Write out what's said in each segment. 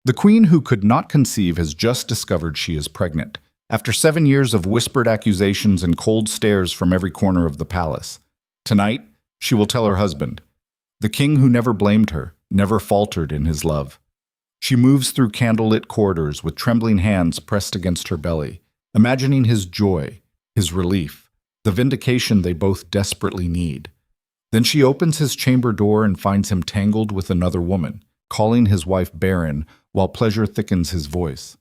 The queen who could not conceive has just discovered she is pregnant, after 7 years of whispered accusations and cold stares from every corner of the palace. Tonight, she will tell her husband, the king who never blamed her, never faltered in his love. She moves through candlelit corridors with trembling hands pressed against her belly, imagining his joy, his relief, the vindication they both desperately need. Then she opens his chamber door and finds him tangled with another woman, calling his wife Barren while pleasure thickens his voice.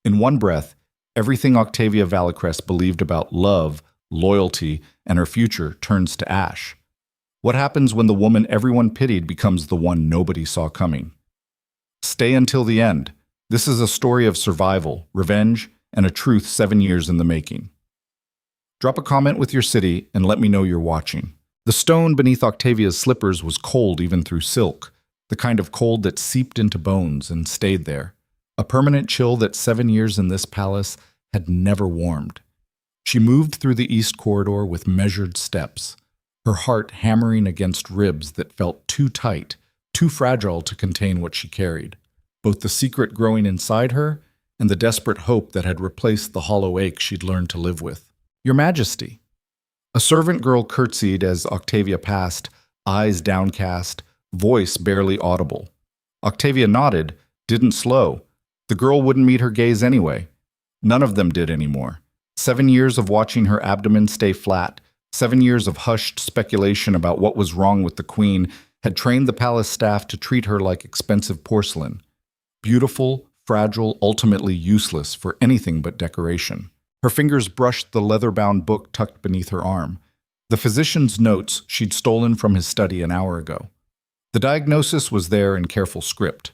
In one breath, everything Octavia Valicrest believed about love, loyalty, and her future turns to ash. What happens when the woman everyone pitied becomes the one nobody saw coming? Stay until the end. This is a story of survival, revenge, and a truth 7 years in the making. Drop a comment with your city and let me know you're watching. The stone beneath Octavia's slippers was cold even through silk, the kind of cold that seeped into bones and stayed there, a permanent chill that 7 years in this palace had never warmed. She moved through the east corridor with measured steps, her heart hammering against ribs that felt too tight, too fragile to contain what she carried, both the secret growing inside her and the desperate hope that had replaced the hollow ache she'd learned to live with. Your Majesty. A servant girl curtsied as Octavia passed, eyes downcast, voice barely audible. Octavia nodded, didn't slow. The girl wouldn't meet her gaze anyway. None of them did anymore. 7 years of watching her abdomen stay flat, 7 years of hushed speculation about what was wrong with the queen had trained the palace staff to treat her like expensive porcelain. Beautiful, fragile, ultimately useless for anything but decoration. Her fingers brushed the leather-bound book tucked beneath her arm, the physician's notes she'd stolen from his study an hour ago. The diagnosis was there in careful script.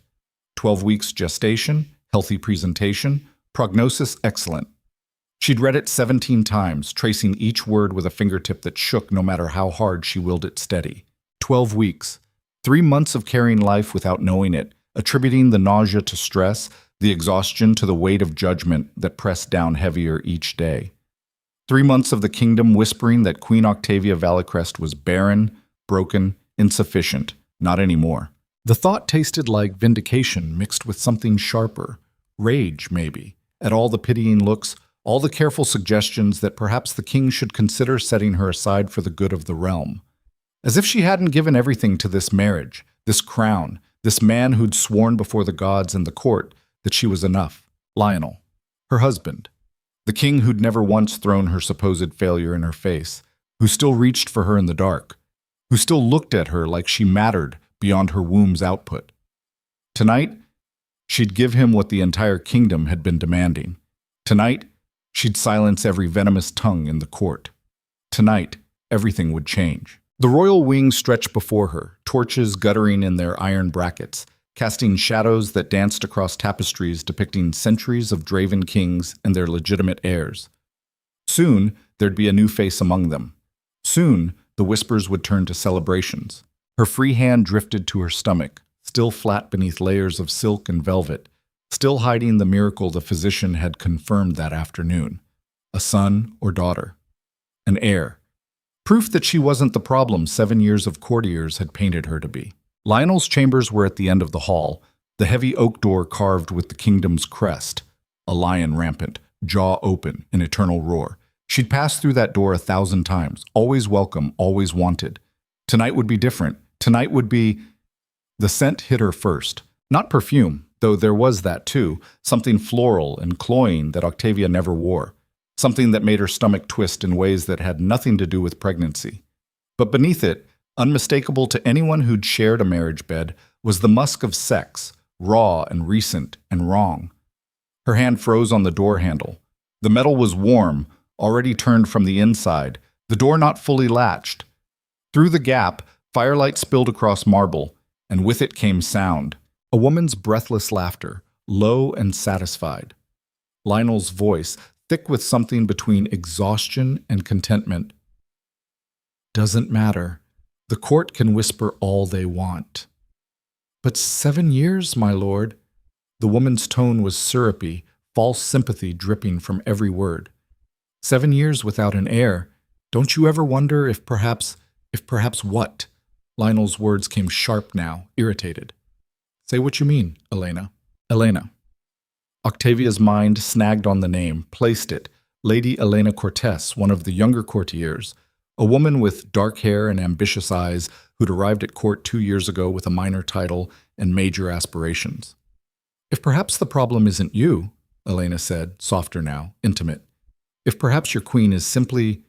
12 weeks gestation, healthy presentation, prognosis excellent. She'd read it 17 times, tracing each word with a fingertip that shook no matter how hard she willed it steady. 12 weeks. 3 months of carrying life without knowing it, attributing the nausea to stress, the exhaustion to the weight of judgment that pressed down heavier each day. 3 months of the kingdom whispering that Queen Octavia Valicrest was barren, broken, insufficient, not anymore. The thought tasted like vindication mixed with something sharper, rage maybe, at all the pitying looks, all the careful suggestions that perhaps the king should consider setting her aside for the good of the realm. As if she hadn't given everything to this marriage, this crown, this man who'd sworn before the gods and the court that she was enough. Lionel, her husband, the king who'd never once thrown her supposed failure in her face, who still reached for her in the dark, who still looked at her like she mattered beyond her womb's output. Tonight, she'd give him what the entire kingdom had been demanding. Tonight, she'd silence every venomous tongue in the court. Tonight, everything would change. The royal wing stretched before her, torches guttering in their iron brackets, casting shadows that danced across tapestries depicting centuries of Draven kings and their legitimate heirs. Soon, there'd be a new face among them. Soon, the whispers would turn to celebrations. Her free hand drifted to her stomach, still flat beneath layers of silk and velvet, still hiding the miracle the physician had confirmed that afternoon. A son or daughter. An heir. Proof that she wasn't the problem 7 years of courtiers had painted her to be. Lionel's chambers were at the end of the hall, the heavy oak door carved with the kingdom's crest, a lion rampant, jaw open, an eternal roar. She'd passed through that door 1,000 times, always welcome, always wanted. Tonight would be different. Tonight would be... The scent hit her first. Not perfume, though there was that too, something floral and cloying that Octavia never wore. Something that made her stomach twist in ways that had nothing to do with pregnancy. But beneath it, unmistakable to anyone who'd shared a marriage bed, was the musk of sex, raw and recent and wrong. Her hand froze on the door handle. The metal was warm, already turned from the inside, the door not fully latched. Through the gap, firelight spilled across marble, and with it came sound. A woman's breathless laughter, low and satisfied. Lionel's voice, thick with something between exhaustion and contentment. Doesn't matter. The court can whisper all they want. But 7 years, my lord. The woman's tone was syrupy, false sympathy dripping from every word. 7 years without an heir. Don't you ever wonder if perhaps what? Lionel's words came sharp now, irritated. Say what you mean, Elena. Elena. Octavia's mind snagged on the name, placed it. Lady Elena Cortez, one of the younger courtiers, a woman with dark hair and ambitious eyes who'd arrived at court 2 years ago with a minor title and major aspirations. If perhaps the problem isn't you, Elena said, softer now, intimate. If perhaps your queen is simply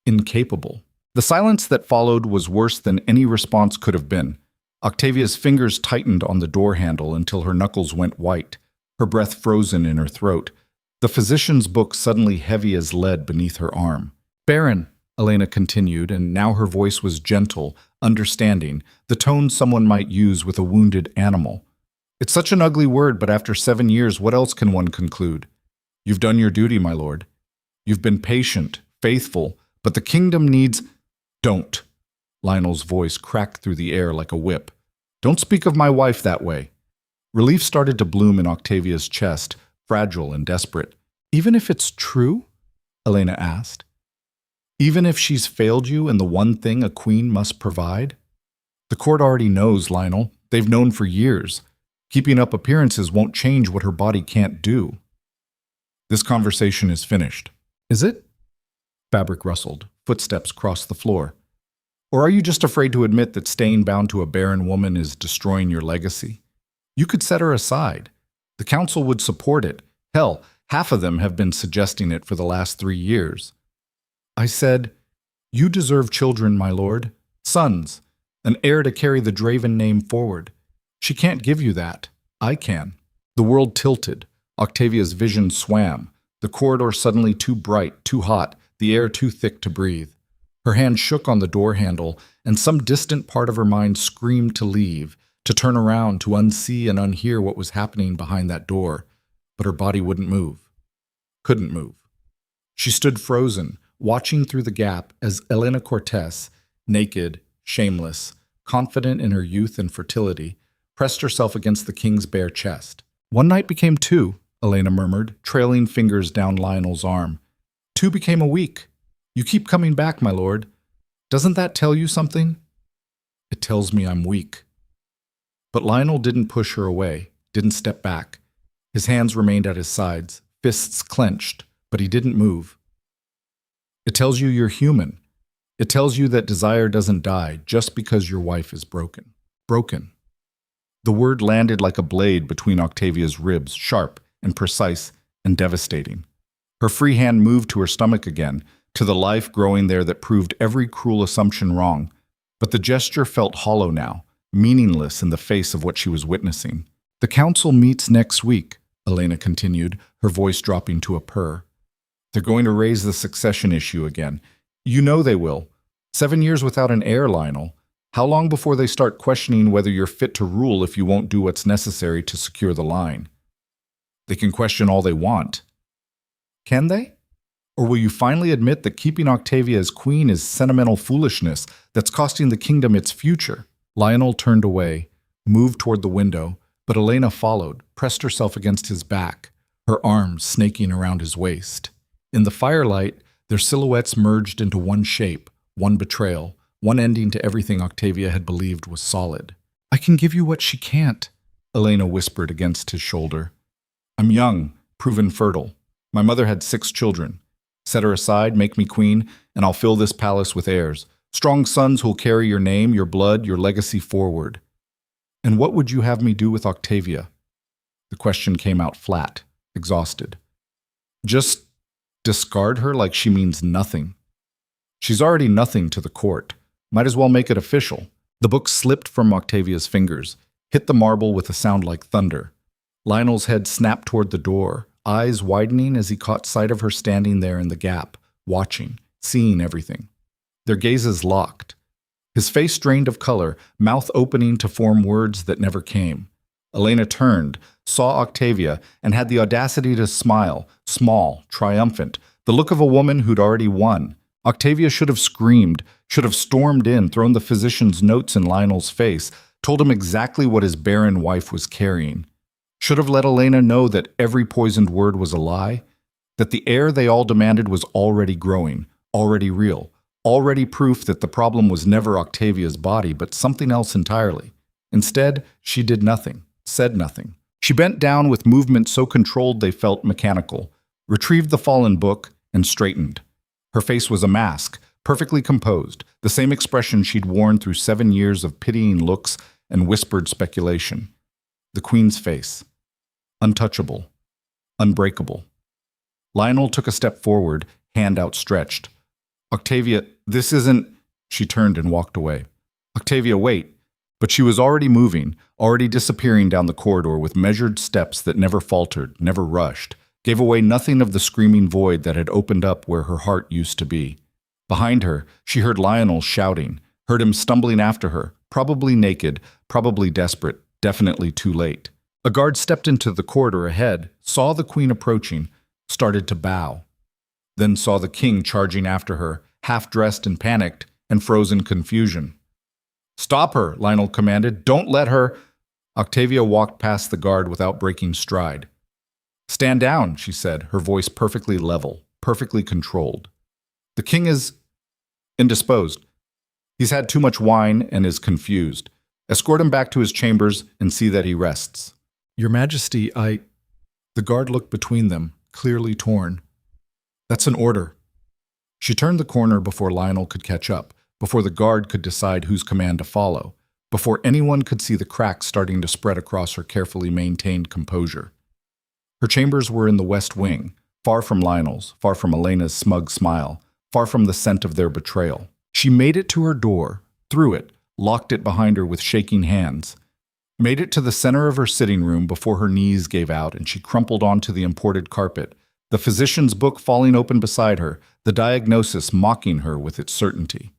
incapable. The silence that followed was worse than any response could have been. Octavia's fingers tightened on the door handle until her knuckles went white, her breath frozen in her throat, the physician's book suddenly heavy as lead beneath her arm. Barren, Elena continued, and now her voice was gentle, understanding, the tone someone might use with a wounded animal. It's such an ugly word, but after 7 years, what else can one conclude? You've done your duty, my lord. You've been patient, faithful, but the kingdom needs— Don't. Lionel's voice cracked through the air like a whip. Don't speak of my wife that way. Relief started to bloom in Octavia's chest, fragile and desperate. Even if it's true? Elena asked. Even if she's failed you in the one thing a queen must provide? The court already knows, Lionel. They've known for years. Keeping up appearances won't change what her body can't do. This conversation is finished. Is it? Fabric rustled. Footsteps crossed the floor. Or are you just afraid to admit that staying bound to a barren woman is destroying your legacy? You could set her aside. The council would support it. Hell, half of them have been suggesting it for the last 3 years. I said, you deserve children, my lord. Sons. An heir to carry the Draven name forward. She can't give you that. I can. The world tilted. Octavia's vision swam. The corridor suddenly too bright, too hot, the air too thick to breathe. Her hand shook on the door handle, and some distant part of her mind screamed to leave, to turn around, to unsee and unhear what was happening behind that door. But her body wouldn't move. Couldn't move. She stood frozen, watching through the gap as Elena Cortez, naked, shameless, confident in her youth and fertility, pressed herself against the king's bare chest. One night became 2, Elena murmured, trailing fingers down Lionel's arm. 2 became a week. You keep coming back, my lord. Doesn't that tell you something? It tells me I'm weak. But Lionel didn't push her away, didn't step back. His hands remained at his sides, fists clenched, but he didn't move. It tells you you're human. It tells you that desire doesn't die just because your wife is broken. Broken. The word landed like a blade between Octavia's ribs, sharp and precise and devastating. Her free hand moved to her stomach again, to the life growing there that proved every cruel assumption wrong. But the gesture felt hollow now, meaningless in the face of what she was witnessing. The council meets next week, Elena continued, her voice dropping to a purr. They're going to raise the succession issue again. You know they will. 7 years without an heir, Lionel. How long before they start questioning whether you're fit to rule if you won't do what's necessary to secure the line? They can question all they want. Can they? Or will you finally admit that keeping Octavia as queen is sentimental foolishness that's costing the kingdom its future? Lionel turned away, moved toward the window, but Elena followed, pressed herself against his back, her arms snaking around his waist. In the firelight, their silhouettes merged into one shape, one betrayal, one ending to everything Octavia had believed was solid. I can give you what she can't, Elena whispered against his shoulder. I'm young, proven fertile. My mother had 6 children. Set her aside, make me queen, and I'll fill this palace with heirs. Strong sons who'll carry your name, your blood, your legacy forward. And what would you have me do with Octavia? The question came out flat, exhausted. Just discard her like she means nothing. She's already nothing to the court. Might as well make it official. The book slipped from Octavia's fingers, hit the marble with a sound like thunder. Lionel's head snapped toward the door, eyes widening as he caught sight of her standing there in the gap, watching, seeing everything. Their gazes locked. His face drained of color, mouth opening to form words that never came. Elena turned, saw Octavia, and had the audacity to smile, small, triumphant, the look of a woman who'd already won. Octavia should have screamed, should have stormed in, thrown the physician's notes in Lionel's face, told him exactly what his barren wife was carrying. Should have let Elena know that every poisoned word was a lie, that the heir they all demanded was already growing, already real, already proof that the problem was never Octavia's body, but something else entirely. Instead, she did nothing, said nothing. She bent down with movements so controlled they felt mechanical, retrieved the fallen book, and straightened. Her face was a mask, perfectly composed, the same expression she'd worn through 7 years of pitying looks and whispered speculation. The Queen's face. Untouchable. Unbreakable. Lionel took a step forward, hand outstretched. "Octavia, this isn't—" She turned and walked away. "Octavia, wait." But she was already moving, already disappearing down the corridor with measured steps that never faltered, never rushed, gave away nothing of the screaming void that had opened up where her heart used to be. Behind her, she heard Lionel shouting, heard him stumbling after her, probably naked, probably desperate, definitely too late. A guard stepped into the corridor ahead, saw the Queen approaching, started to bow. Then saw the King charging after her, half-dressed and panicked, and froze in confusion. "Stop her," Lionel commanded. "Don't let her—" Octavia walked past the guard without breaking stride. "Stand down," she said, her voice perfectly level, perfectly controlled. "The King is indisposed. He's had too much wine and is confused. Escort him back to his chambers and see that he rests." "Your Majesty, I—" The guard looked between them, clearly torn. "That's an order." She turned the corner before Lionel could catch up, before the guard could decide whose command to follow, before anyone could see the cracks starting to spread across her carefully maintained composure. Her chambers were in the west wing, far from Lionel's, far from Elena's smug smile, far from the scent of their betrayal. She made it to her door, through it, locked it behind her with shaking hands, made it to the center of her sitting room before her knees gave out and she crumpled onto the imported carpet, the physician's book falling open beside her, the diagnosis mocking her with its certainty.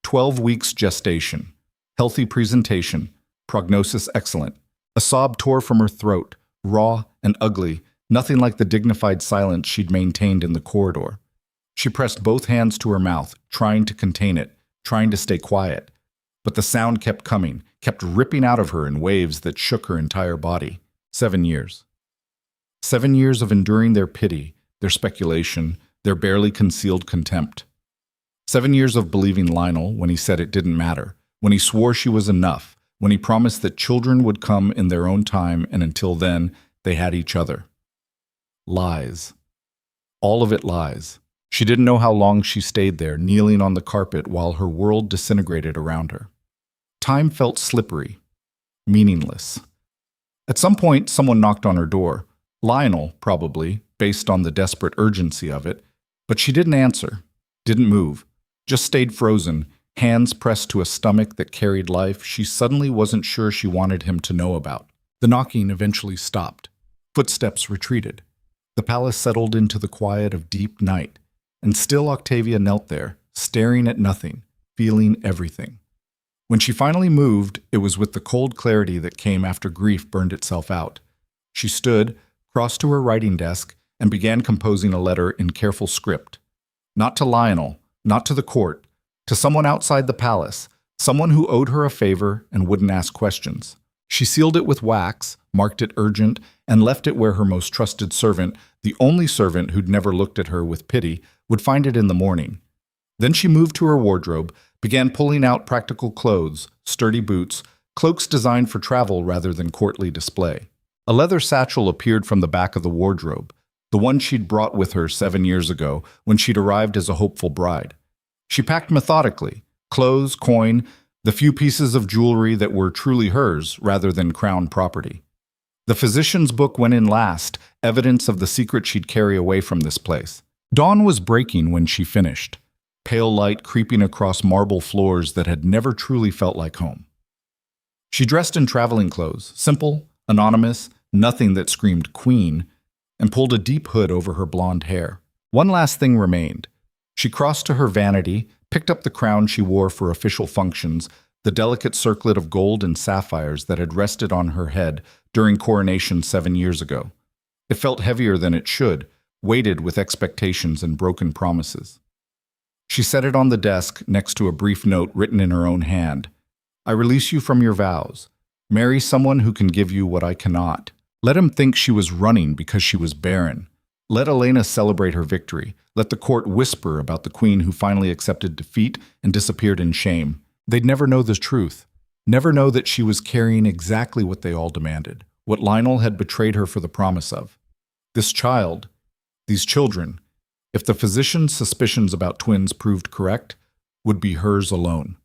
12 weeks gestation, healthy presentation, prognosis excellent. A sob tore from her throat, raw and ugly, nothing like the dignified silence she'd maintained in the corridor. She pressed both hands to her mouth, trying to contain it, trying to stay quiet. But the sound kept coming, kept ripping out of her in waves that shook her entire body. 7 years. 7 years of enduring their pity, their speculation, their barely concealed contempt. 7 years of believing Lionel when he said it didn't matter, when he swore she was enough, when he promised that children would come in their own time and until then, they had each other. Lies. All of it lies. She didn't know how long she stayed there, kneeling on the carpet while her world disintegrated around her. Time felt slippery, meaningless. At some point, someone knocked on her door. Lionel, probably, based on the desperate urgency of it, but she didn't answer, didn't move. Just stayed frozen, hands pressed to a stomach that carried life she suddenly wasn't sure she wanted him to know about. The knocking eventually stopped. Footsteps retreated. The palace settled into the quiet of deep night, and still Octavia knelt there, staring at nothing, feeling everything. When she finally moved, it was with the cold clarity that came after grief burned itself out. She stood, crossed to her writing desk, and began composing a letter in careful script. Not to Lionel, not to the court, to someone outside the palace, someone who owed her a favor and wouldn't ask questions. She sealed it with wax, marked it urgent, and left it where her most trusted servant, the only servant who'd never looked at her with pity, would find it in the morning. Then she moved to her wardrobe, began pulling out practical clothes, sturdy boots, cloaks designed for travel rather than courtly display. A leather satchel appeared from the back of the wardrobe, the one she'd brought with her 7 years ago when she'd arrived as a hopeful bride. She packed methodically, clothes, coin, the few pieces of jewelry that were truly hers rather than crown property. The physician's book went in last, evidence of the secret she'd carry away from this place. Dawn was breaking when she finished, pale light creeping across marble floors that had never truly felt like home. She dressed in traveling clothes, simple, anonymous, nothing that screamed queen, and pulled a deep hood over her blonde hair. One last thing remained. She crossed to her vanity, picked up the crown she wore for official functions, the delicate circlet of gold and sapphires that had rested on her head during coronation 7 years ago. It felt heavier than it should, weighted with expectations and broken promises. She set it on the desk next to a brief note written in her own hand. "I release you from your vows. Marry someone who can give you what I cannot." Let him think she was running because she was barren. Let Elena celebrate her victory. Let the court whisper about the queen who finally accepted defeat and disappeared in shame. They'd never know the truth, never know that she was carrying exactly what they all demanded, what Lionel had betrayed her for the promise of. This child, these children, if the physician's suspicions about twins proved correct, would be hers alone.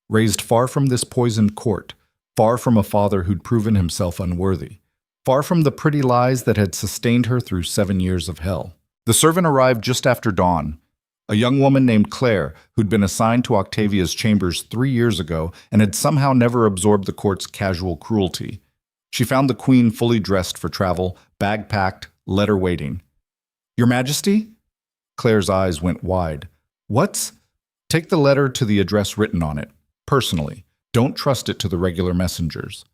Raised far from this poisoned court, far from a father who'd proven himself unworthy, far from the pretty lies that had sustained her through 7 years of hell. The servant arrived just after dawn, a young woman named Claire who'd been assigned to Octavia's chambers 3 years ago and had somehow never absorbed the court's casual cruelty. She found the queen fully dressed for travel, bag packed, letter waiting. "Your Majesty?" Claire's eyes went wide. "What's—" "Take the letter to the address written on it, personally. Don't trust it to the regular messengers."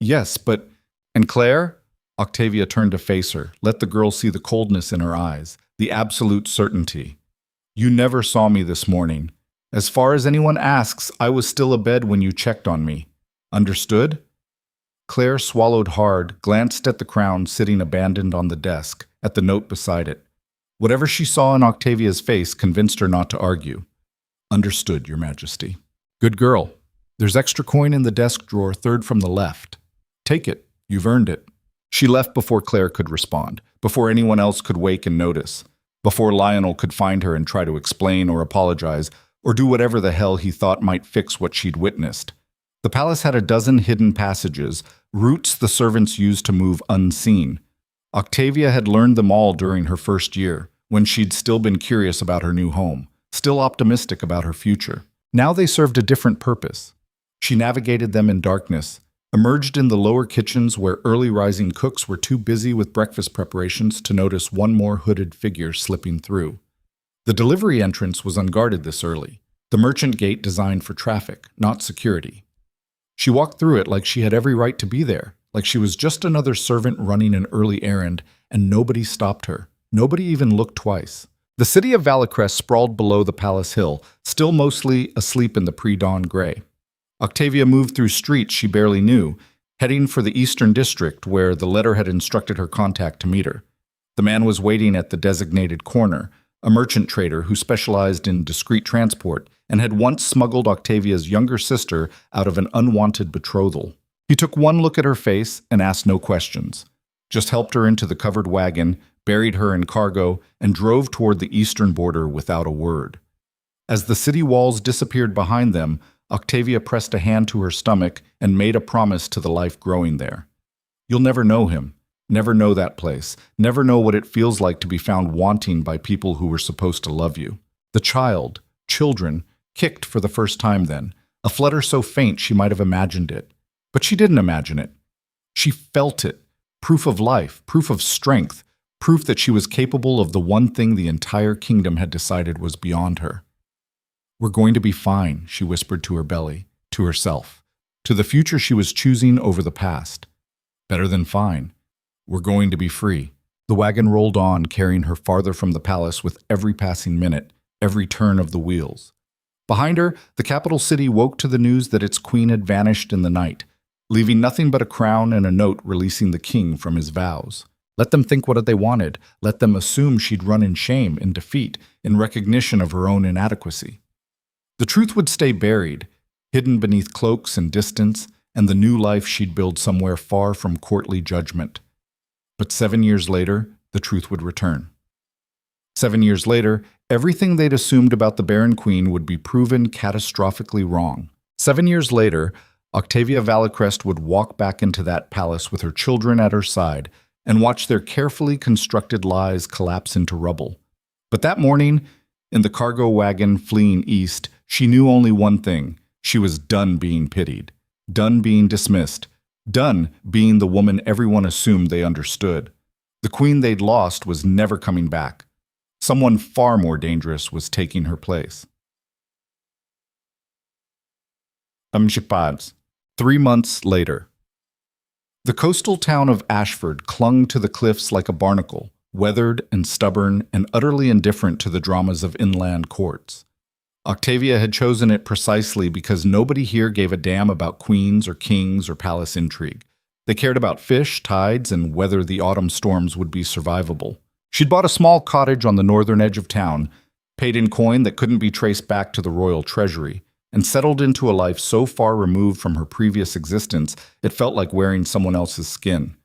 Yes, but—" "And Claire?" Octavia turned to face her. Let the girl see the coldness in her eyes, the absolute certainty. "You never saw me this morning. As far as anyone asks, I was still abed when you checked on me. Understood?" Claire swallowed hard, glanced at the crown sitting abandoned on the desk, at the note beside it. Whatever she saw in Octavia's face convinced her not to argue. "Understood, Your Majesty." "Good girl. There's extra coin in the desk drawer, third from the left. Take it. You've earned it." She left before Claire could respond, before anyone else could wake and notice, before Lionel could find her and try to explain or apologize, or do whatever the hell he thought might fix what she'd witnessed. The palace had a dozen hidden passages, routes the servants used to move unseen. Octavia had learned them all during her first year, when she'd still been curious about her new home, still optimistic about her future. Now they served a different purpose. She navigated them in darkness, emerged in the lower kitchens where early-rising cooks were too busy with breakfast preparations to notice one more hooded figure slipping through. The delivery entrance was unguarded this early, the merchant gate designed for traffic, not security. She walked through it like she had every right to be there, like she was just another servant running an early errand, and nobody stopped her. Nobody even looked twice. The city of Valicrest sprawled below the palace hill, still mostly asleep in the pre-dawn gray. Octavia moved through streets she barely knew, heading for the eastern district where the letter had instructed her contact to meet her. The man was waiting at the designated corner, a merchant trader who specialized in discreet transport and had once smuggled Octavia's younger sister out of an unwanted betrothal. He took one look at her face and asked no questions, just helped her into the covered wagon, buried her in cargo, and drove toward the eastern border without a word. As the city walls disappeared behind them, Octavia pressed a hand to her stomach and made a promise to the life growing there. "You'll never know him, never know that place, never know what it feels like to be found wanting by people who were supposed to love you." The children, kicked for the first time then, a flutter so faint she might have imagined it. But she didn't imagine it. She felt it, proof of life, proof of strength, proof that she was capable of the one thing the entire kingdom had decided was beyond her. "We're going to be fine," she whispered to her belly, to herself, to the future she was choosing over the past. Better than fine. We're going to be free. The wagon rolled on, carrying her farther from the palace with every passing minute, every turn of the wheels. Behind her, the capital city woke to the news that its queen had vanished in the night, leaving nothing but a crown and a note releasing the king from his vows. Let them think what they wanted. Let them assume she'd run in shame, in defeat, in recognition of her own inadequacy. The truth would stay buried, hidden beneath cloaks and distance, and the new life she'd build somewhere far from courtly judgment. But 7 years later, the truth would return. 7 years later, everything they'd assumed about the Barren Queen would be proven catastrophically wrong. 7 years later, Octavia Valicrest would walk back into that palace with her children at her side and watch their carefully constructed lies collapse into rubble. But that morning, in the cargo wagon fleeing east, she knew only one thing. She was done being pitied, done being dismissed, done being the woman everyone assumed they understood. The queen they'd lost was never coming back. Someone far more dangerous was taking her place. 3 months later. The coastal town of Ashford clung to the cliffs like a barnacle, weathered and stubborn and utterly indifferent to the dramas of inland courts. Octavia had chosen it precisely because nobody here gave a damn about queens or kings or palace intrigue. They cared about fish, tides, and whether the autumn storms would be survivable. She'd bought a small cottage on the northern edge of town, paid in coin that couldn't be traced back to the royal treasury, and settled into a life so far removed from her previous existence it felt like wearing someone else's skin.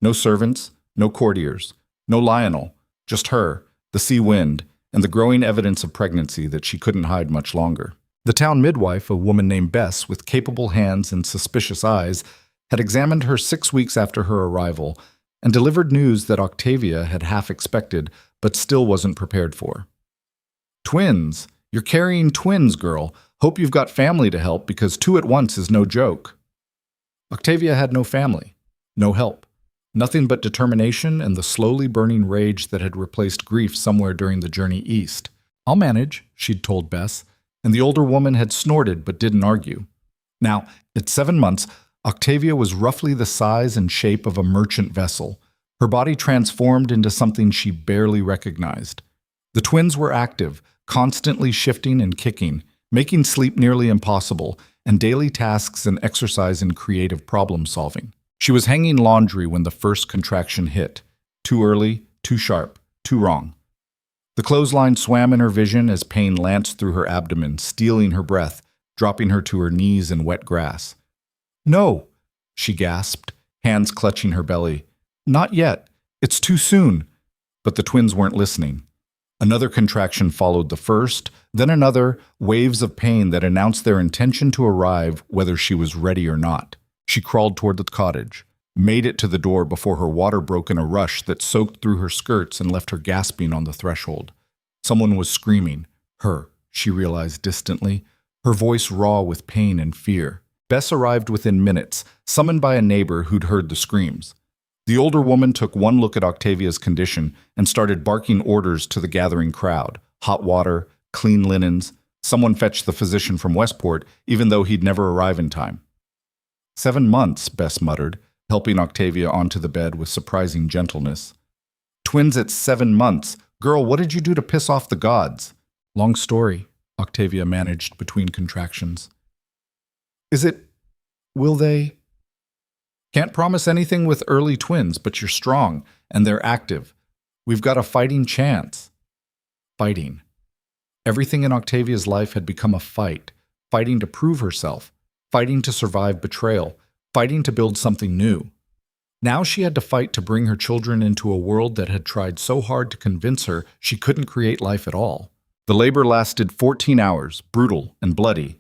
No servants, no courtiers, no Lionel, just her, the sea wind, and the growing evidence of pregnancy that she couldn't hide much longer. The town midwife, a woman named Bess with capable hands and suspicious eyes, had examined her 6 weeks after her arrival and delivered news that Octavia had half expected but still wasn't prepared for. "Twins! You're carrying twins, girl. Hope you've got family to help because 2 at once is no joke." Octavia had no family, no help, nothing but determination and the slowly burning rage that had replaced grief somewhere during the journey east. "I'll manage," she'd told Bess, and the older woman had snorted but didn't argue. Now, at 7 months, Octavia was roughly the size and shape of a merchant vessel, her body transformed into something she barely recognized. The twins were active, constantly shifting and kicking, making sleep nearly impossible, and daily tasks and exercise in creative problem-solving. She was hanging laundry when the first contraction hit. Too early, too sharp, too wrong. The clothesline swam in her vision as pain lanced through her abdomen, stealing her breath, dropping her to her knees in wet grass. "No," she gasped, hands clutching her belly. "Not yet. It's too soon." But the twins weren't listening. Another contraction followed the first, then another, waves of pain that announced their intention to arrive whether she was ready or not. She crawled toward the cottage, made it to the door before her water broke in a rush that soaked through her skirts and left her gasping on the threshold. Someone was screaming. Her, she realized distantly, her voice raw with pain and fear. Bess arrived within minutes, summoned by a neighbor who'd heard the screams. The older woman took one look at Octavia's condition and started barking orders to the gathering crowd. Hot water, clean linens. Someone fetched the physician from Westport, even though he'd never arrive in time. 7 months, Bess muttered, helping Octavia onto the bed with surprising gentleness. "Twins at 7 months. Girl, what did you do to piss off the gods?" "Long story," Octavia managed between contractions. Will they? "Can't promise anything with early twins, but you're strong, and they're active. We've got a fighting chance." Fighting. Everything in Octavia's life had become a fight, fighting to prove herself, fighting to survive betrayal, fighting to build something new. Now she had to fight to bring her children into a world that had tried so hard to convince her she couldn't create life at all. The labor lasted 14 hours, brutal and bloody,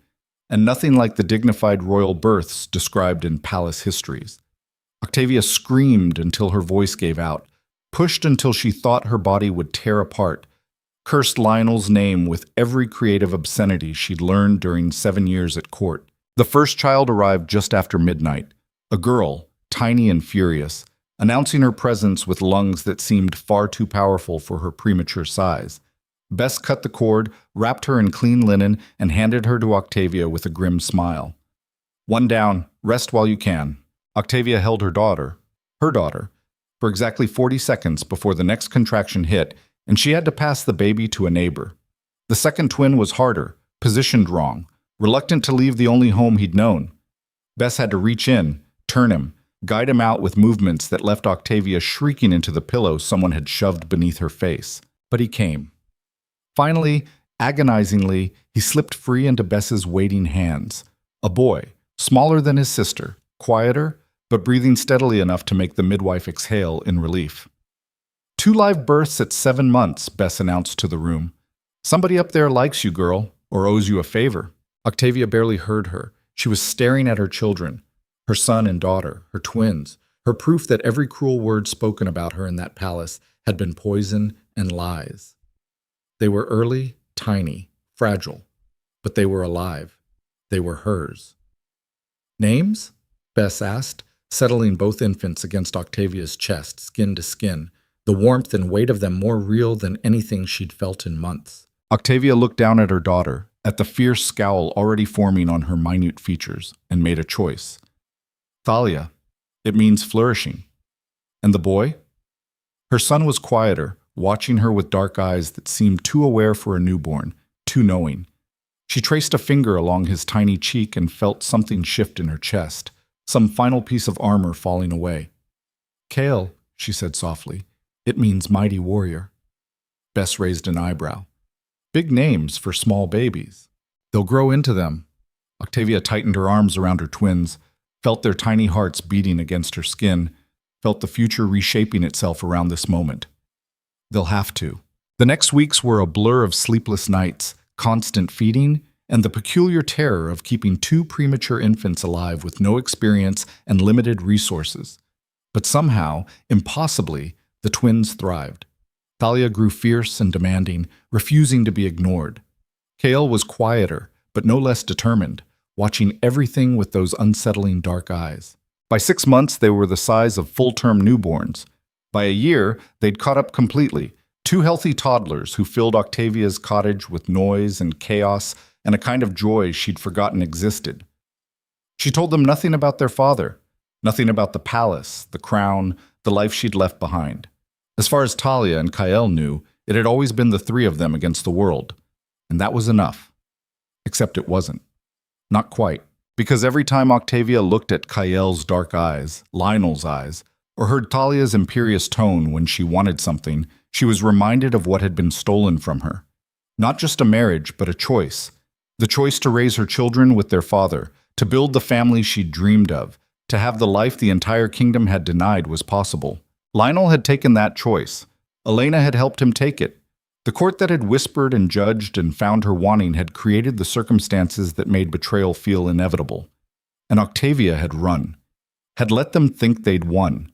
and nothing like the dignified royal births described in palace histories. Octavia screamed until her voice gave out, pushed until she thought her body would tear apart, cursed Lionel's name with every creative obscenity she'd learned during 7 years at court. The first child arrived just after midnight, a girl, tiny and furious, announcing her presence with lungs that seemed far too powerful for her premature size. Bess cut the cord, wrapped her in clean linen, and handed her to Octavia with a grim smile. "One down, rest while you can." Octavia held her daughter, for exactly 40 seconds before the next contraction hit, and she had to pass the baby to a neighbor. The second twin was harder, positioned wrong, reluctant to leave the only home he'd known. Bess had to reach in, turn him, guide him out with movements that left Octavia shrieking into the pillow someone had shoved beneath her face. But he came. Finally, agonizingly, he slipped free into Bess's waiting hands. A boy, smaller than his sister, quieter, but breathing steadily enough to make the midwife exhale in relief. 2 live births at 7 months, Bess announced to the room. "Somebody up there likes you, girl, or owes you a favor." Octavia barely heard her. She was staring at her children, her son and daughter, her twins, her proof that every cruel word spoken about her in that palace had been poison and lies. They were early, tiny, fragile, but they were alive. They were hers. "Names?" Bess asked, settling both infants against Octavia's chest, skin to skin, the warmth and weight of them more real than anything she'd felt in months. Octavia looked down at her daughter, at the fierce scowl already forming on her minute features, and made a choice. "Thalia. It means flourishing." "And the boy?" Her son was quieter, watching her with dark eyes that seemed too aware for a newborn, too knowing. She traced a finger along his tiny cheek and felt something shift in her chest, some final piece of armor falling away. "Kale," she said softly. "It means mighty warrior." Bess raised an eyebrow. "Big names for small babies." "They'll grow into them," Octavia tightened her arms around her twins, felt their tiny hearts beating against her skin, felt the future reshaping itself around this moment. They'll have to. The next weeks were a blur of sleepless nights, constant feeding, and the peculiar terror of keeping two premature infants alive with no experience and limited resources. But somehow, impossibly, the twins thrived. Thalia grew fierce and demanding, refusing to be ignored. Kael was quieter, but no less determined, watching everything with those unsettling dark eyes. By 6 months, they were the size of full-term newborns. By a year, they'd caught up completely. Two healthy toddlers who filled Octavia's cottage with noise and chaos and a kind of joy she'd forgotten existed. She told them nothing about their father, nothing about the palace, the crown, the life she'd left behind. As far as Thalia and Kael knew, it had always been the three of them against the world. And that was enough. Except it wasn't. Not quite. Because every time Octavia looked at Kael's dark eyes, Lionel's eyes, or heard Thalia's imperious tone when she wanted something, she was reminded of what had been stolen from her. Not just a marriage, but a choice. The choice to raise her children with their father, to build the family she'd dreamed of, to have the life the entire kingdom had denied was possible. Lionel had taken that choice. Elena had helped him take it. The court that had whispered and judged and found her wanting had created the circumstances that made betrayal feel inevitable. And Octavia had run, had let them think they'd won,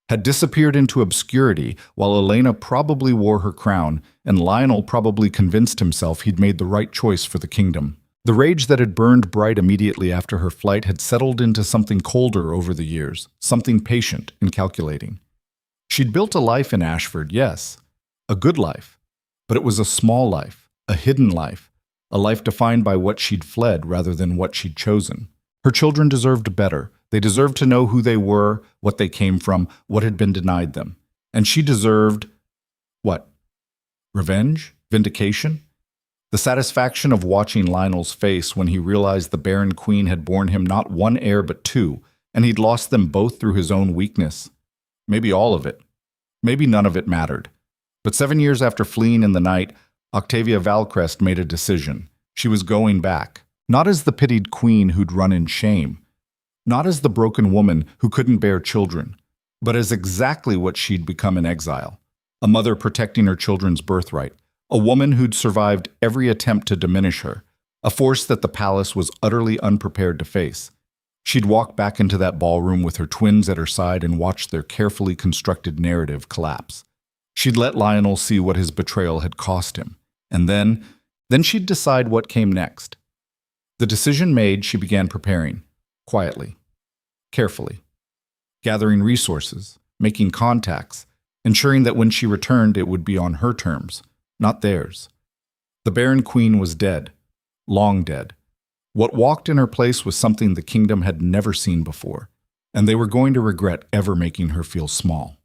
had disappeared into obscurity while Elena probably wore her crown and Lionel probably convinced himself he'd made the right choice for the kingdom. The rage that had burned bright immediately after her flight had settled into something colder over the years, something patient and calculating. She'd built a life in Ashford, yes, a good life. But it was a small life, a hidden life, a life defined by what she'd fled rather than what she'd chosen. Her children deserved better. They deserved to know who they were, what they came from, what had been denied them. And she deserved, what? Revenge? Vindication? The satisfaction of watching Lionel's face when he realized the Barren Queen had borne him not one heir but two, and he'd lost them both through his own weakness. Maybe all of it. Maybe none of it mattered. But 7 years after fleeing in the night, Octavia Valcrest made a decision. She was going back, not as the pitied queen who'd run in shame, not as the broken woman who couldn't bear children, but as exactly what she'd become in exile, a mother protecting her children's birthright, a woman who'd survived every attempt to diminish her, a force that the palace was utterly unprepared to face. She'd walk back into that ballroom with her twins at her side and watch their carefully constructed narrative collapse. She'd let Lionel see what his betrayal had cost him, and then she'd decide what came next. The decision made, she began preparing, quietly, carefully, gathering resources, making contacts, ensuring that when she returned it would be on her terms, not theirs. The Barren Queen was dead, long dead. What walked in her place was something the kingdom had never seen before, and they were going to regret ever making her feel small.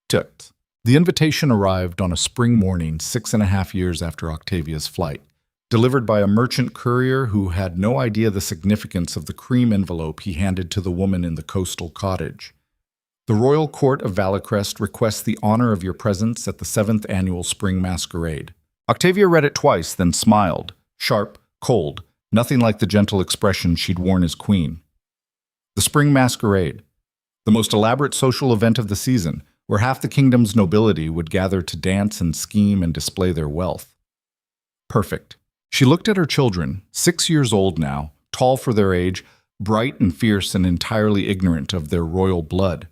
The invitation arrived on a spring morning 6.5 years after Octavia's flight, delivered by a merchant courier who had no idea the significance of the cream envelope he handed to the woman in the coastal cottage. The Royal Court of Valacrest requests the honor of your presence at the 7th Annual Spring Masquerade. Octavia read it twice, then smiled, sharp, cold, nothing like the gentle expression she'd worn as queen. The Spring Masquerade, the most elaborate social event of the season, where half the kingdom's nobility would gather to dance and scheme and display their wealth. Perfect. She looked at her children, 6 years old now, tall for their age, bright and fierce and entirely ignorant of their royal blood.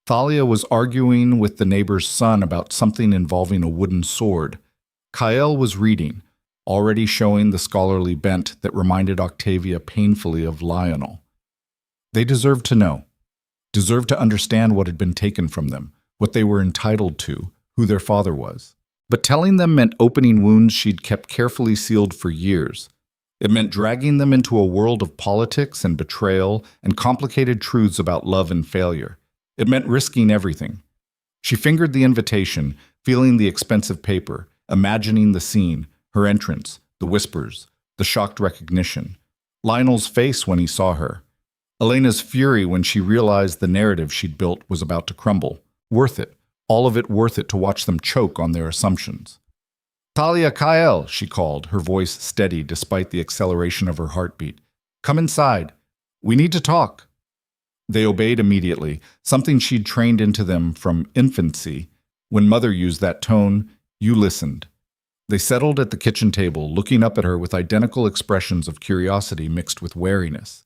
Thalia was arguing with the neighbor's son about something involving a wooden sword. Kael was reading, already showing the scholarly bent that reminded Octavia painfully of Lionel. They deserved to know, deserved to understand what had been taken from them, what they were entitled to, who their father was. But telling them meant opening wounds she'd kept carefully sealed for years. It meant dragging them into a world of politics and betrayal and complicated truths about love and failure. It meant risking everything. She fingered the invitation, feeling the expensive paper, imagining the scene, her entrance, the whispers, the shocked recognition. Lionel's face when he saw her. Elena's fury when she realized the narrative she'd built was about to crumble. Worth it. All of it worth it to watch them choke on their assumptions. Talia Kael, she called, her voice steady despite the acceleration of her heartbeat. Come inside. We need to talk. They obeyed immediately, something she'd trained into them from infancy. When Mother used that tone, you listened. They settled at the kitchen table, looking up at her with identical expressions of curiosity mixed with wariness.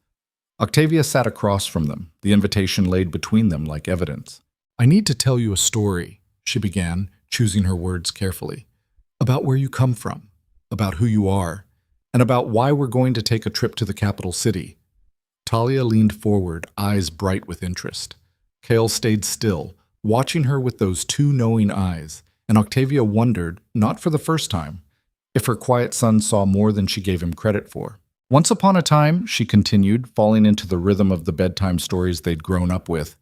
Octavia sat across from them, the invitation laid between them like evidence. I need to tell you a story, she began, choosing her words carefully. About where you come from, about who you are, and about why we're going to take a trip to the capital city. Talia leaned forward, eyes bright with interest. Kael stayed still, watching her with those two knowing eyes, and Octavia wondered, not for the first time, if her quiet son saw more than she gave him credit for. Once upon a time, she continued, falling into the rhythm of the bedtime stories they'd grown up with,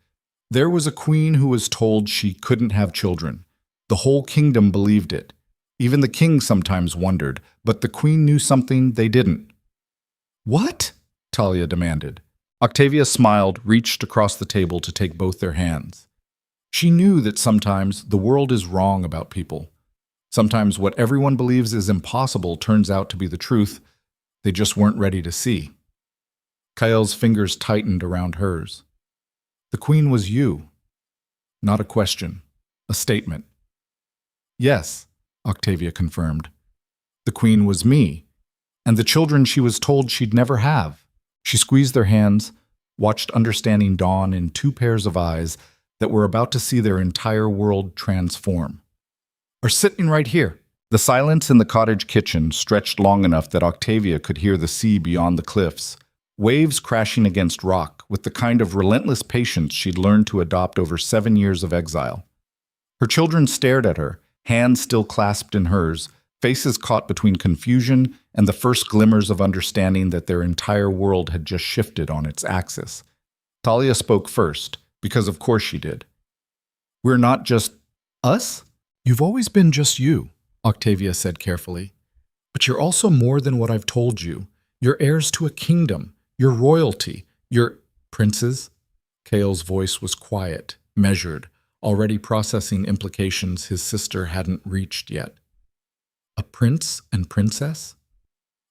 there was a queen who was told she couldn't have children. The whole kingdom believed it. Even the king sometimes wondered, but the queen knew something they didn't. What? Talia demanded. Octavia smiled, reached across the table to take both their hands. She knew that sometimes the world is wrong about people. Sometimes what everyone believes is impossible turns out to be the truth. They just weren't ready to see. Kael's fingers tightened around hers. The queen was you. Not a question, a statement. Yes, Octavia confirmed. The queen was me, and the children she was told she'd never have. She squeezed their hands, watched understanding dawn in two pairs of eyes that were about to see their entire world transform. Are sitting right here. The silence in the cottage kitchen stretched long enough that Octavia could hear the sea beyond the cliffs, waves crashing against rock with the kind of relentless patience she'd learned to adopt over 7 years of exile. Her children stared at her, hands still clasped in hers, faces caught between confusion and the first glimmers of understanding that their entire world had just shifted on its axis. Talia spoke first, because of course she did. We're not just us? You've always been just you, Octavia said carefully. But you're also more than what I've told you. You're heirs to a kingdom. You're royalty. You're princes. Kael's voice was quiet, measured, already processing implications his sister hadn't reached yet. A prince and princess?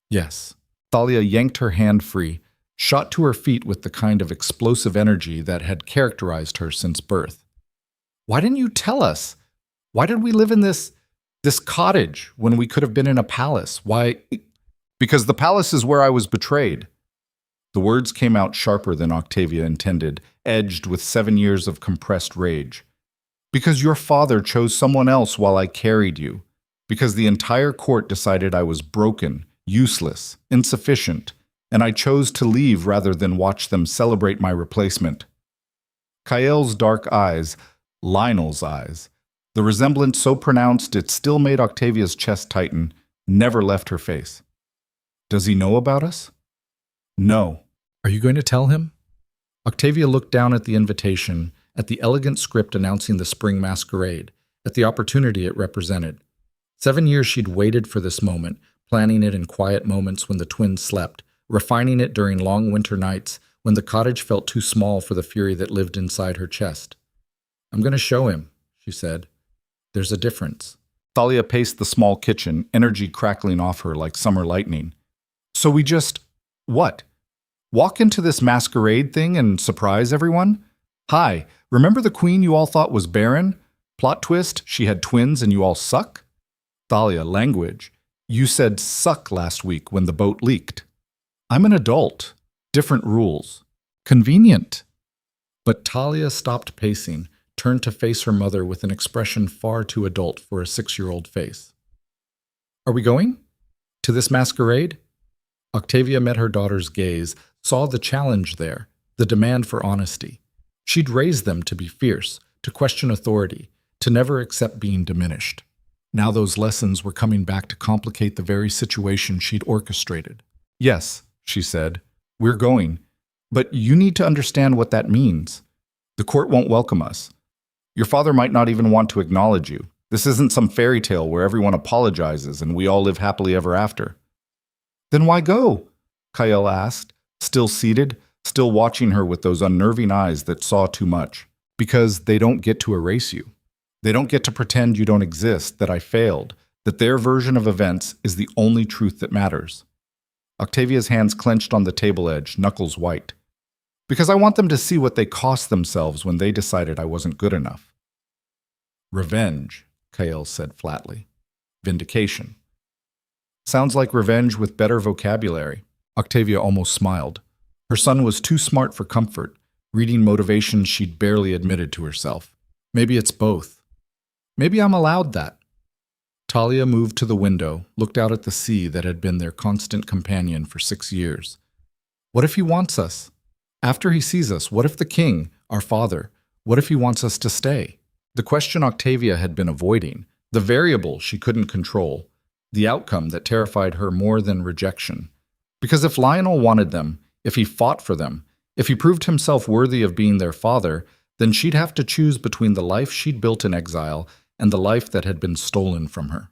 Yes. Thalia yanked her hand free, shot to her feet with the kind of explosive energy that had characterized her since birth. Why didn't you tell us? Why did we live in this cottage when we could have been in a palace? Why? Because the palace is where I was betrayed. The words came out sharper than Octavia intended, edged with 7 years of compressed rage. Because your father chose someone else while I carried you. Because the entire court decided I was broken, useless, insufficient, and I chose to leave rather than watch them celebrate my replacement. Kael's dark eyes, Lionel's eyes, the resemblance so pronounced it still made Octavia's chest tighten, never left her face. Does he know about us? No. Are you going to tell him? Octavia looked down at the invitation, at the elegant script announcing the spring masquerade, at the opportunity it represented. 7 years she'd waited for this moment, planning it in quiet moments when the twins slept, refining it during long winter nights when the cottage felt too small for the fury that lived inside her chest. I'm going to show him, she said. There's a difference. Thalia paced the small kitchen, energy crackling off her like summer lightning. So we just... what? Walk into this masquerade thing and surprise everyone? Hi, remember the queen you all thought was Barren? Plot twist, she had twins and you all suck? Thalia, language. You said suck last week when the boat leaked. I'm an adult. Different rules. Convenient. But Talia stopped pacing, turned to face her mother with an expression far too adult for a 6-year-old face. Are we going? To this masquerade? Octavia met her daughter's gaze, saw the challenge there, the demand for honesty. She'd raised them to be fierce, to question authority, to never accept being diminished. Now those lessons were coming back to complicate the very situation she'd orchestrated. Yes, she said, we're going. But you need to understand what that means. The court won't welcome us. Your father might not even want to acknowledge you. This isn't some fairy tale where everyone apologizes and we all live happily ever after. Then why go? Kael asked, still seated, still watching her with those unnerving eyes that saw too much. Because they don't get to erase you. They don't get to pretend you don't exist, that I failed, that their version of events is the only truth that matters. Octavia's hands clenched on the table edge, knuckles white. Because I want them to see what they cost themselves when they decided I wasn't good enough. Revenge, Kael said flatly. Vindication. Sounds like revenge with better vocabulary. Octavia almost smiled. Her son was too smart for comfort, reading motivations she'd barely admitted to herself. Maybe it's both. Maybe I'm allowed that. Talia moved to the window, looked out at the sea that had been their constant companion for 6 years. What if he wants us? After he sees us, what if the king, our father, what if he wants us to stay? The question Octavia had been avoiding, the variable she couldn't control, the outcome that terrified her more than rejection. Because if Lionel wanted them, if he fought for them, if he proved himself worthy of being their father, then she'd have to choose between the life she'd built in exile and the life that had been stolen from her.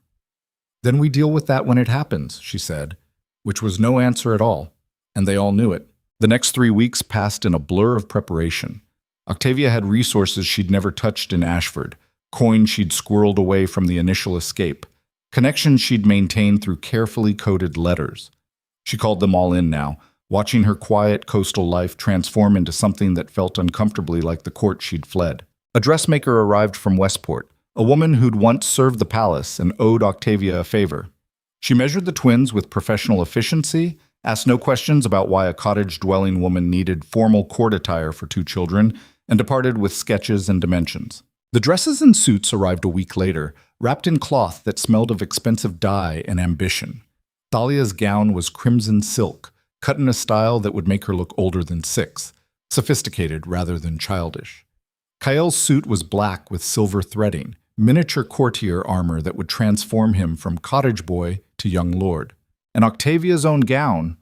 Then we deal with that when it happens, she said, which was no answer at all, and they all knew it. The next 3 weeks passed in a blur of preparation. Octavia had resources she'd never touched in Ashford, coin she'd squirreled away from the initial escape, connections she'd maintained through carefully coded letters. She called them all in now, watching her quiet coastal life transform into something that felt uncomfortably like the court she'd fled. A dressmaker arrived from Westport, a woman who'd once served the palace and owed Octavia a favor. She measured the twins with professional efficiency, asked no questions about why a cottage-dwelling woman needed formal court attire for 2 children, and departed with sketches and dimensions. The dresses and suits arrived a week later, wrapped in cloth that smelled of expensive dye and ambition. Thalia's gown was crimson silk, cut in a style that would make her look older than 6, sophisticated rather than childish. Kael's suit was black with silver threading, miniature courtier armor that would transform him from cottage boy to young lord. And Octavia's own gown,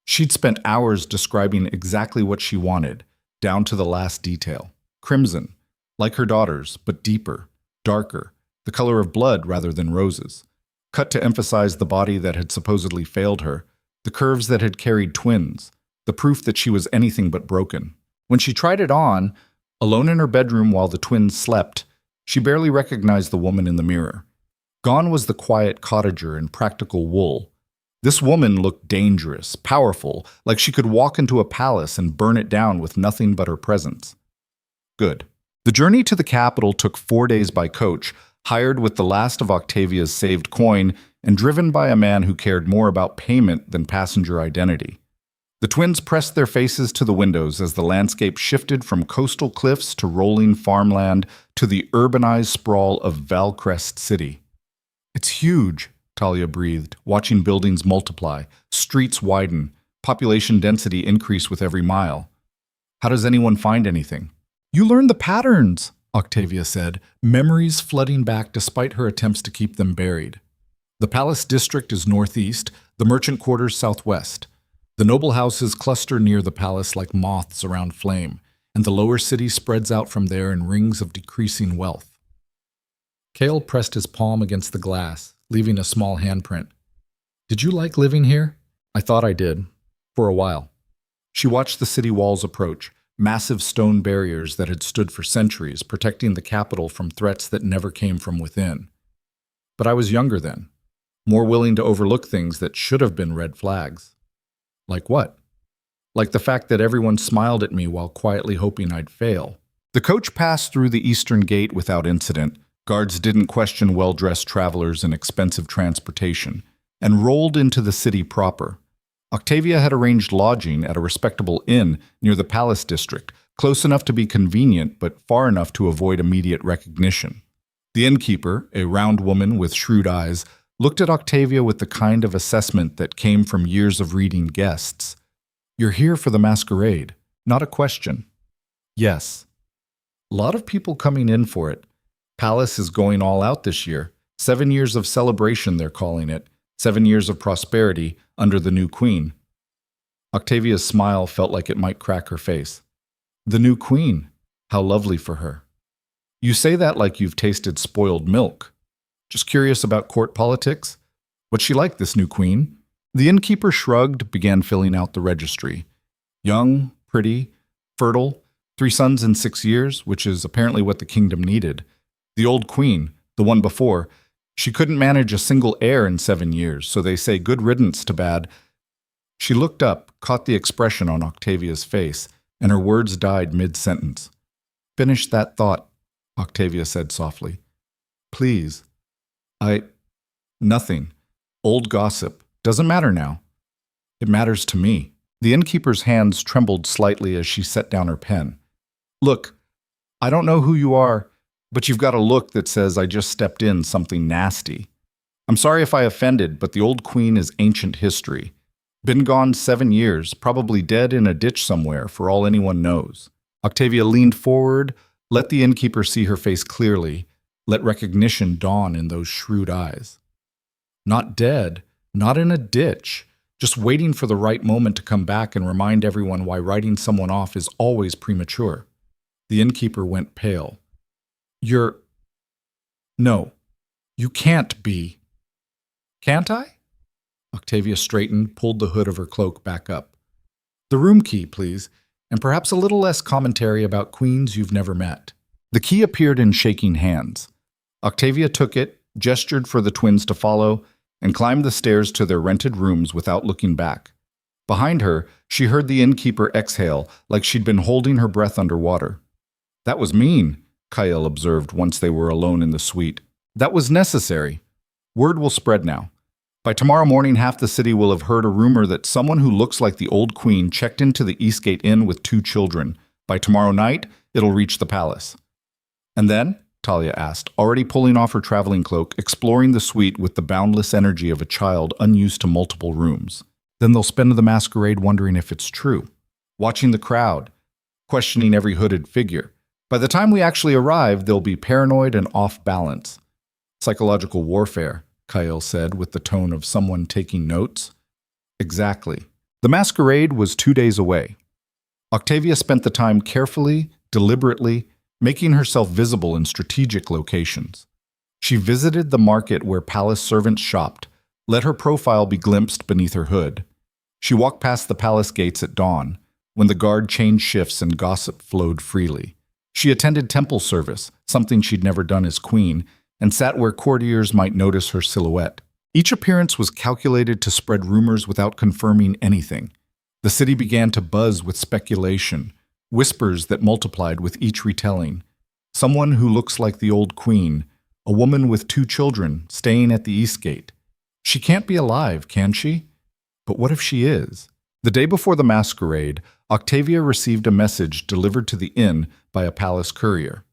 she'd spent hours describing exactly what she wanted, down to the last detail. Crimson, like her daughter's, but deeper, darker, the color of blood rather than roses. Cut to emphasize the body that had supposedly failed her, the curves that had carried twins, the proof that she was anything but broken. When she tried it on, alone in her bedroom while the twins slept, she barely recognized the woman in the mirror. Gone was the quiet cottager in practical wool. This woman looked dangerous, powerful, like she could walk into a palace and burn it down with nothing but her presence. Good. The journey to the capital took 4 days by coach, hired with the last of Octavia's saved coin, and driven by a man who cared more about payment than passenger identity. The twins pressed their faces to the windows as the landscape shifted from coastal cliffs to rolling farmland to the urbanized sprawl of Valcrest City. It's huge, Talia breathed, watching buildings multiply, streets widen, population density increase with every mile. How does anyone find anything? You learn the patterns, Octavia said, memories flooding back despite her attempts to keep them buried. The palace district is northeast, the merchant quarters southwest. The noble houses cluster near the palace like moths around flame, and the lower city spreads out from there in rings of decreasing wealth. Kael pressed his palm against the glass, leaving a small handprint. Did you like living here? I thought I did. For a while. She watched the city walls approach, massive stone barriers that had stood for centuries, protecting the capital from threats that never came from within. But I was younger then, more willing to overlook things that should have been red flags. Like what? Like the fact that everyone smiled at me while quietly hoping I'd fail. The coach passed through the eastern gate without incident. Guards didn't question well-dressed travelers and expensive transportation, and rolled into the city proper. Octavia had arranged lodging at a respectable inn near the palace district, close enough to be convenient but far enough to avoid immediate recognition. The innkeeper, a round woman with shrewd eyes, looked at Octavia with the kind of assessment that came from years of reading guests. You're here for the masquerade, not a question. Yes. A lot of people coming in for it. Palace is going all out this year. 7 years of celebration, they're calling it. 7 years of prosperity under the new queen. Octavia's smile felt like it might crack her face. The new queen. How lovely for her. You say that like you've tasted spoiled milk. Just curious about court politics? What's she like, this new queen? The innkeeper shrugged, began filling out the registry. Young, pretty, fertile, 3 sons in 6 years, which is apparently what the kingdom needed. The old queen, the one before, She couldn't manage a single heir in 7 years, so they say good riddance to bad. She looked up, caught the expression on Octavia's face, and her words died mid-sentence. Finish that thought, Octavia said softly. Please. Nothing. Old gossip. Doesn't matter now. It matters to me. The innkeeper's hands trembled slightly as she set down her pen. Look, I don't know who you are, but you've got a look that says I just stepped in something nasty. I'm sorry if I offended, but the old queen is ancient history. Been gone 7 years, probably dead in a ditch somewhere, for all anyone knows. Octavia leaned forward, let the innkeeper see her face clearly, let recognition dawn in those shrewd eyes. Not dead, not in a ditch, just waiting for the right moment to come back and remind everyone why writing someone off is always premature. The innkeeper went pale. No, you can't be. Can't I? Octavia straightened, pulled the hood of her cloak back up. The room key, please, and perhaps a little less commentary about queens you've never met. The key appeared in shaking hands. Octavia took it, gestured for the twins to follow, and climbed the stairs to their rented rooms without looking back. Behind her, she heard the innkeeper exhale like she'd been holding her breath underwater. That was mean, Kyle observed once they were alone in the suite. That was necessary. Word will spread now. By tomorrow morning, half the city will have heard a rumor that someone who looks like the old queen checked into the Eastgate Inn with 2 children. By tomorrow night, it'll reach the palace. And then? Talia asked, already pulling off her traveling cloak, exploring the suite with the boundless energy of a child unused to multiple rooms. Then they'll spend the masquerade wondering if it's true, watching the crowd, questioning every hooded figure. By the time we actually arrive, they'll be paranoid and off balance. Psychological warfare, Kyle said with the tone of someone taking notes. Exactly. The masquerade was 2 days away. Octavia spent the time carefully, deliberately, making herself visible in strategic locations. She visited the market where palace servants shopped, let her profile be glimpsed beneath her hood. She walked past the palace gates at dawn, when the guard changed shifts and gossip flowed freely. She attended temple service, something she'd never done as queen, and sat where courtiers might notice her silhouette. Each appearance was calculated to spread rumors without confirming anything. The city began to buzz with speculation, whispers that multiplied with each retelling. Someone who looks like the old queen, a woman with 2 children, staying at the Eastgate. She can't be alive, can she? But what if she is? The day before the masquerade, Octavia received a message delivered to the inn by a palace courier.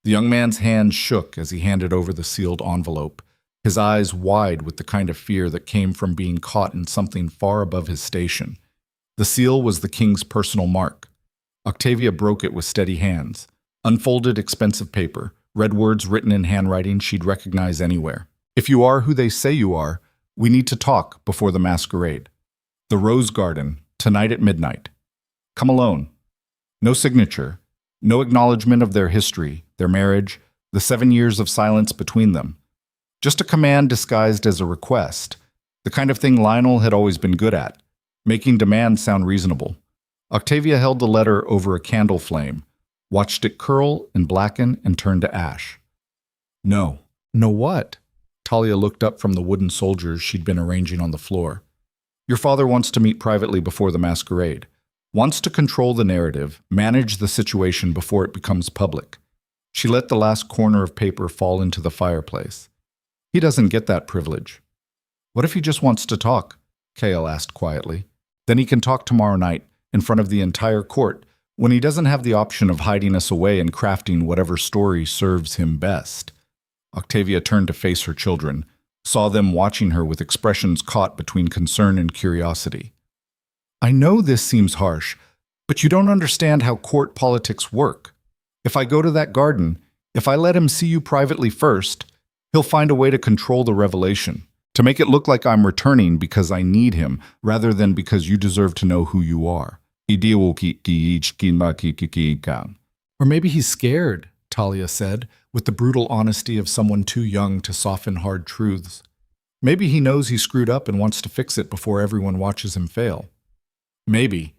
The young man's hand shook as he handed over the sealed envelope, his eyes wide with the kind of fear that came from being caught in something far above his station. The seal was the king's personal mark. Octavia broke it with steady hands. Unfolded expensive paper, red words written in handwriting she'd recognize anywhere. If you are who they say you are, we need to talk before the masquerade. The Rose Garden, tonight at midnight. Come alone. No signature, no acknowledgement of their history, their marriage, the 7 years of silence between them. Just a command disguised as a request, the kind of thing Lionel had always been good at, making demands sound reasonable. Octavia held the letter over a candle flame, watched it curl and blacken and turn to ash. No. No what? Talia looked up from the wooden soldiers she'd been arranging on the floor. Your father wants to meet privately before the masquerade. Wants to control the narrative, manage the situation before it becomes public. She let the last corner of paper fall into the fireplace. He doesn't get that privilege. What if he just wants to talk? Kale asked quietly. Then he can talk tomorrow night, in front of the entire court, when he doesn't have the option of hiding us away and crafting whatever story serves him best. Octavia turned to face her children, saw them watching her with expressions caught between concern and curiosity. I know this seems harsh, but you don't understand how court politics work. If I go to that garden, if I let him see you privately first, he'll find a way to control the revelation, to make it look like I'm returning because I need him, rather than because you deserve to know who you are. Or maybe he's scared, Talia said, with the brutal honesty of someone too young to soften hard truths. Maybe he knows he screwed up and wants to fix it before everyone watches him fail. Maybe.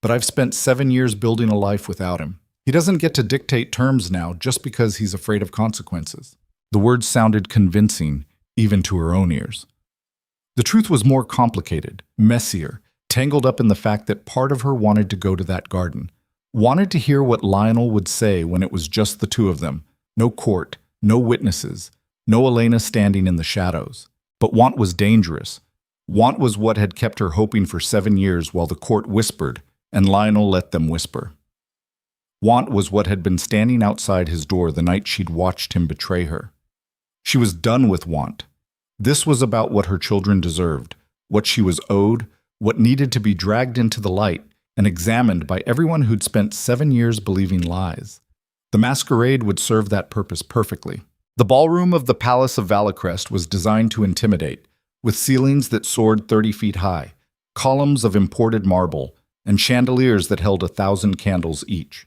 But I've spent 7 years building a life without him. He doesn't get to dictate terms now just because he's afraid of consequences. The words sounded convincing, even to her own ears. The truth was more complicated, messier, tangled up in the fact that part of her wanted to go to that garden, wanted to hear what Lionel would say when it was just the two of them, no court, no witnesses, no Elena standing in the shadows. But want was dangerous. Want was what had kept her hoping for 7 years while the court whispered, and Lionel let them whisper. Want was what had been standing outside his door the night she'd watched him betray her. She was done with want. This was about what her children deserved, what she was owed, what needed to be dragged into the light and examined by everyone who'd spent 7 years believing lies. The masquerade would serve that purpose perfectly. The ballroom of the Palace of Valacrest was designed to intimidate, with ceilings that soared 30 feet high, columns of imported marble, and chandeliers that held 1,000 candles each.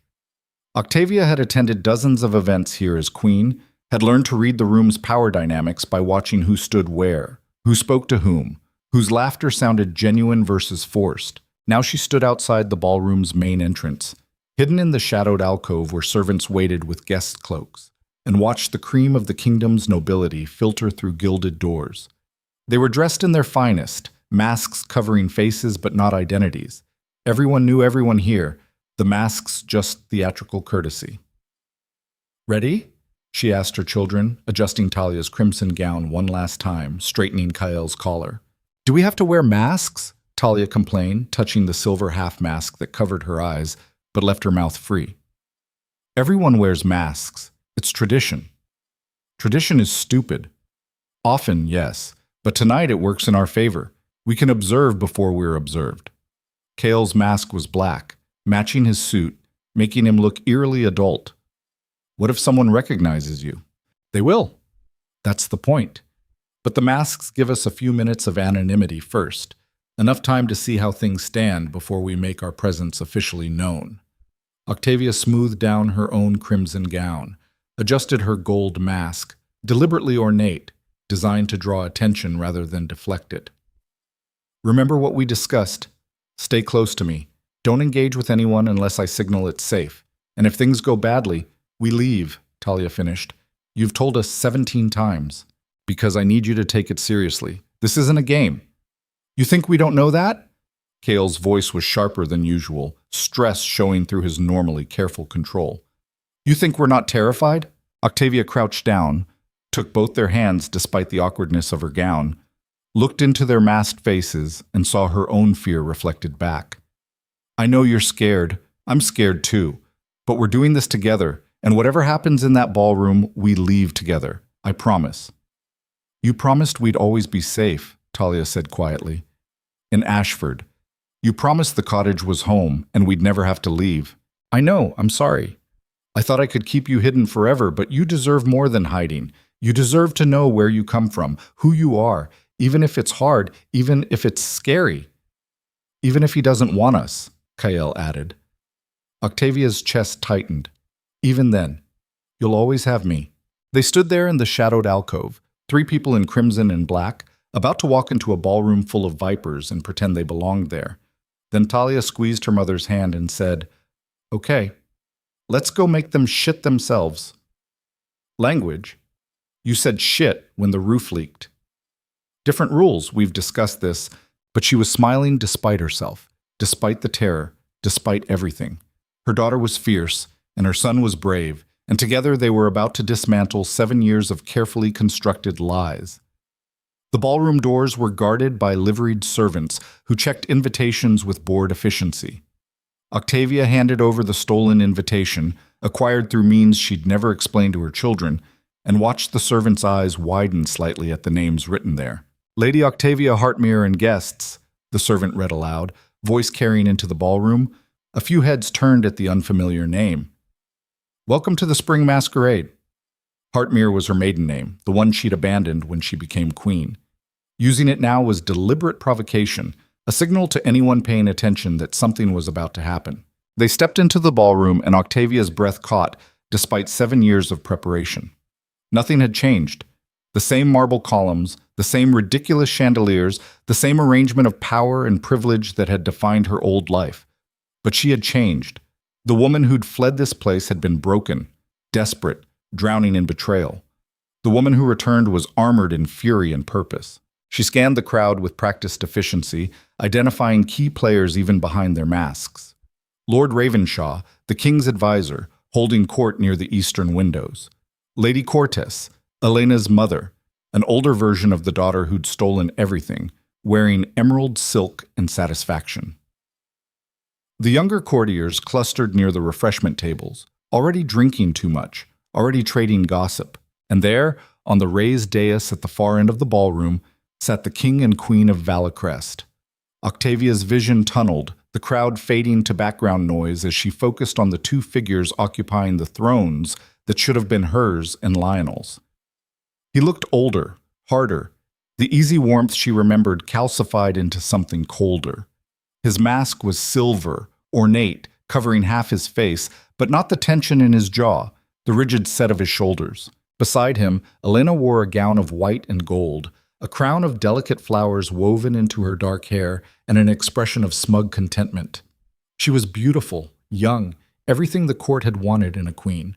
Octavia had attended dozens of events here as queen, had learned to read the room's power dynamics by watching who stood where, who spoke to whom, whose laughter sounded genuine versus forced. Now she stood outside the ballroom's main entrance, hidden in the shadowed alcove where servants waited with guest cloaks, and watched the cream of the kingdom's nobility filter through gilded doors. They were dressed in their finest, masks covering faces but not identities. Everyone knew everyone here, the masks just theatrical courtesy. "Ready?" she asked her children, adjusting Talia's crimson gown one last time, straightening Kael's collar. "Do we have to wear masks?" Talia complained, touching the silver half-mask that covered her eyes but left her mouth free. "Everyone wears masks. It's tradition." "Tradition is stupid." "Often, yes, but tonight it works in our favor. We can observe before we're observed." Kael's mask was black, matching his suit, making him look eerily adult. "What if someone recognizes you?" "They will." "That's the point. But the masks give us a few minutes of anonymity first, enough time to see how things stand before we make our presence officially known." Octavia smoothed down her own crimson gown, adjusted her gold mask, deliberately ornate, designed to draw attention rather than deflect it. "Remember what we discussed. Stay close to me. Don't engage with anyone unless I signal it's safe. And if things go badly, we leave," Talia finished. "You've told us 17 times. Because I need you to take it seriously. This isn't a game." "You think we don't know that?" Kael's voice was sharper than usual, stress showing through his normally careful control. "You think we're not terrified?" Octavia crouched down, took both their hands despite the awkwardness of her gown, looked into their masked faces, and saw her own fear reflected back. "I know you're scared. I'm scared too. But we're doing this together, and whatever happens in that ballroom, we leave together. I promise." "You promised we'd always be safe," Talia said quietly. "In Ashford. You promised the cottage was home, and we'd never have to leave." "I know, I'm sorry. I thought I could keep you hidden forever, but you deserve more than hiding. You deserve to know where you come from, who you are, even if it's hard, even if it's scary. Even if he doesn't want us," Kael added. Octavia's chest tightened. "Even then, you'll always have me." They stood there in the shadowed alcove, 3 people in crimson and black, about to walk into a ballroom full of vipers and pretend they belonged there. Then Talia squeezed her mother's hand and said, "Okay, let's go make them shit themselves." "Language? You said shit when the roof leaked." "Different rules, we've discussed this," but she was smiling despite herself, despite the terror, despite everything. Her daughter was fierce, and her son was brave, and together they were about to dismantle 7 years of carefully constructed lies. The ballroom doors were guarded by liveried servants who checked invitations with board efficiency. Octavia handed over the stolen invitation, acquired through means she'd never explained to her children, and watched the servant's eyes widen slightly at the names written there. "Lady Octavia Hartmere and guests," the servant read aloud, voice carrying into the ballroom. A few heads turned at the unfamiliar name. "Welcome to the spring masquerade." Hartmere was her maiden name, the one she'd abandoned when she became queen. Using it now was deliberate provocation, a signal to anyone paying attention that something was about to happen. They stepped into the ballroom and Octavia's breath caught, despite 7 years of preparation. Nothing had changed. The same marble columns, the same ridiculous chandeliers, the same arrangement of power and privilege that had defined her old life. But she had changed. The woman who'd fled this place had been broken, desperate, drowning in betrayal. The woman who returned was armored in fury and purpose. She scanned the crowd with practiced efficiency, identifying key players even behind their masks. Lord Ravenshaw, the king's advisor, holding court near the eastern windows. Lady Cortez, Elena's mother, an older version of the daughter who'd stolen everything, wearing emerald silk and satisfaction. The younger courtiers clustered near the refreshment tables, already drinking too much, already trading gossip. And there, on the raised dais at the far end of the ballroom, sat the king and queen of Valacrest. Octavia's vision tunneled, the crowd fading to background noise as she focused on the two figures occupying the thrones that should have been hers and Lionel's. He looked older, harder. The easy warmth she remembered calcified into something colder. His mask was silver, ornate, covering half his face, but not the tension in his jaw, the rigid set of his shoulders. Beside him, Elena wore a gown of white and gold, a crown of delicate flowers woven into her dark hair, and an expression of smug contentment. She was beautiful, young, everything the court had wanted in a queen.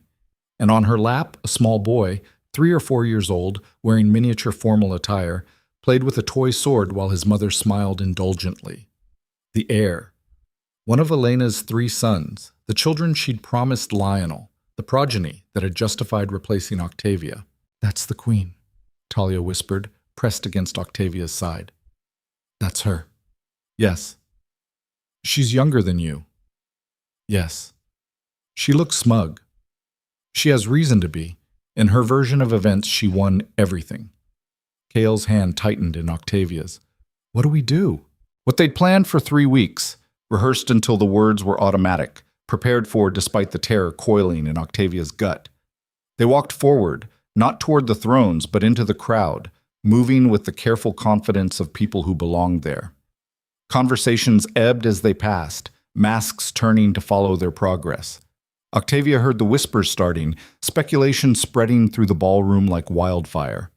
And on her lap, a small boy, 3 or 4 years old, wearing miniature formal attire, played with a toy sword while his mother smiled indulgently. The heir. One of Elena's 3 sons, the children she'd promised Lionel, the progeny that had justified replacing Octavia. "That's the queen," Talia whispered, pressed against Octavia's side. "That's her." "Yes." "She's younger than you." "Yes." "She looks smug." "She has reason to be. In her version of events, she won everything." Cale's hand tightened in Octavia's. "What do we do?" What they'd planned for 3 weeks, rehearsed until the words were automatic, prepared for despite the terror coiling in Octavia's gut. They walked forward, not toward the thrones, but into the crowd, moving with the careful confidence of people who belonged there. Conversations ebbed as they passed, masks turning to follow their progress. Octavia heard the whispers starting, speculation spreading through the ballroom like wildfire.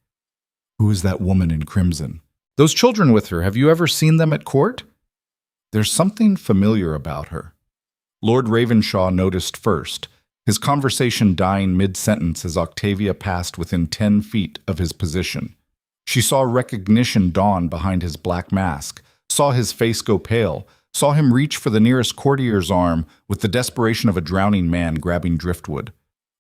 "Who is that woman in crimson? Those children with her, have you ever seen them at court?" "There's something familiar about her." Lord Ravenshaw noticed first, his conversation dying mid-sentence as Octavia passed within 10 feet of his position. She saw recognition dawn behind his black mask, saw his face go pale, saw him reach for the nearest courtier's arm with the desperation of a drowning man grabbing driftwood.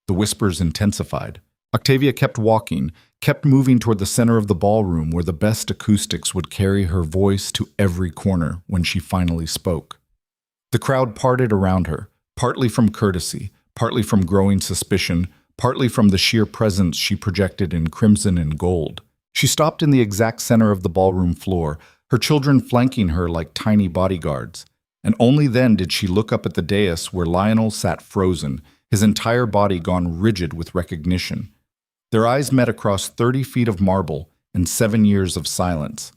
The whispers intensified. Octavia kept walking, kept moving toward the center of the ballroom where the best acoustics would carry her voice to every corner when she finally spoke. The crowd parted around her, partly from courtesy, partly from growing suspicion, partly from the sheer presence she projected in crimson and gold. She stopped in the exact center of the ballroom floor, her children flanking her like tiny bodyguards. And only then did she look up at the dais where Lionel sat frozen, his entire body gone rigid with recognition. Their eyes met across 30 feet of marble and 7 years of silence.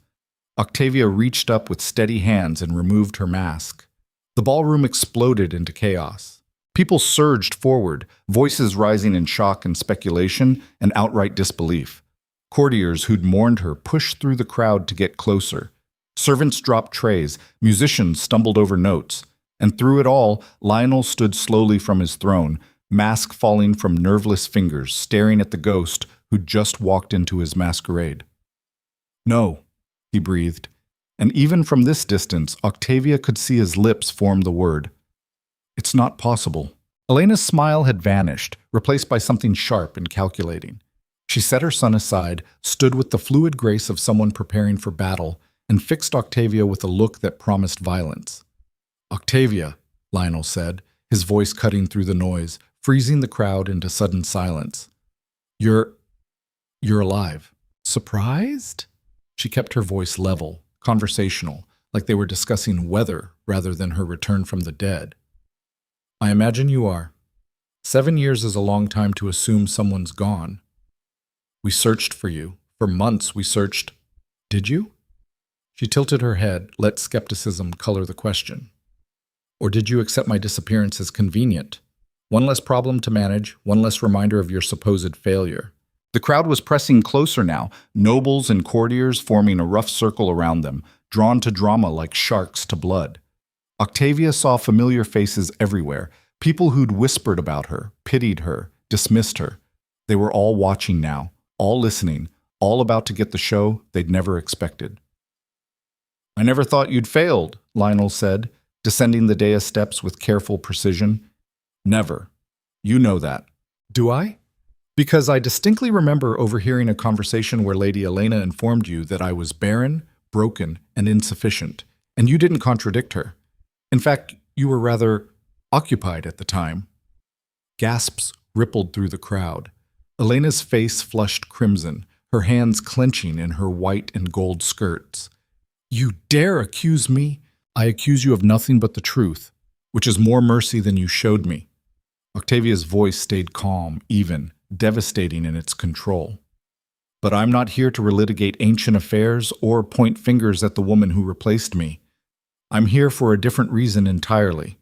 Octavia reached up with steady hands and removed her mask. The ballroom exploded into chaos. People surged forward, voices rising in shock and speculation and outright disbelief. Courtiers who'd mourned her pushed through the crowd to get closer. Servants dropped trays, musicians stumbled over notes, and through it all, Lionel stood slowly from his throne, mask falling from nerveless fingers, staring at the ghost who'd just walked into his masquerade. "No," he breathed, and even from this distance, Octavia could see his lips form the word. "It's not possible." Elena's smile had vanished, replaced by something sharp and calculating. She set her son aside, stood with the fluid grace of someone preparing for battle, and fixed Octavia with a look that promised violence. "Octavia," Lionel said, his voice cutting through the noise, freezing the crowd into sudden silence. You're alive." "Surprised?" She kept her voice level, conversational, like they were discussing weather rather than her return from the dead. "I imagine you are. 7 years is a long time to assume someone's gone. We searched for you. For months we searched." "Did you?" She tilted her head, let skepticism color the question. "Or did you accept my disappearance as convenient? One less problem to manage, one less reminder of your supposed failure." The crowd was pressing closer now, nobles and courtiers forming a rough circle around them, drawn to drama like sharks to blood. Octavia saw familiar faces everywhere, people who'd whispered about her, pitied her, dismissed her. They were all watching now, all listening, all about to get the show they'd never expected. "I never thought you'd failed," Lionel said, descending the dais steps with careful precision. "Never. You know that." "Do I?" "Because I distinctly remember overhearing a conversation where Lady Elena informed you that I was barren, broken, and insufficient, and you didn't contradict her. In fact, you were rather occupied at the time." Gasps rippled through the crowd. Elena's face flushed crimson, her hands clenching in her white and gold skirts. "You dare accuse me?" "I accuse you of nothing but the truth, which is more mercy than you showed me." Octavia's voice stayed calm, even, devastating in its control. "But I'm not here to relitigate ancient affairs or point fingers at the woman who replaced me. I'm here for a different reason entirely."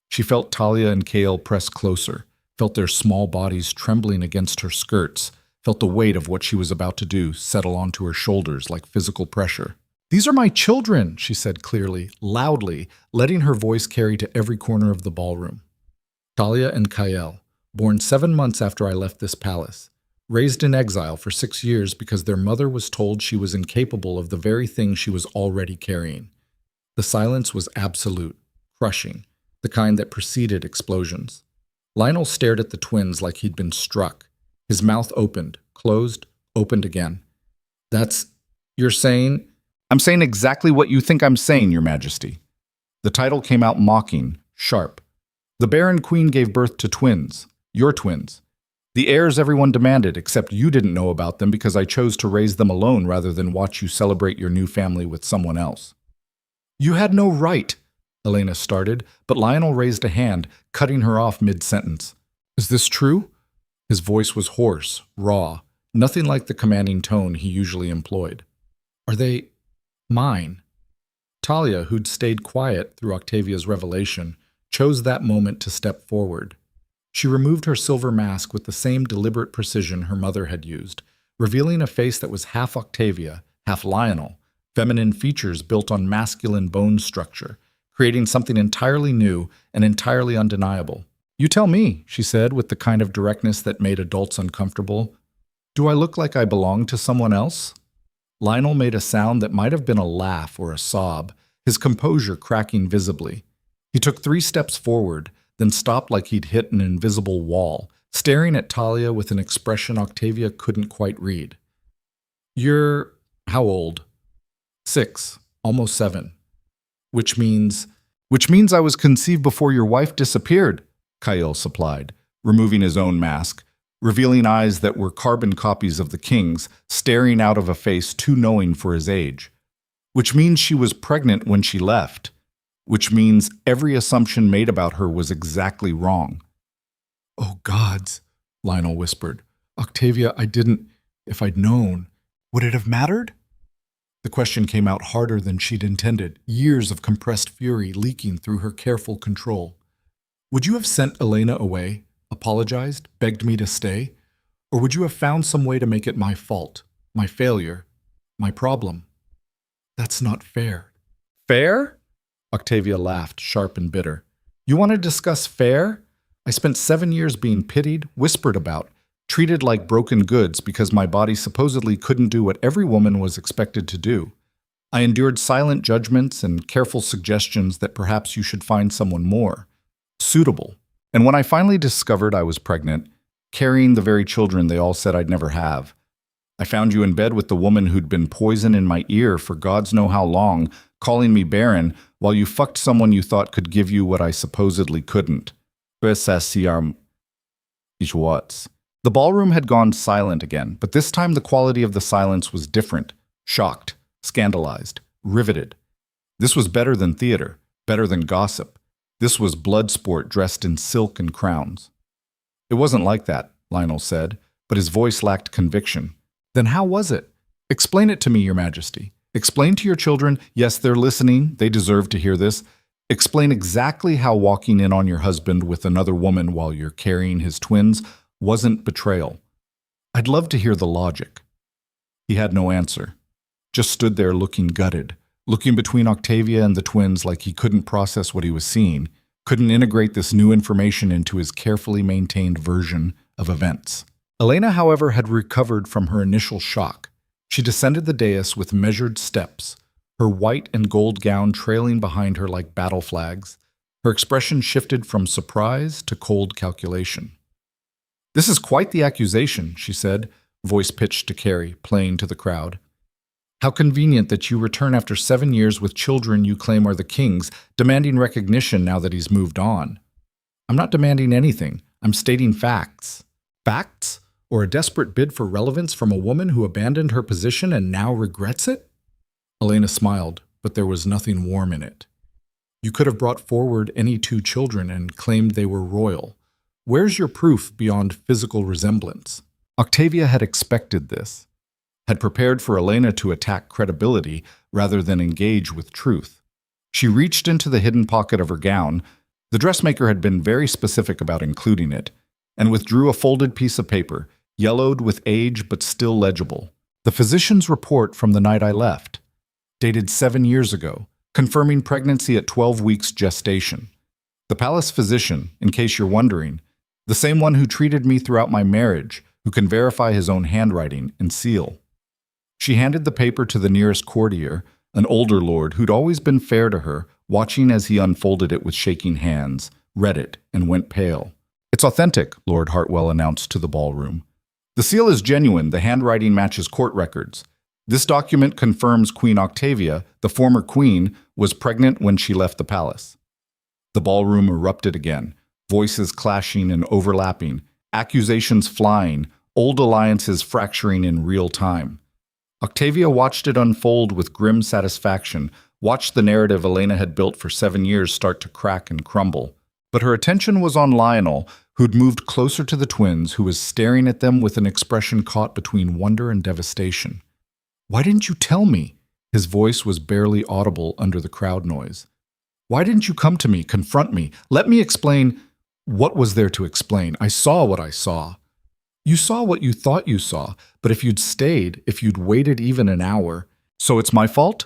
She felt Talia and Kale press closer, felt their small bodies trembling against her skirts, felt the weight of what she was about to do settle onto her shoulders like physical pressure. "These are my children," she said clearly, loudly, letting her voice carry to every corner of the ballroom. "Talia and Kyle, born 7 months after I left this palace, raised in exile for 6 years because their mother was told she was incapable of the very thing she was already carrying." The silence was absolute, crushing, the kind that preceded explosions. Lionel stared at the twins like he'd been struck. His mouth opened, closed, opened again. "You're saying—" "I'm saying exactly what you think I'm saying, Your Majesty." The title came out mocking, sharp. "The Barren Queen gave birth to twins, your twins. The heirs everyone demanded, except you didn't know about them because I chose to raise them alone rather than watch you celebrate your new family with someone else." "You had no right," Elena started, but Lionel raised a hand, cutting her off mid-sentence. "Is this true?" His voice was hoarse, raw, nothing like the commanding tone he usually employed. "Are they mine?" Talia, who'd stayed quiet through Octavia's revelation, chose that moment to step forward. She removed her silver mask with the same deliberate precision her mother had used, revealing a face that was half Octavia, half Lionel, feminine features built on masculine bone structure, creating something entirely new and entirely undeniable. "You tell me," she said with the kind of directness that made adults uncomfortable. "Do I look like I belong to someone else?" Lionel made a sound that might have been a laugh or a sob, his composure cracking visibly. He took 3 steps forward, then stopped like he'd hit an invisible wall, staring at Talia with an expression Octavia couldn't quite read. "You're how old?" 6, almost 7. Which means I was conceived before your wife disappeared," Kyle supplied, removing his own mask, revealing eyes that were carbon copies of the king's, staring out of a face too knowing for his age. "Which means she was pregnant when she left. Which means every assumption made about her was exactly wrong." "Oh, gods," Lionel whispered. "Octavia, if I'd known, would it have mattered?" The question came out harder than she'd intended, years of compressed fury leaking through her careful control. "Would you have sent Elena away, apologized, begged me to stay? Or would you have found some way to make it my fault, my failure, my problem?" "That's not fair." "Fair?" Octavia laughed, sharp and bitter. "You want to discuss fair? I spent 7 years being pitied, whispered about, treated like broken goods because my body supposedly couldn't do what every woman was expected to do. I endured silent judgments and careful suggestions that perhaps you should find someone more suitable. And when I finally discovered I was pregnant, carrying the very children they all said I'd never have, I found you in bed with the woman who'd been poison in my ear for gods know how long, calling me barren, while you fucked someone you thought could give you what I supposedly couldn't. The ballroom had gone silent again, but this time the quality of the silence was different, shocked, scandalized, riveted. This was better than theater, better than gossip. This was blood sport dressed in silk and crowns. "It wasn't like that," Lionel said, but his voice lacked conviction. "Then how was it? Explain it to me, Your Majesty. Explain to your children, yes, they're listening, they deserve to hear this. Explain exactly how walking in on your husband with another woman while you're carrying his twins wasn't betrayal. I'd love to hear the logic." He had no answer, just stood there looking gutted, looking between Octavia and the twins like he couldn't process what he was seeing, couldn't integrate this new information into his carefully maintained version of events. Elena, however, had recovered from her initial shock. She descended the dais with measured steps, her white and gold gown trailing behind her like battle flags. Her expression shifted from surprise to cold calculation. "This is quite the accusation," she said, voice pitched to Carrie, playing to the crowd. "How convenient that you return after 7 years with children you claim are the king's, demanding recognition now that he's moved on." "I'm not demanding anything. I'm stating facts." "Facts? Or a desperate bid for relevance from a woman who abandoned her position and now regrets it?" Elena smiled, but there was nothing warm in it. "You could have brought forward any 2 children and claimed they were royal. Where's your proof beyond physical resemblance?" Octavia had expected this, had prepared for Elena to attack credibility rather than engage with truth. She reached into the hidden pocket of her gown, the dressmaker had been very specific about including it, and withdrew a folded piece of paper, yellowed with age but still legible. "The physician's report from the night I left, dated 7 years ago, confirming pregnancy at 12 weeks gestation. The palace physician, in case you're wondering, the same one who treated me throughout my marriage, who can verify his own handwriting and seal." She handed the paper to the nearest courtier, an older lord who'd always been fair to her, watching as he unfolded it with shaking hands, read it, and went pale. "It's authentic," Lord Hartwell announced to the ballroom. "The seal is genuine, the handwriting matches court records. This document confirms Queen Octavia, the former queen, was pregnant when she left the palace." The ballroom erupted again, voices clashing and overlapping, accusations flying, old alliances fracturing in real time. Octavia watched it unfold with grim satisfaction, watched the narrative Elena had built for 7 years start to crack and crumble. But her attention was on Lionel, who'd moved closer to the twins, who was staring at them with an expression caught between wonder and devastation. "Why didn't you tell me?" His voice was barely audible under the crowd noise. "Why didn't you come to me, confront me? Let me explain." "What was there to explain? I saw what I saw." "You saw what you thought you saw, but if you'd stayed, if you'd waited even an hour—" "So it's my fault?"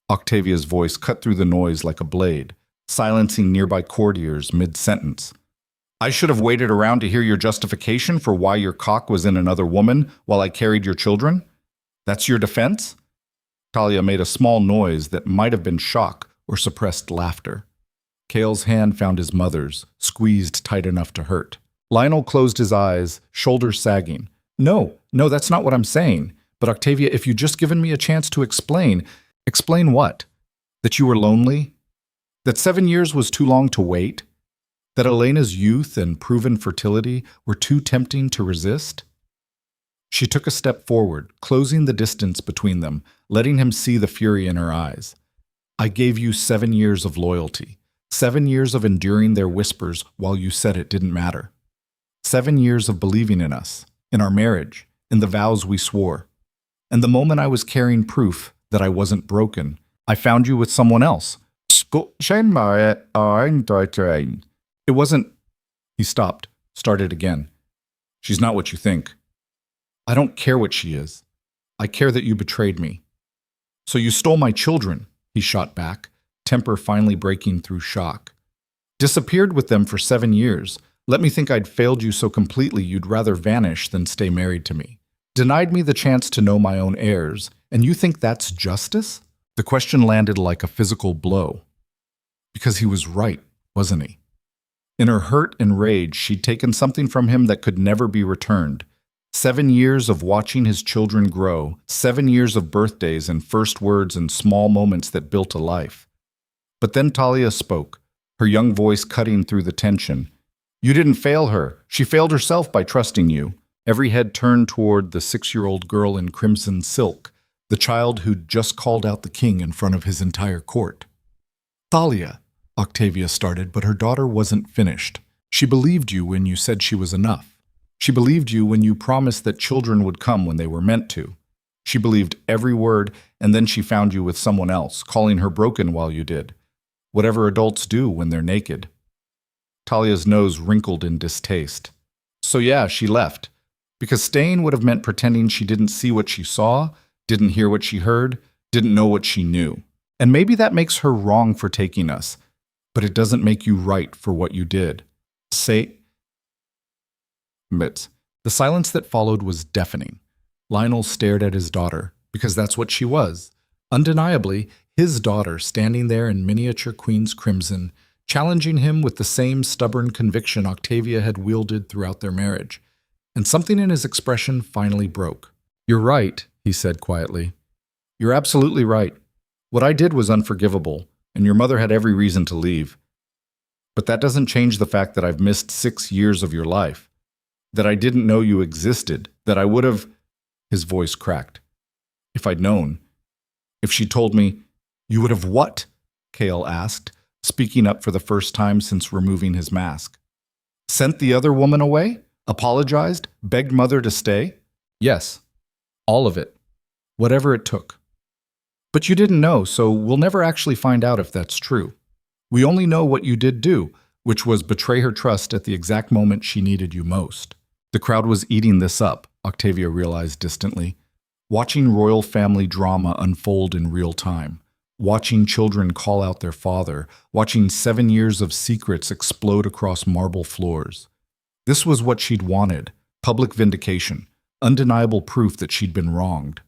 Octavia's voice cut through the noise like a blade, silencing nearby courtiers mid-sentence. "I should have waited around to hear your justification for why your cock was in another woman while I carried your children? That's your defense?" Talia made a small noise that might have been shock or suppressed laughter. Cale's hand found his mother's, squeezed tight enough to hurt. Lionel closed his eyes, shoulders sagging. No, that's not what I'm saying. But Octavia, if you'd just given me a chance to explain." "Explain what? That you were lonely? That 7 years was too long to wait? That Elena's youth and proven fertility were too tempting to resist?" She took a step forward, closing the distance between them, letting him see the fury in her eyes. "I gave you 7 years of loyalty, 7 years of enduring their whispers while you said it didn't matter. 7 years of believing in us, in our marriage, in the vows we swore. And the moment I was carrying proof that I wasn't broken, I found you with someone else." It wasn't... He stopped, started again. "She's not what you think." "I don't care what she is. I care that you betrayed me." "So you stole my children," he shot back, temper finally breaking through shock. "Disappeared with them for 7 years. Let me think I'd failed you so completely you'd rather vanish than stay married to me. Denied me the chance to know my own heirs, and you think that's justice?" The question landed like a physical blow. Because he was right, wasn't he? In her hurt and rage, she'd taken something from him that could never be returned. 7 years of watching his children grow, 7 years of birthdays and first words and small moments that built a life. But then Talia spoke, her young voice cutting through the tension. "You didn't fail her. She failed herself by trusting you." Every head turned toward the 6-year-old girl in crimson silk, the child who'd just called out the king in front of his entire court. "Thalia," Octavia started, but her daughter wasn't finished. "She believed you when you said she was enough. She believed you when you promised that children would come when they were meant to. She believed every word, and then she found you with someone else, calling her broken while you did. Whatever adults do when they're naked." Talia's nose wrinkled in distaste. "So yeah, she left. Because staying would have meant pretending she didn't see what she saw, didn't hear what she heard, didn't know what she knew. And maybe that makes her wrong for taking us, but it doesn't make you right for what you did. But The silence that followed was deafening. Lionel stared at his daughter, because that's what she was. Undeniably, his daughter standing there in miniature Queen's crimson, challenging him with the same stubborn conviction Octavia had wielded throughout their marriage. And something in his expression finally broke. "You're right," he said quietly. "You're absolutely right. What I did was unforgivable, and your mother had every reason to leave. But that doesn't change the fact that I've missed 6 years of your life, that I didn't know you existed, that I would have—" His voice cracked. "If I'd known. If she told me—" "You would have what?" Cale asked, speaking up for the first time since removing his mask. "Sent the other woman away? Apologized? Begged Mother to stay?" "Yes. All of it. Whatever it took. But you didn't know, so we'll never actually find out if that's true. We only know what you did do, which was betray her trust at the exact moment she needed you most." The crowd was eating this up, Octavia realized distantly. Watching royal family drama unfold in real time. Watching children call out their father. Watching 7 years of secrets explode across marble floors. This was what she'd wanted. Public vindication. Undeniable proof that she'd been wronged.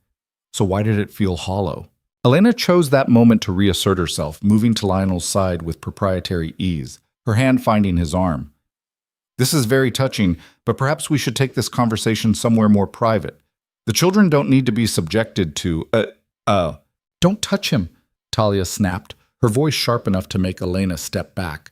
So why did it feel hollow? Elena chose that moment to reassert herself, moving to Lionel's side with proprietary ease, her hand finding his arm. "This is very touching, but perhaps we should take this conversation somewhere more private. The children don't need to be subjected to, Don't touch him," Talia snapped, her voice sharp enough to make Elena step back.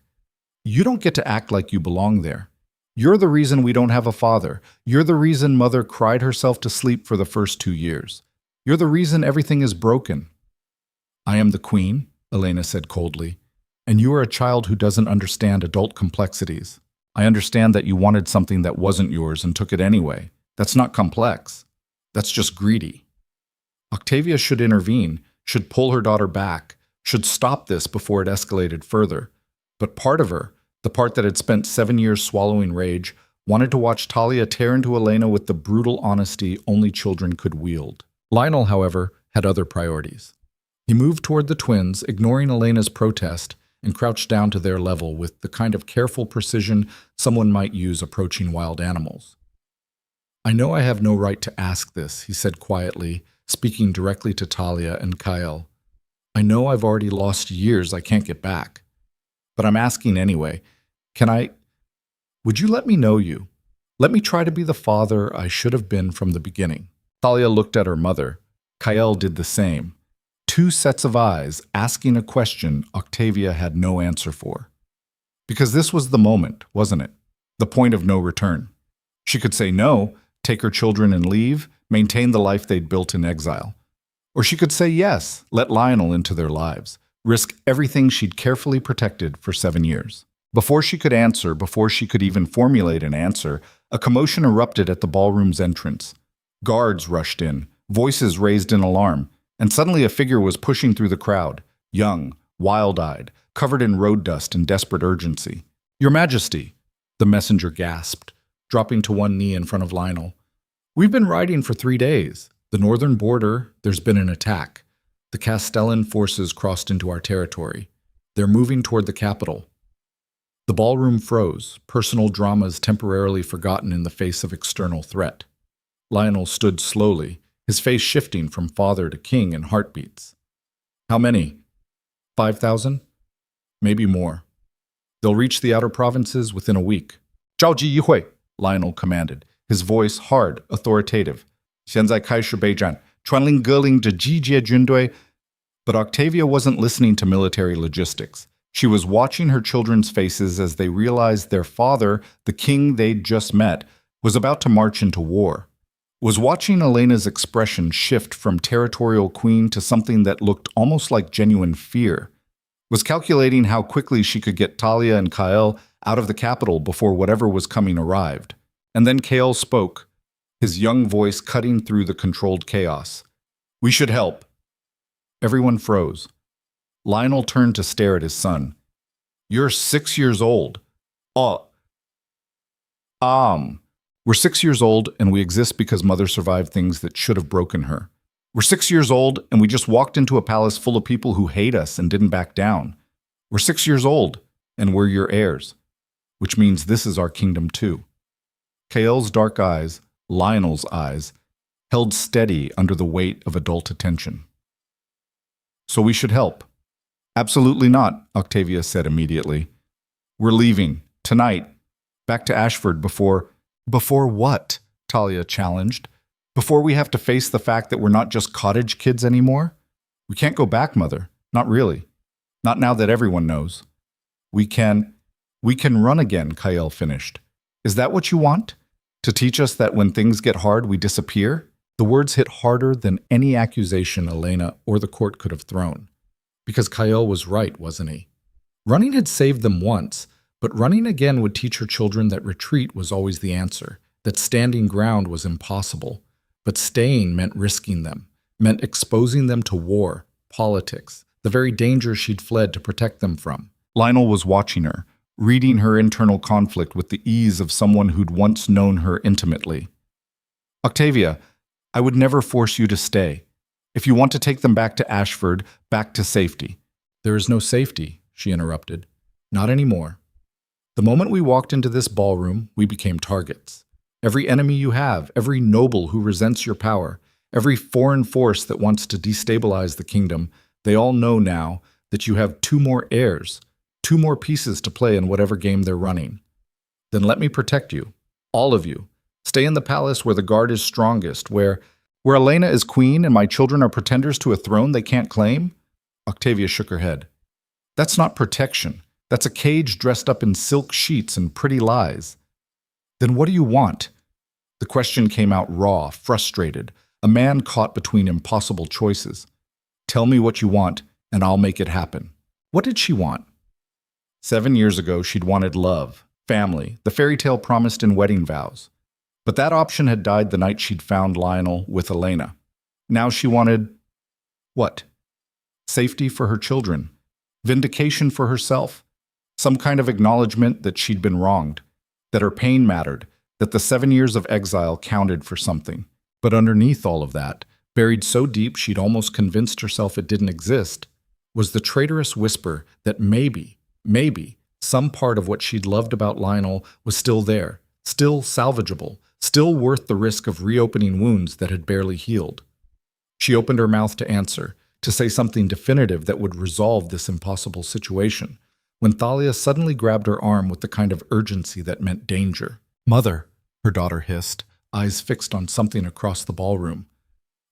"You don't get to act like you belong there. You're the reason we don't have a father. You're the reason Mother cried herself to sleep for the first 2 years. You're the reason everything is broken." "I am the queen," Elena said coldly, "and you are a child who doesn't understand adult complexities. I understand that you wanted something that wasn't yours and took it anyway. That's not complex. That's just greedy." Octavia should intervene, should pull her daughter back, should stop this before it escalated further. But part of her, the part that had spent 7 years swallowing rage, wanted to watch Talia tear into Elena with the brutal honesty only children could wield. Lionel, however, had other priorities. He moved toward the twins, ignoring Elena's protest, and crouched down to their level with the kind of careful precision someone might use approaching wild animals. "I know I have no right to ask this," he said quietly, speaking directly to Talia and Kyle. "I know I've already lost years I can't get back. But I'm asking anyway. Would you let me know you? Let me try to be the father I should have been from the beginning." Talia looked at her mother. Kyle did the same. 2 sets of eyes asking a question Octavia had no answer for. Because this was the moment, wasn't it? The point of no return. She could say no, take her children and leave, maintain the life they'd built in exile. Or she could say yes, let Lionel into their lives, risk everything she'd carefully protected for 7 years. Before she could answer, before she could even formulate an answer, a commotion erupted at the ballroom's entrance. Guards rushed in, voices raised in alarm, and suddenly a figure was pushing through the crowd, young, wild-eyed, covered in road dust and desperate urgency. "Your Majesty," the messenger gasped, dropping to one knee in front of Lionel. "We've been riding for 3 days. The northern border, there's been an attack. The Castellan forces crossed into our territory. They're moving toward the capital." The ballroom froze, personal dramas temporarily forgotten in the face of external threat. Lionel stood slowly, his face shifting from father to king in heartbeats. "How many? 5,000? Maybe more. They'll reach the outer provinces within a week." "召集议会," Lionel commanded, his voice hard, authoritative. "现在开始备战，传令各令着集结军队." But Octavia wasn't listening to military logistics. She was watching her children's faces as they realized their father, the king they'd just met, was about to march into war. Was watching Elena's expression shift from territorial queen to something that looked almost like genuine fear. Was calculating how quickly she could get Talia and Kyle out of the capital before whatever was coming arrived. And then Kale spoke, his young voice cutting through the controlled chaos. "We should help." Everyone froze. Lionel turned to stare at his son. "You're 6 years old." We're 6 years old, and we exist because Mother survived things that should have broken her. We're 6 years old, and we just walked into a palace full of people who hate us and didn't back down. We're 6 years old, and we're your heirs, which means this is our kingdom too." Kael's dark eyes, Lionel's eyes, held steady under the weight of adult attention. So we should help. Absolutely not, Octavia said immediately. We're leaving, tonight, back to Ashford before... Before what? Talia challenged. Before we have to face the fact that we're not just cottage kids anymore? We can't go back, Mother. Not really. Not now that everyone knows. We can run again, Kael finished. Is that what you want? To teach us that when things get hard, we disappear? The words hit harder than any accusation Elena or the court could have thrown. Because Kael was right, wasn't he? Running had saved them once, but running again would teach her children that retreat was always the answer, that standing ground was impossible. But staying meant risking them, meant exposing them to war, politics, the very dangers she'd fled to protect them from. Lionel was watching her, reading her internal conflict with the ease of someone who'd once known her intimately. Octavia, I would never force you to stay. If you want to take them back to Ashford, back to safety. There is no safety, she interrupted. Not anymore. The moment we walked into this ballroom, we became targets. Every enemy you have, every noble who resents your power, every foreign force that wants to destabilize the kingdom, they all know now that you have 2 more heirs, 2 more pieces to play in whatever game they're running. Then let me protect you, all of you. Stay in the palace where the guard is strongest, where Elena is queen and my children are pretenders to a throne they can't claim? Octavia shook her head. That's not protection. That's a cage dressed up in silk sheets and pretty lies. Then what do you want? The question came out raw, frustrated, a man caught between impossible choices. Tell me what you want, and I'll make it happen. What did she want? 7 years ago, she'd wanted love, family, the fairy tale promised in wedding vows. But that option had died the night she'd found Lionel with Elena. Now she wanted... what? Safety for her children. Vindication for herself. Some kind of acknowledgement that she'd been wronged, that her pain mattered, that the 7 years of exile counted for something. But underneath all of that, buried so deep she'd almost convinced herself it didn't exist, was the traitorous whisper that maybe, some part of what she'd loved about Lionel was still there, still salvageable, still worth the risk of reopening wounds that had barely healed. She opened her mouth to answer, to say something definitive that would resolve this impossible situation, when Thalia suddenly grabbed her arm with the kind of urgency that meant danger. Mother, her daughter hissed, eyes fixed on something across the ballroom.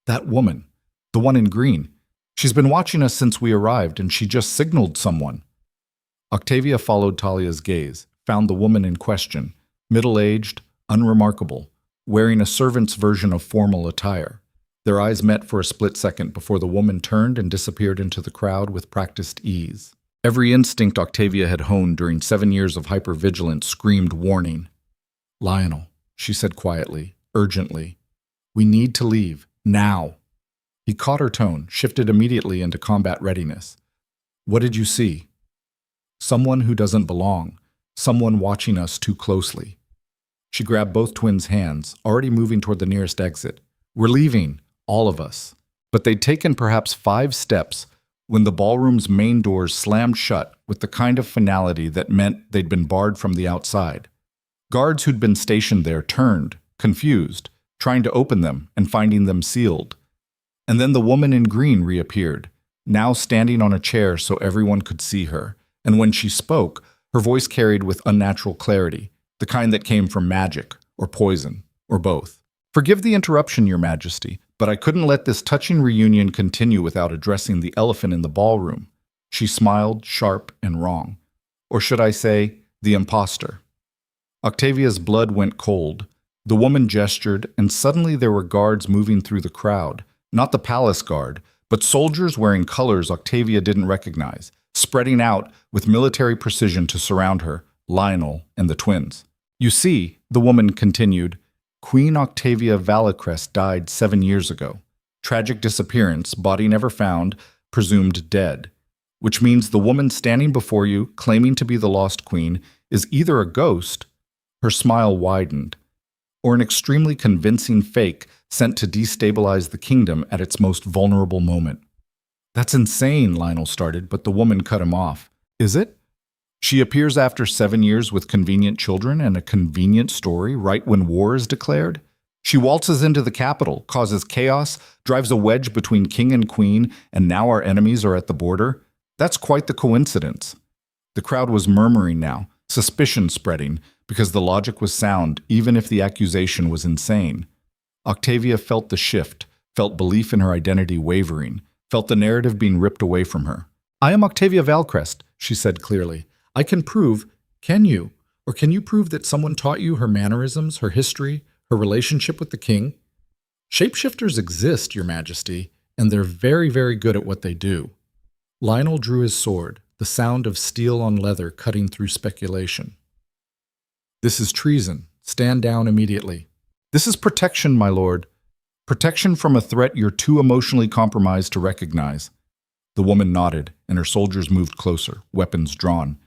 That woman, the one in green. She's been watching us since we arrived, and she just signaled someone. Octavia followed Talia's gaze, found the woman in question, middle-aged, unremarkable, wearing a servant's version of formal attire. Their eyes met for a split second before the woman turned and disappeared into the crowd with practiced ease. Every instinct Octavia had honed during 7 years of hypervigilance screamed warning. Lionel, she said quietly, urgently. We need to leave, now. He caught her tone, shifted immediately into combat readiness. What did you see? Someone who doesn't belong, someone watching us too closely. She grabbed both twins' hands, already moving toward the nearest exit. We're leaving, all of us. But they'd taken perhaps 5 steps when the ballroom's main doors slammed shut with the kind of finality that meant they'd been barred from the outside. Guards who'd been stationed there turned, confused, trying to open them and finding them sealed. And then the woman in green reappeared, now standing on a chair so everyone could see her. And when she spoke, her voice carried with unnatural clarity, the kind that came from magic, or poison, or both. Forgive the interruption, Your Majesty, but I couldn't let this touching reunion continue without addressing the elephant in the ballroom. She smiled, sharp and wrong. Or should I say, the imposter. Octavia's blood went cold. The woman gestured, and suddenly there were guards moving through the crowd. Not the palace guard, but soldiers wearing colors Octavia didn't recognize, spreading out with military precision to surround her, Lionel and the twins. You see, the woman continued, Queen Octavia Valicrest died 7 years ago. Tragic disappearance, body never found, presumed dead. Which means the woman standing before you, claiming to be the lost queen, is either a ghost, her smile widened, or an extremely convincing fake sent to destabilize the kingdom at its most vulnerable moment. That's insane, Lionel started, but the woman cut him off. Is it? She appears after 7 years with convenient children and a convenient story right when war is declared. She waltzes into the capital, causes chaos, drives a wedge between king and queen, and now our enemies are at the border. That's quite the coincidence. The crowd was murmuring now, suspicion spreading, because the logic was sound, even if the accusation was insane. Octavia felt the shift, felt belief in her identity wavering, felt the narrative being ripped away from her. "I am Octavia Valcrest," she said clearly. "I can prove, can you? Or can you prove that someone taught you her mannerisms, her history, her relationship with the king? Shapeshifters exist, Your Majesty, and they're very, very good at what they do." Lionel drew his sword, the sound of steel on leather cutting through speculation. "This is treason. Stand down immediately." "This is protection, my lord. Protection from a threat you're too emotionally compromised to recognize." The woman nodded, and her soldiers moved closer, weapons drawn.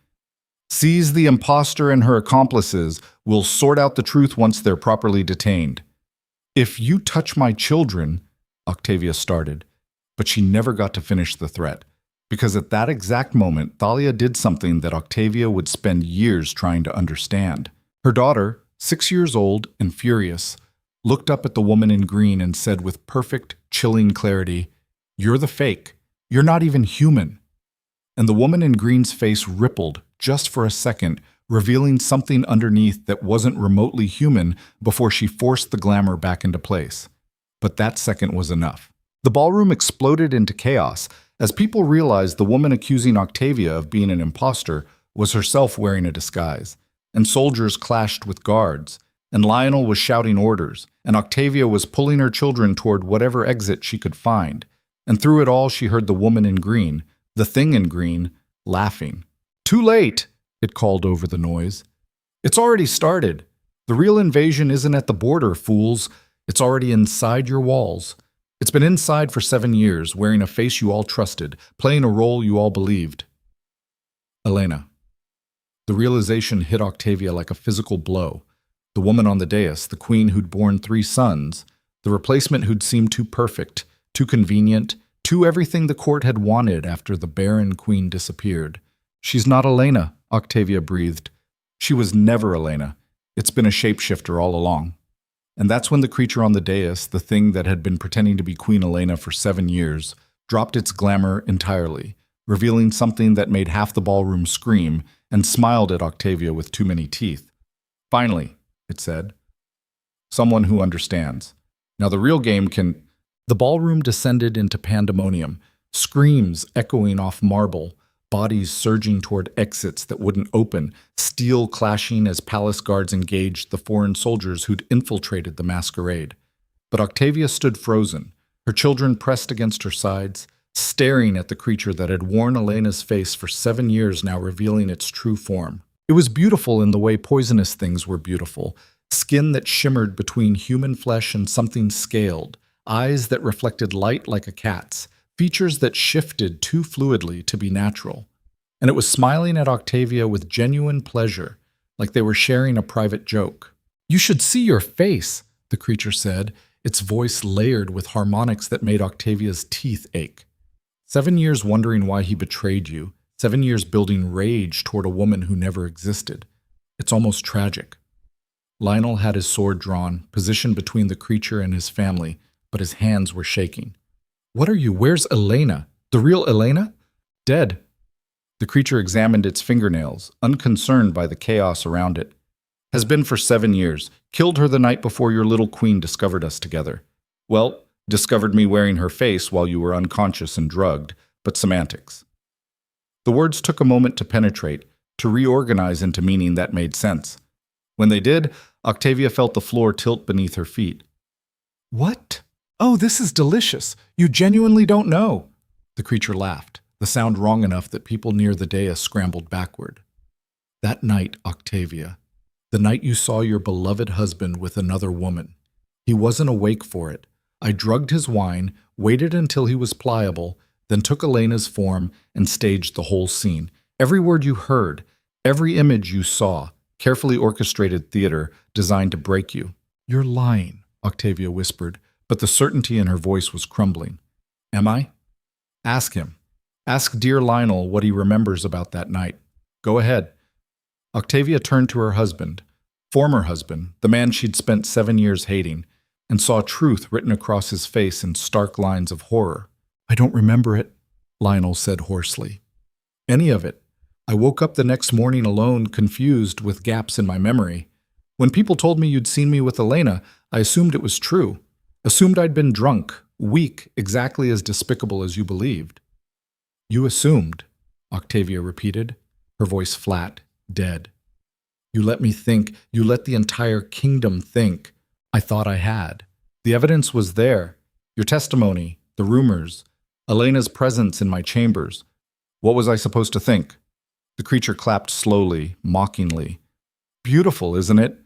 "Seize the impostor and her accomplices. We'll sort out the truth once they're properly detained." "If you touch my children," Octavia started, but she never got to finish the threat, because at that exact moment, Thalia did something that Octavia would spend years trying to understand. Her daughter, 6 years old and furious, looked up at the woman in green and said with perfect, chilling clarity, "You're the fake. You're not even human." And the woman in green's face rippled just for a second, revealing something underneath that wasn't remotely human before she forced the glamour back into place. But that second was enough. The ballroom exploded into chaos as people realized the woman accusing Octavia of being an imposter was herself wearing a disguise, and soldiers clashed with guards, and Lionel was shouting orders, and Octavia was pulling her children toward whatever exit she could find. And through it all, she heard the woman in green, the thing in green, laughing. "Too late," it called over the noise. "It's already started. The real invasion isn't at the border, fools. It's already inside your walls. It's been inside for 7 years, wearing a face you all trusted, playing a role you all believed." Elena. The realization hit Octavia like a physical blow. The woman on the dais, the queen who'd borne 3 sons, the replacement who'd seemed too perfect, too convenient, too everything the court had wanted after the Barren queen disappeared. "She's not Elena," Octavia breathed. "She was never Elena. It's been a shapeshifter all along." And that's when the creature on the dais, the thing that had been pretending to be Queen Elena for 7 years, dropped its glamour entirely, revealing something that made half the ballroom scream and smiled at Octavia with too many teeth. "Finally," it said. "Someone who understands. Now the real game can—" The ballroom descended into pandemonium, screams echoing off marble, bodies surging toward exits that wouldn't open, steel clashing as palace guards engaged the foreign soldiers who'd infiltrated the masquerade. But Octavia stood frozen, her children pressed against her sides, staring at the creature that had worn Elena's face for 7 years now, revealing its true form. It was beautiful in the way poisonous things were beautiful, skin that shimmered between human flesh and something scaled, eyes that reflected light like a cat's, features that shifted too fluidly to be natural. And it was smiling at Octavia with genuine pleasure, like they were sharing a private joke. "You should see your face," the creature said, its voice layered with harmonics that made Octavia's teeth ache. 7 years wondering why he betrayed you, 7 years building rage toward a woman who never existed. It's almost tragic. Lionel had his sword drawn, positioned between the creature and his family, but his hands were shaking. "What are you? Where's Elena? The real Elena?" "Dead." The creature examined its fingernails, unconcerned by the chaos around it. "Has been for 7 years. Killed her the night before your little queen discovered us together. Well, discovered me wearing her face while you were unconscious and drugged, but semantics." The words took a moment to penetrate, to reorganize into meaning that made sense. When they did, Octavia felt the floor tilt beneath her feet. "What? Oh, this is delicious. You genuinely don't know." The creature laughed, the sound wrong enough that people near the dais scrambled backward. "That night, Octavia, the night you saw your beloved husband with another woman. He wasn't awake for it. I drugged his wine, waited until he was pliable, then took Elena's form and staged the whole scene. Every word you heard, every image you saw, carefully orchestrated theater designed to break you." "You're lying," Octavia whispered, but the certainty in her voice was crumbling. "Am I?" "Ask him. Ask dear Lionel what he remembers about that night. Go ahead. Octavia turned to her husband, former husband, the man she'd spent 7 years hating, and saw truth written across his face in stark lines of horror. I don't remember it, Lionel said hoarsely. Any of it. I woke up the next morning alone, confused, with gaps in my memory. When people told me you'd seen me with Elena, I assumed it was true. Assumed I'd been drunk, weak, exactly as despicable as you believed. You assumed, Octavia repeated, her voice flat, dead. You let me think, you let the entire kingdom think. I thought I had. The evidence was there. Your testimony, the rumors, Elena's presence in my chambers. What was I supposed to think? The creature clapped slowly, mockingly. Beautiful, isn't it?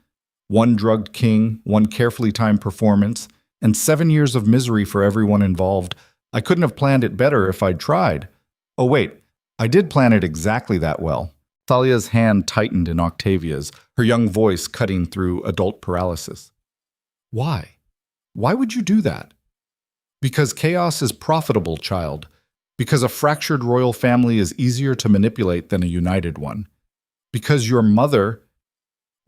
One drugged king, one carefully timed performance, and 7 years of misery for everyone involved. I couldn't have planned it better if I'd tried. Oh wait, I did plan it exactly that well. Thalia's hand tightened in Octavia's, her young voice cutting through adult paralysis. Why? Why would you do that? Because chaos is profitable, child. Because a fractured royal family is easier to manipulate than a united one. Because your mother,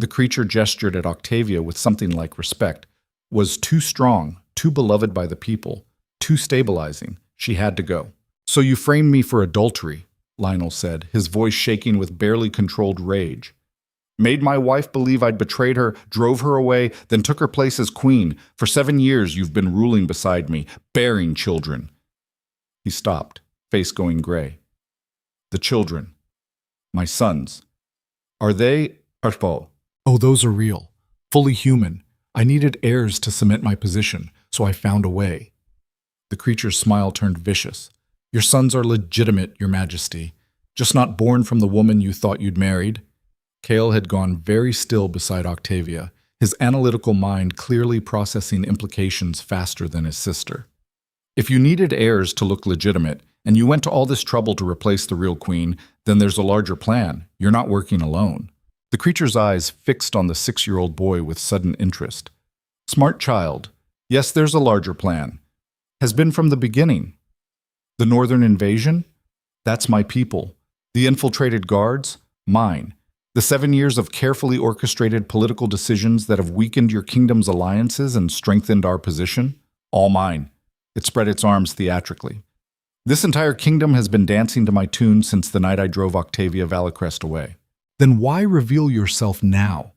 the creature gestured at Octavia with something like respect, was too strong, too beloved by the people, too stabilizing. She had to go. So you framed me for adultery, Lionel said, his voice shaking with barely controlled rage. Made my wife believe I'd betrayed her, drove her away, then took her place as queen. For 7 years you've been ruling beside me, bearing children. He stopped, face going gray. The children. My sons. Are they... Oh, those are real. Fully human. I needed heirs to cement my position, so I found a way. The creature's smile turned vicious. Your sons are legitimate, Your Majesty. Just not born from the woman you thought you'd married. Cale had gone very still beside Octavia, his analytical mind clearly processing implications faster than his sister. If you needed heirs to look legitimate, and you went to all this trouble to replace the real queen, then there's a larger plan. You're not working alone. The creature's eyes fixed on the 6-year-old boy with sudden interest. Smart child. Yes, there's a larger plan. Has been from the beginning. The northern invasion? That's my people. The infiltrated guards? Mine. The 7 years of carefully orchestrated political decisions that have weakened your kingdom's alliances and strengthened our position? All mine. It spread its arms theatrically. This entire kingdom has been dancing to my tune since the night I drove Octavia Valicrest away. Then why reveal yourself now?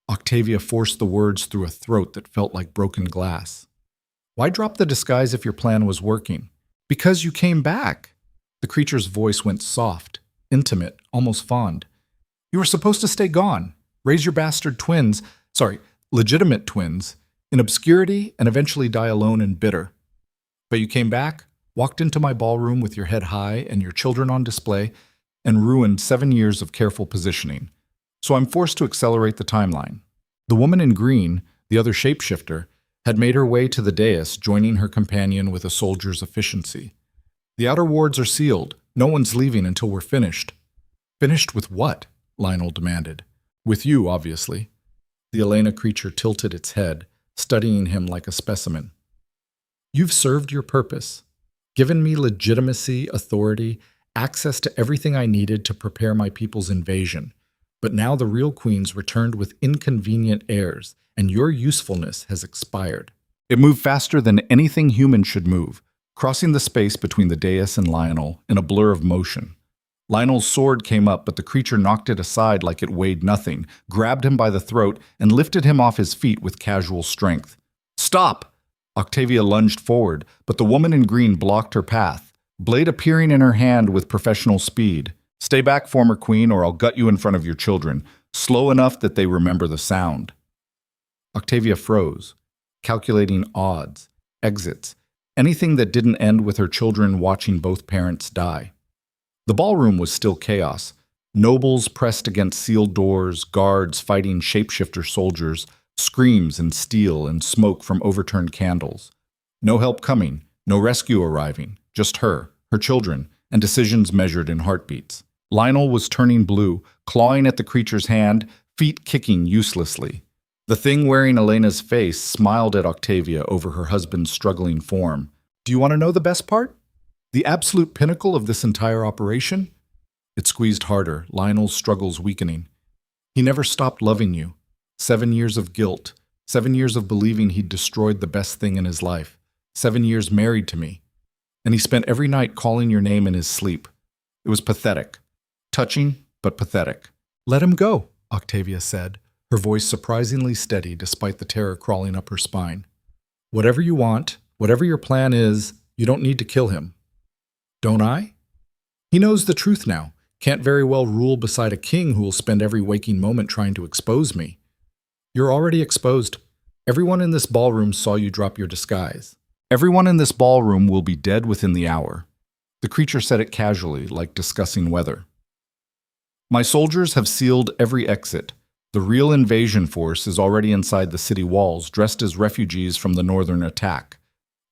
Octavia forced the words through a throat that felt like broken glass. Why drop the disguise if your plan was working? Because you came back. The creature's voice went soft, intimate, almost fond. You were supposed to stay gone, raise your bastard twins, legitimate twins, in obscurity and eventually die alone and bitter. But you came back, walked into my ballroom with your head high and your children on display, and ruined 7 years of careful positioning. So I'm forced to accelerate the timeline. The woman in green, the other shapeshifter, had made her way to the dais, joining her companion with a soldier's efficiency. The outer wards are sealed. No one's leaving until we're finished. Finished with what? Lionel demanded. With you, obviously. The Elena creature tilted its head, studying him like a specimen. You've served your purpose, given me legitimacy, authority, access to everything I needed to prepare my people's invasion. But now the real queen's returned with inconvenient heirs, and your usefulness has expired. It moved faster than anything human should move, crossing the space between the dais and Lionel in a blur of motion. Lionel's sword came up, but the creature knocked it aside like it weighed nothing, grabbed him by the throat, and lifted him off his feet with casual strength. Stop! Octavia lunged forward, but the woman in green blocked her path, blade appearing in her hand with professional speed. Stay back, former queen, or I'll gut you in front of your children, slow enough that they remember the sound. Octavia froze, calculating odds, exits, anything that didn't end with her children watching both parents die. The ballroom was still chaos. Nobles pressed against sealed doors, guards fighting shapeshifter soldiers, screams and steel and smoke from overturned candles. No help coming, no rescue arriving, just her children, and decisions measured in heartbeats. Lionel was turning blue, clawing at the creature's hand, feet kicking uselessly. The thing wearing Elena's face smiled at Octavia over her husband's struggling form. Do you want to know the best part? The absolute pinnacle of this entire operation? It squeezed harder, Lionel's struggles weakening. He never stopped loving you. 7 years of guilt. 7 years of believing he'd destroyed the best thing in his life. 7 years married to me. And he spent every night calling your name in his sleep. It was pathetic. Touching, but pathetic. Let him go, Octavia said, her voice surprisingly steady despite the terror crawling up her spine. Whatever you want, whatever your plan is, you don't need to kill him. Don't I? He knows the truth now. Can't very well rule beside a king who will spend every waking moment trying to expose me. You're already exposed. Everyone in this ballroom saw you drop your disguise. Everyone in this ballroom will be dead within the hour. The creature said it casually, like discussing weather. My soldiers have sealed every exit. The real invasion force is already inside the city walls, dressed as refugees from the northern attack.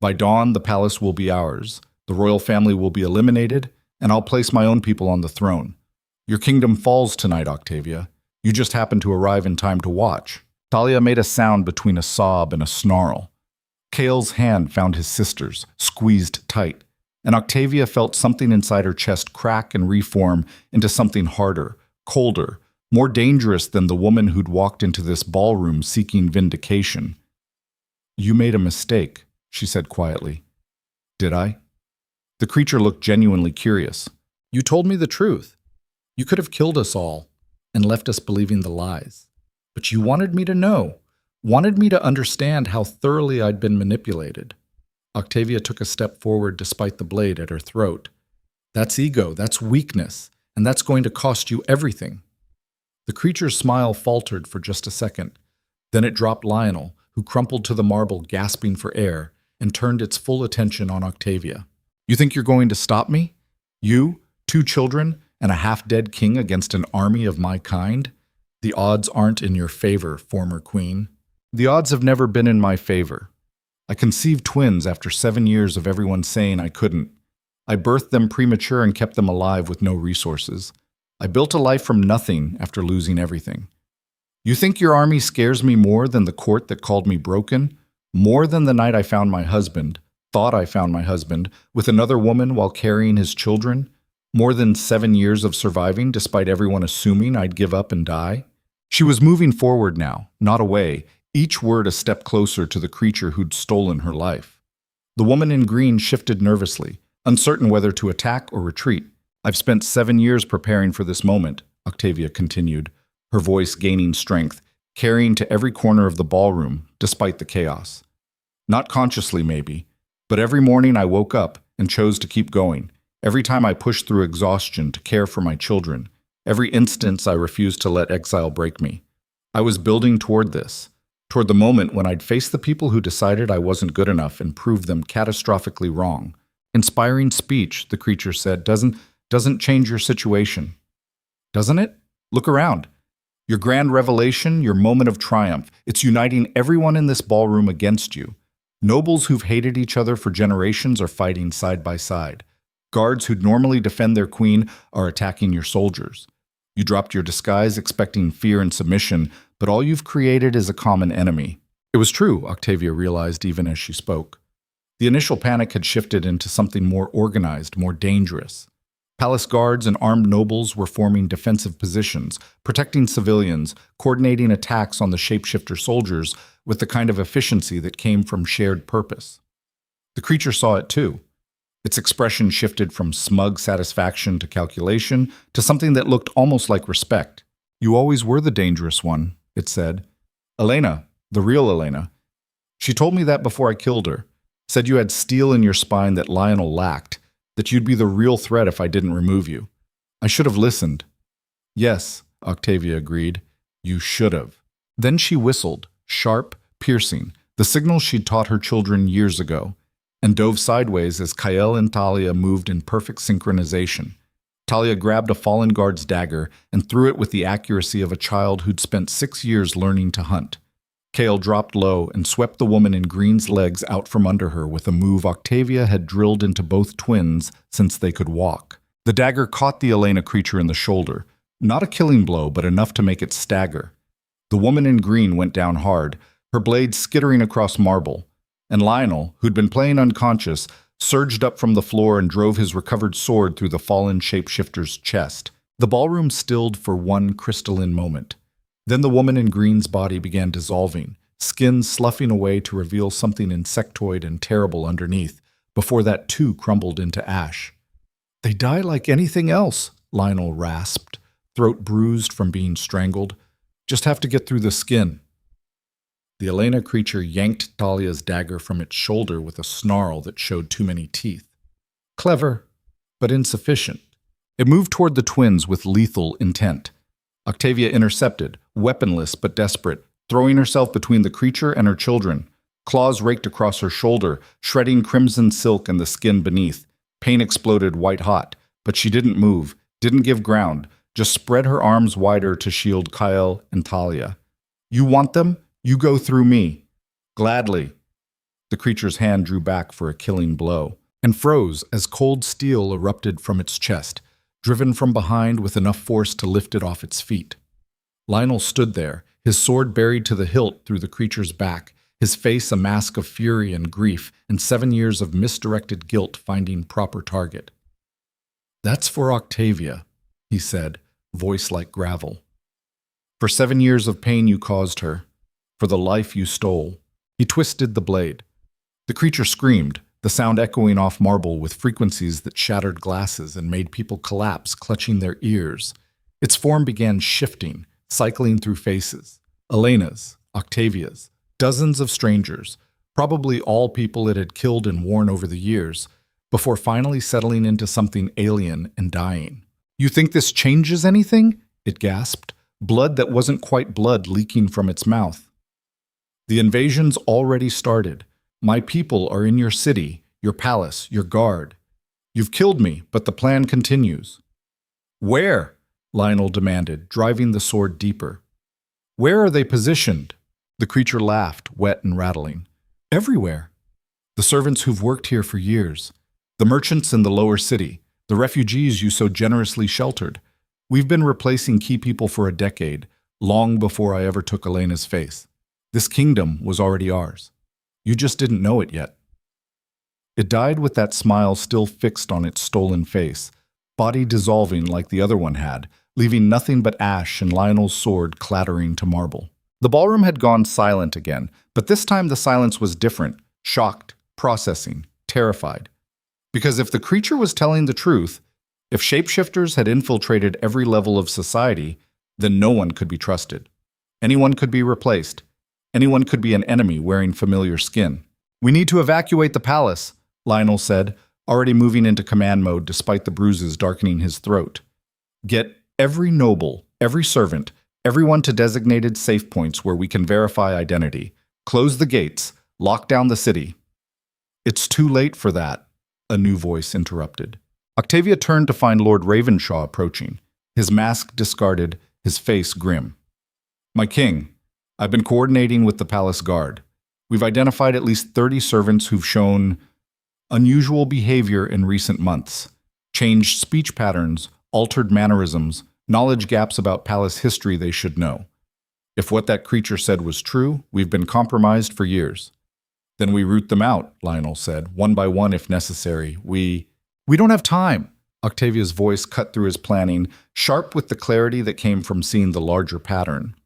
By dawn, the palace will be ours. The royal family will be eliminated, and I'll place my own people on the throne. Your kingdom falls tonight, Octavia. You just happened to arrive in time to watch. Talia made a sound between a sob and a snarl. Kale's hand found his sister's, squeezed tight, and Octavia felt something inside her chest crack and reform into something harder, colder, more dangerous than the woman who'd walked into this ballroom seeking vindication. You made a mistake, she said quietly. Did I? The creature looked genuinely curious. You told me the truth. You could have killed us all and left us believing the lies. But you wanted me to know, wanted me to understand how thoroughly I'd been manipulated. Octavia took a step forward despite the blade at her throat. That's ego, that's weakness, and that's going to cost you everything. The creature's smile faltered for just a second. Then it dropped Lionel, who crumpled to the marble gasping for air, and turned its full attention on Octavia. You think you're going to stop me? You, 2 children, and a half-dead king against an army of my kind? The odds aren't in your favor, former queen. The odds have never been in my favor. I conceived twins after 7 years of everyone saying I couldn't. I birthed them premature and kept them alive with no resources. I built a life from nothing after losing everything. You think your army scares me more than the court that called me broken? More than the night I found my husband, thought I found my husband, with another woman while carrying his children? More than 7 years of surviving despite everyone assuming I'd give up and die? She was moving forward now, not away, each word a step closer to the creature who'd stolen her life. The woman in green shifted nervously, uncertain whether to attack or retreat. I've spent 7 years preparing for this moment, Octavia continued, her voice gaining strength, carrying to every corner of the ballroom, despite the chaos. Not consciously, maybe, but every morning I woke up and chose to keep going. Every time I pushed through exhaustion to care for my children. Every instance I refused to let exile break me. I was building toward this, toward the moment when I'd face the people who decided I wasn't good enough and prove them catastrophically wrong. Inspiring speech, the creature said, doesn't change your situation. Doesn't it? Look around. Your grand revelation, your moment of triumph, it's uniting everyone in this ballroom against you. Nobles who've hated each other for generations are fighting side by side. Guards who'd normally defend their queen are attacking your soldiers. You dropped your disguise expecting fear and submission, but all you've created is a common enemy. It was true, Octavia realized even as she spoke. The initial panic had shifted into something more organized, more dangerous. Palace guards and armed nobles were forming defensive positions, protecting civilians, coordinating attacks on the shapeshifter soldiers with the kind of efficiency that came from shared purpose. The creature saw it too. Its expression shifted from smug satisfaction to calculation to something that looked almost like respect. You always were the dangerous one, it said. Elena, the real Elena. She told me that before I killed her. Said you had steel in your spine that Lionel lacked, that you'd be the real threat if I didn't remove you. I should have listened. Yes, Octavia agreed. You should have. Then she whistled, sharp, piercing, the signal she'd taught her children years ago, and dove sideways as Kael and Talia moved in perfect synchronization. Talia grabbed a fallen guard's dagger and threw it with the accuracy of a child who'd spent 6 years learning to hunt. Kael dropped low and swept the woman in green's legs out from under her with a move Octavia had drilled into both twins since they could walk. The dagger caught the Elena creature in the shoulder, not a killing blow, but enough to make it stagger. The woman in green went down hard, her blade skittering across marble, and Lionel, who'd been playing unconscious, surged up from the floor and drove his recovered sword through the fallen shapeshifter's chest. The ballroom stilled for one crystalline moment. Then the woman in green's body began dissolving, skin sloughing away to reveal something insectoid and terrible underneath, before that too crumbled into ash. "They die like anything else," Lionel rasped, throat bruised from being strangled. "Just have to get through the skin." The Elena creature yanked Talia's dagger from its shoulder with a snarl that showed too many teeth. Clever, but insufficient. It moved toward the twins with lethal intent. Octavia intercepted, weaponless but desperate, throwing herself between the creature and her children. Claws raked across her shoulder, shredding crimson silk and the skin beneath. Pain exploded white-hot, but she didn't move, didn't give ground, just spread her arms wider to shield Kyle and Talia. "You want them? You go through me." "Gladly." The creature's hand drew back for a killing blow, and froze as cold steel erupted from its chest, driven from behind with enough force to lift it off its feet. Lionel stood there, his sword buried to the hilt through the creature's back, his face a mask of fury and grief, and 7 years of misdirected guilt finding proper target. "That's for Octavia," he said, voice like gravel. "For 7 years of pain you caused her. For the life you stole." He twisted the blade. The creature screamed, the sound echoing off marble with frequencies that shattered glasses and made people collapse, clutching their ears. Its form began shifting, cycling through faces. Elena's, Octavia's, dozens of strangers, probably all people it had killed and worn over the years, before finally settling into something alien and dying. "You think this changes anything?" it gasped, blood that wasn't quite blood leaking from its mouth. "The invasion's already started. My people are in your city, your palace, your guard. You've killed me, but the plan continues." "Where?" Lionel demanded, driving the sword deeper. "Where are they positioned?" The creature laughed, wet and rattling. "Everywhere. The servants who've worked here for years. The merchants in the lower city. The refugees you so generously sheltered. We've been replacing key people for a decade, long before I ever took Elena's face. This kingdom was already ours. You just didn't know it yet." It died with that smile still fixed on its stolen face, body dissolving like the other one had, leaving nothing but ash and Lionel's sword clattering to marble. The ballroom had gone silent again, but this time the silence was different, shocked, processing, terrified. Because if the creature was telling the truth, if shapeshifters had infiltrated every level of society, then no one could be trusted. Anyone could be replaced. Anyone could be an enemy wearing familiar skin. "We need to evacuate the palace," Lionel said, already moving into command mode despite the bruises darkening his throat. "Get every noble, every servant, everyone to designated safe points where we can verify identity. Close the gates. Lock down the city." "It's too late for that," a new voice interrupted. Octavia turned to find Lord Ravenshaw approaching, his mask discarded, his face grim. "My king, I've been coordinating with the palace guard. We've identified at least 30 servants who've shown unusual behavior in recent months, changed speech patterns, altered mannerisms, knowledge gaps about palace history they should know. If what that creature said was true, we've been compromised for years." "Then we root them out," Lionel said, "one by one if necessary. We don't have time." Octavia's voice cut through his planning, sharp with the clarity that came from seeing the larger pattern.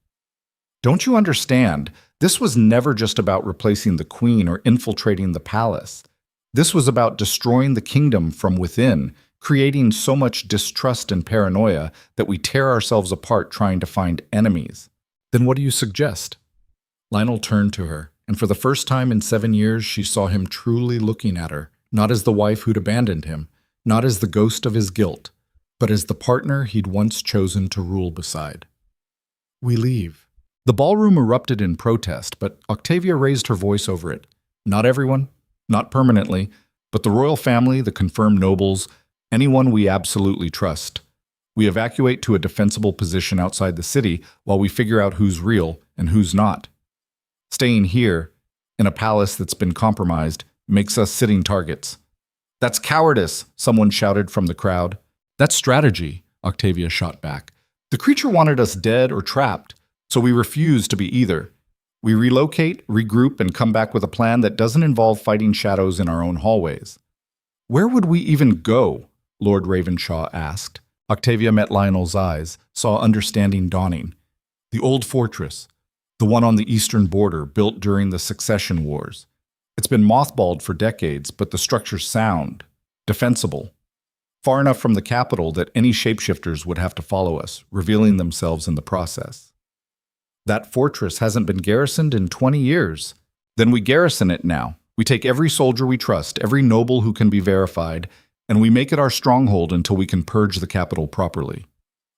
"Don't you understand? This was never just about replacing the queen or infiltrating the palace. This was about destroying the kingdom from within, creating so much distrust and paranoia that we tear ourselves apart trying to find enemies." "Then what do you suggest?" Lionel turned to her, and for the first time in 7 years she saw him truly looking at her, not as the wife who'd abandoned him, not as the ghost of his guilt, but as the partner he'd once chosen to rule beside. "We leave." The ballroom erupted in protest, but Octavia raised her voice over it. "Not everyone, not permanently, but the royal family, the confirmed nobles, anyone we absolutely trust. We evacuate to a defensible position outside the city while we figure out who's real and who's not. Staying here, in a palace that's been compromised, makes us sitting targets." "That's cowardice," someone shouted from the crowd. "That's strategy," Octavia shot back. "The creature wanted us dead or trapped, so we refuse to be either. We relocate, regroup, and come back with a plan that doesn't involve fighting shadows in our own hallways." Where would we even go? Lord Ravenshaw asked. Octavia met Lionel's eyes, saw understanding dawning. The old fortress, the one on the eastern border, built during the Succession Wars. It's been mothballed for decades, but the structure's sound, defensible. Far enough from the capital that any shapeshifters would have to follow us, revealing themselves in the process. That fortress hasn't been garrisoned in 20 years. Then we garrison it now. We take every soldier we trust, every noble who can be verified, and we make it our stronghold until we can purge the capital properly.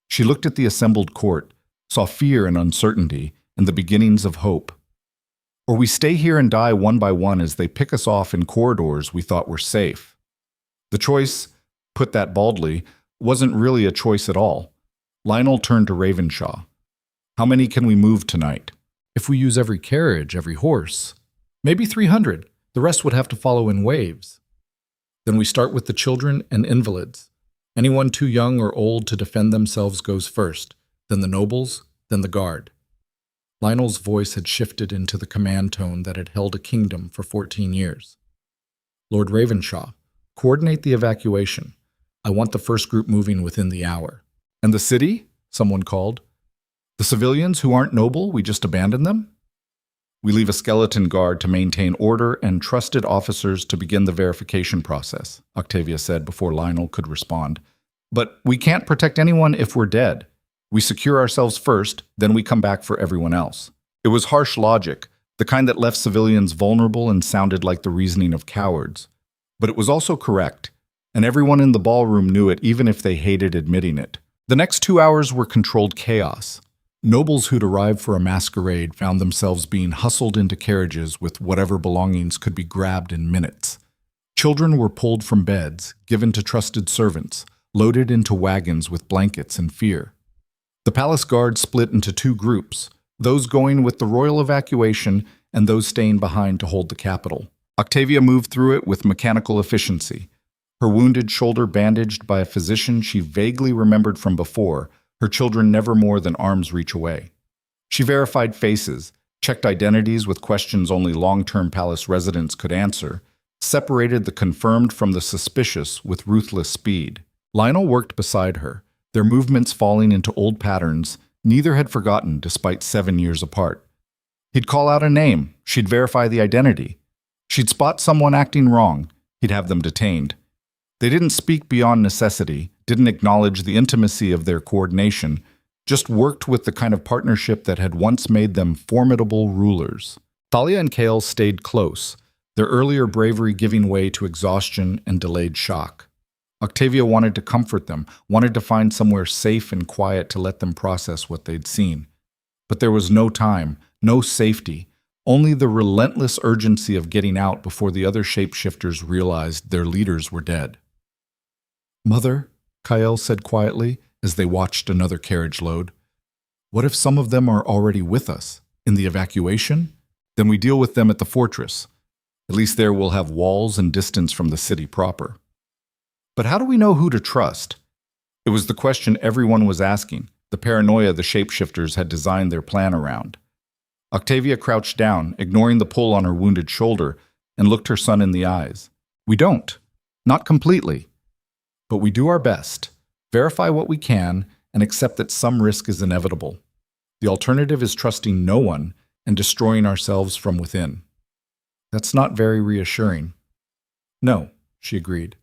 She looked at the assembled court, saw fear and uncertainty, and the beginnings of hope. Or we stay here and die one by one as they pick us off in corridors we thought were safe. The choice, put that baldly, wasn't really a choice at all. Lionel turned to Ravenshaw. How many can we move tonight? If we use every carriage, every horse. Maybe 300. The rest would have to follow in waves. Then we start with the children and invalids. Anyone too young or old to defend themselves goes first, then the nobles, then the guard. Lionel's voice had shifted into the command tone that had held a kingdom for 14 years. Lord Ravenshaw, coordinate the evacuation. I want the first group moving within the hour. And the city? Someone called. The civilians who aren't noble, we just abandon them? We leave a skeleton guard to maintain order and trusted officers to begin the verification process, Octavia said before Lionel could respond. But we can't protect anyone if we're dead. We secure ourselves first, then we come back for everyone else. It was harsh logic, the kind that left civilians vulnerable and sounded like the reasoning of cowards. But it was also correct, and everyone in the ballroom knew it even if they hated admitting it. The next 2 hours were controlled chaos. Nobles who'd arrived for a masquerade found themselves being hustled into carriages with whatever belongings could be grabbed in minutes. Children were pulled from beds, given to trusted servants, loaded into wagons with blankets and fear. The palace guard split into 2 groups, those going with the royal evacuation and those staying behind to hold the capital. Octavia moved through it with mechanical efficiency, her wounded shoulder bandaged by a physician she vaguely remembered from before, her children never more than arm's reach away. She verified faces, checked identities with questions only long-term palace residents could answer, separated the confirmed from the suspicious with ruthless speed. Lionel worked beside her, their movements falling into old patterns neither had forgotten despite 7 years apart. He'd call out a name, she'd verify the identity. She'd spot someone acting wrong, he'd have them detained. They didn't speak beyond necessity, didn't acknowledge the intimacy of their coordination, just worked with the kind of partnership that had once made them formidable rulers. Thalia and Kale stayed close, their earlier bravery giving way to exhaustion and delayed shock. Octavia wanted to comfort them, wanted to find somewhere safe and quiet to let them process what they'd seen. But there was no time, no safety, only the relentless urgency of getting out before the other shapeshifters realized their leaders were dead. "Mother," Kyle said quietly as they watched another carriage load, "what if some of them are already with us, in the evacuation? Then we deal with them at the fortress. At least there we'll have walls and distance from the city proper." But how do we know who to trust? It was the question everyone was asking, the paranoia the shapeshifters had designed their plan around. Octavia crouched down, ignoring the pull on her wounded shoulder, and looked her son in the eyes. "We don't. Not completely. But we do our best, verify what we can, and accept that some risk is inevitable. The alternative is trusting no one and destroying ourselves from within." "That's not very reassuring." "No," she agreed.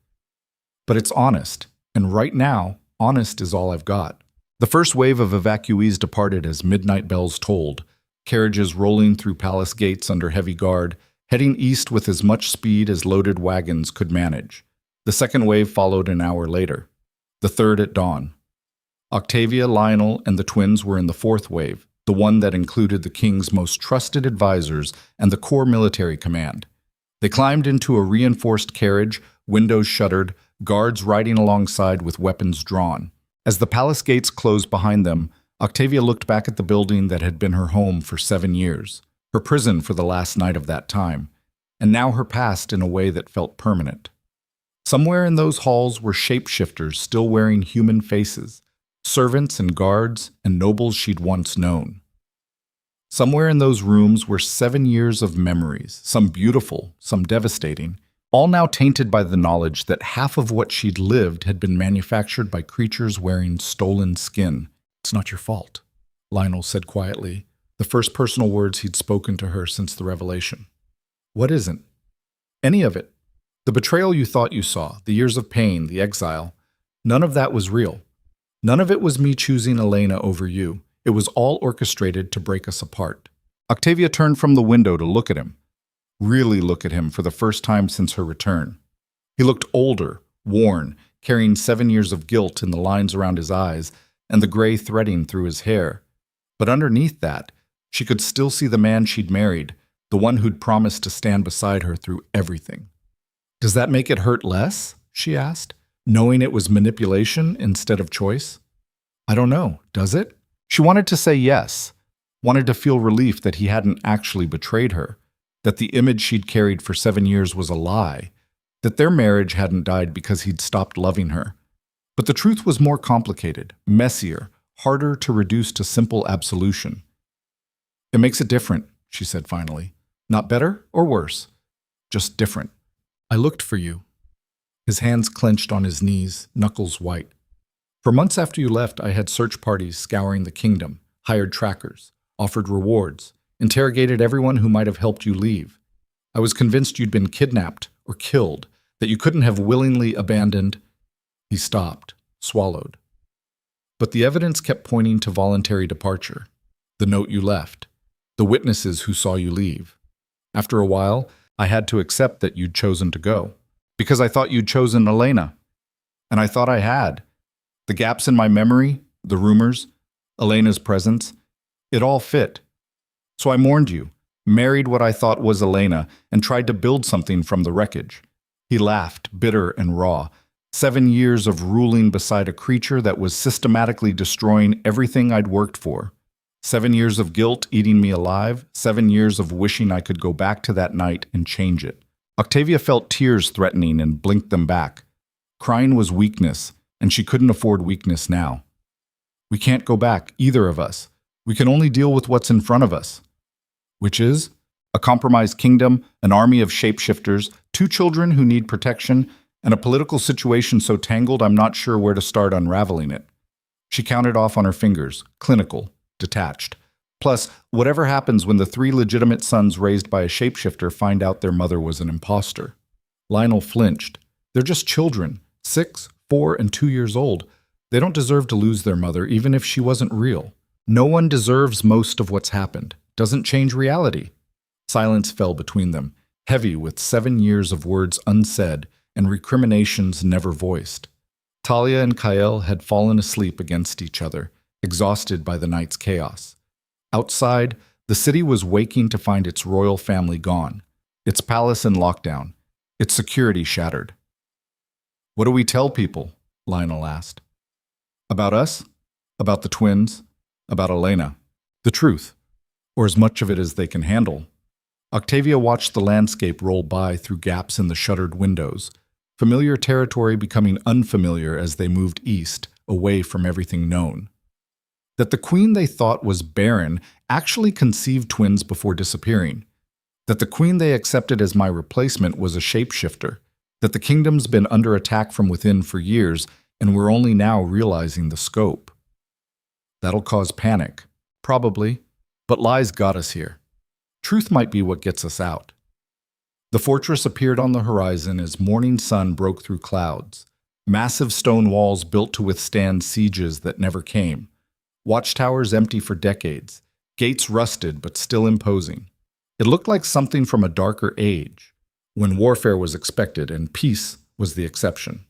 "But it's honest, and right now, honest is all I've got." The first wave of evacuees departed as midnight bells tolled, carriages rolling through palace gates under heavy guard, heading east with as much speed as loaded wagons could manage. The second wave followed an hour later, the third at dawn. Octavia, Lionel, and the twins were in the fourth wave, the one that included the king's most trusted advisors and the core military command. They climbed into a reinforced carriage, windows shuttered, guards riding alongside with weapons drawn. As the palace gates closed behind them, Octavia looked back at the building that had been her home for 7 years, her prison for the last night of that time, and now her past in a way that felt permanent. Somewhere in those halls were shapeshifters still wearing human faces, servants and guards and nobles she'd once known. Somewhere in those rooms were 7 years of memories, some beautiful, some devastating, all now tainted by the knowledge that half of what she'd lived had been manufactured by creatures wearing stolen skin. "It's not your fault," Lionel said quietly, the first personal words he'd spoken to her since the revelation. "What isn't?" "Any of it. The betrayal you thought you saw, the years of pain, the exile, none of that was real. None of it was me choosing Elena over you. It was all orchestrated to break us apart." Octavia turned from the window to look at him. Really look at him for the first time since her return. He looked older, worn, carrying 7 years of guilt in the lines around his eyes and the gray threading through his hair. But underneath that, she could still see the man she'd married, the one who'd promised to stand beside her through everything. "Does that make it hurt less?" she asked, knowing it was manipulation instead of choice. "I don't know, does it?" She wanted to say yes, wanted to feel relief that he hadn't actually betrayed her, that the image she'd carried for 7 years was a lie, that their marriage hadn't died because he'd stopped loving her. But the truth was more complicated, messier, harder to reduce to simple absolution. "It makes it different," she said finally. "Not better or worse, just different. I looked for you." His hands clenched on his knees, knuckles white. "For months after you left, I had search parties scouring the kingdom, hired trackers, offered rewards, interrogated everyone who might have helped you leave. I was convinced you'd been kidnapped or killed, that you couldn't have willingly abandoned." He stopped, swallowed. "But the evidence kept pointing to voluntary departure. The note you left, the witnesses who saw you leave. After a while, I had to accept that you'd chosen to go, because I thought you'd chosen Elena. And I thought I had. The gaps in my memory, the rumors, Elena's presence, it all fit. So I mourned you, married what I thought was Elena, and tried to build something from the wreckage." He laughed, bitter and raw. 7 years of ruling beside a creature that was systematically destroying everything I'd worked for. 7 years of guilt eating me alive, 7 years of wishing I could go back to that night and change it. Octavia felt tears threatening and blinked them back. Crying was weakness, and she couldn't afford weakness now. "We can't go back, either of us. We can only deal with what's in front of us." "Which is? A compromised kingdom, an army of shapeshifters, 2 children who need protection, and a political situation so tangled I'm not sure where to start unraveling it." She counted off on her fingers, clinical, detached. "Plus, whatever happens when the 3 legitimate sons raised by a shapeshifter find out their mother was an imposter." Lionel flinched. "They're just children, 6, 4, and 2 years old. They don't deserve to lose their mother, even if she wasn't real. No one deserves most of what's happened. Doesn't change reality." Silence fell between them, heavy with 7 years of words unsaid and recriminations never voiced. Talia and Kael had fallen asleep against each other, exhausted by the night's chaos. Outside, the city was waking to find its royal family gone, its palace in lockdown, its security shattered. "What do we tell people?" Lionel asked. "About us? About the twins? About Elena? The truth, or as much of it as they can handle." Octavia watched the landscape roll by through gaps in the shuttered windows, familiar territory becoming unfamiliar as they moved east, away from everything known. That the queen they thought was Barren actually conceived twins before disappearing. That the queen they accepted as my replacement was a shapeshifter. That the kingdom's been under attack from within for years, and we're only now realizing the scope. That'll cause panic. Probably. But lies got us here. Truth might be what gets us out. The fortress appeared on the horizon as morning sun broke through clouds. Massive stone walls built to withstand sieges that never came. Watchtowers empty for decades. Gates rusted but still imposing. It looked like something from a darker age, when warfare was expected and peace was the exception.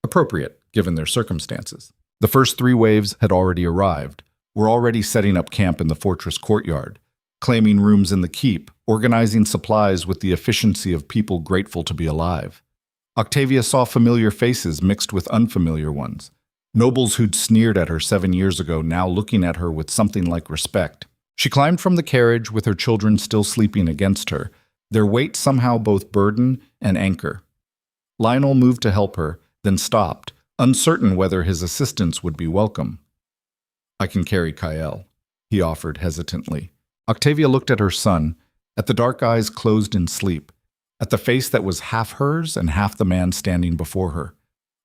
Appropriate, given their circumstances. The first 3 waves had already arrived, were already setting up camp in the fortress courtyard, claiming rooms in the keep, organizing supplies with the efficiency of people grateful to be alive. Octavia saw familiar faces mixed with unfamiliar ones. Nobles who'd sneered at her 7 years ago now looking at her with something like respect. She climbed from the carriage with her children still sleeping against her, their weight somehow both burden and anchor. Lionel moved to help her, then stopped, uncertain whether his assistance would be welcome. "I can carry Kael," he offered hesitantly. Octavia looked at her son, at the dark eyes closed in sleep, at the face that was half hers and half the man standing before her.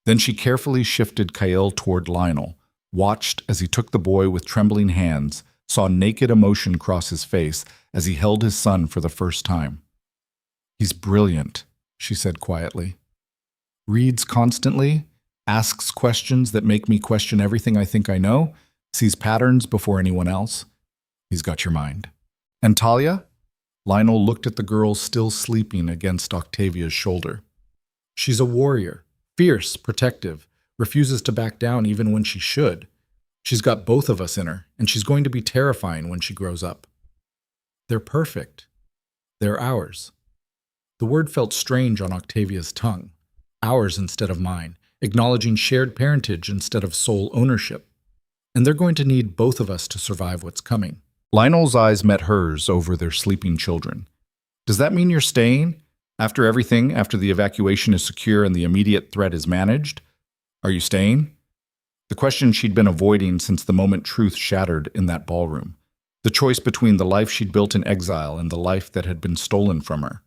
Then she carefully shifted Kyle toward Lionel, watched as he took the boy with trembling hands, saw naked emotion cross his face as he held his son for the first time. "He's brilliant," she said quietly. "Reads constantly, asks questions that make me question everything I think I know, sees patterns before anyone else. He's got your mind." "And Talia?" Lionel looked at the girl still sleeping against Octavia's shoulder. "She's a warrior, fierce, protective, refuses to back down even when she should. She's got both of us in her, and she's going to be terrifying when she grows up." "They're perfect. They're ours." The word felt strange on Octavia's tongue. Ours instead of mine, acknowledging shared parentage instead of sole ownership. And they're going to need both of us to survive what's coming. Lionel's eyes met hers over their sleeping children. "Does that mean you're staying? After everything, after the evacuation is secure and the immediate threat is managed? Are you staying?" The question she'd been avoiding since the moment truth shattered in that ballroom. The choice between the life she'd built in exile and the life that had been stolen from her.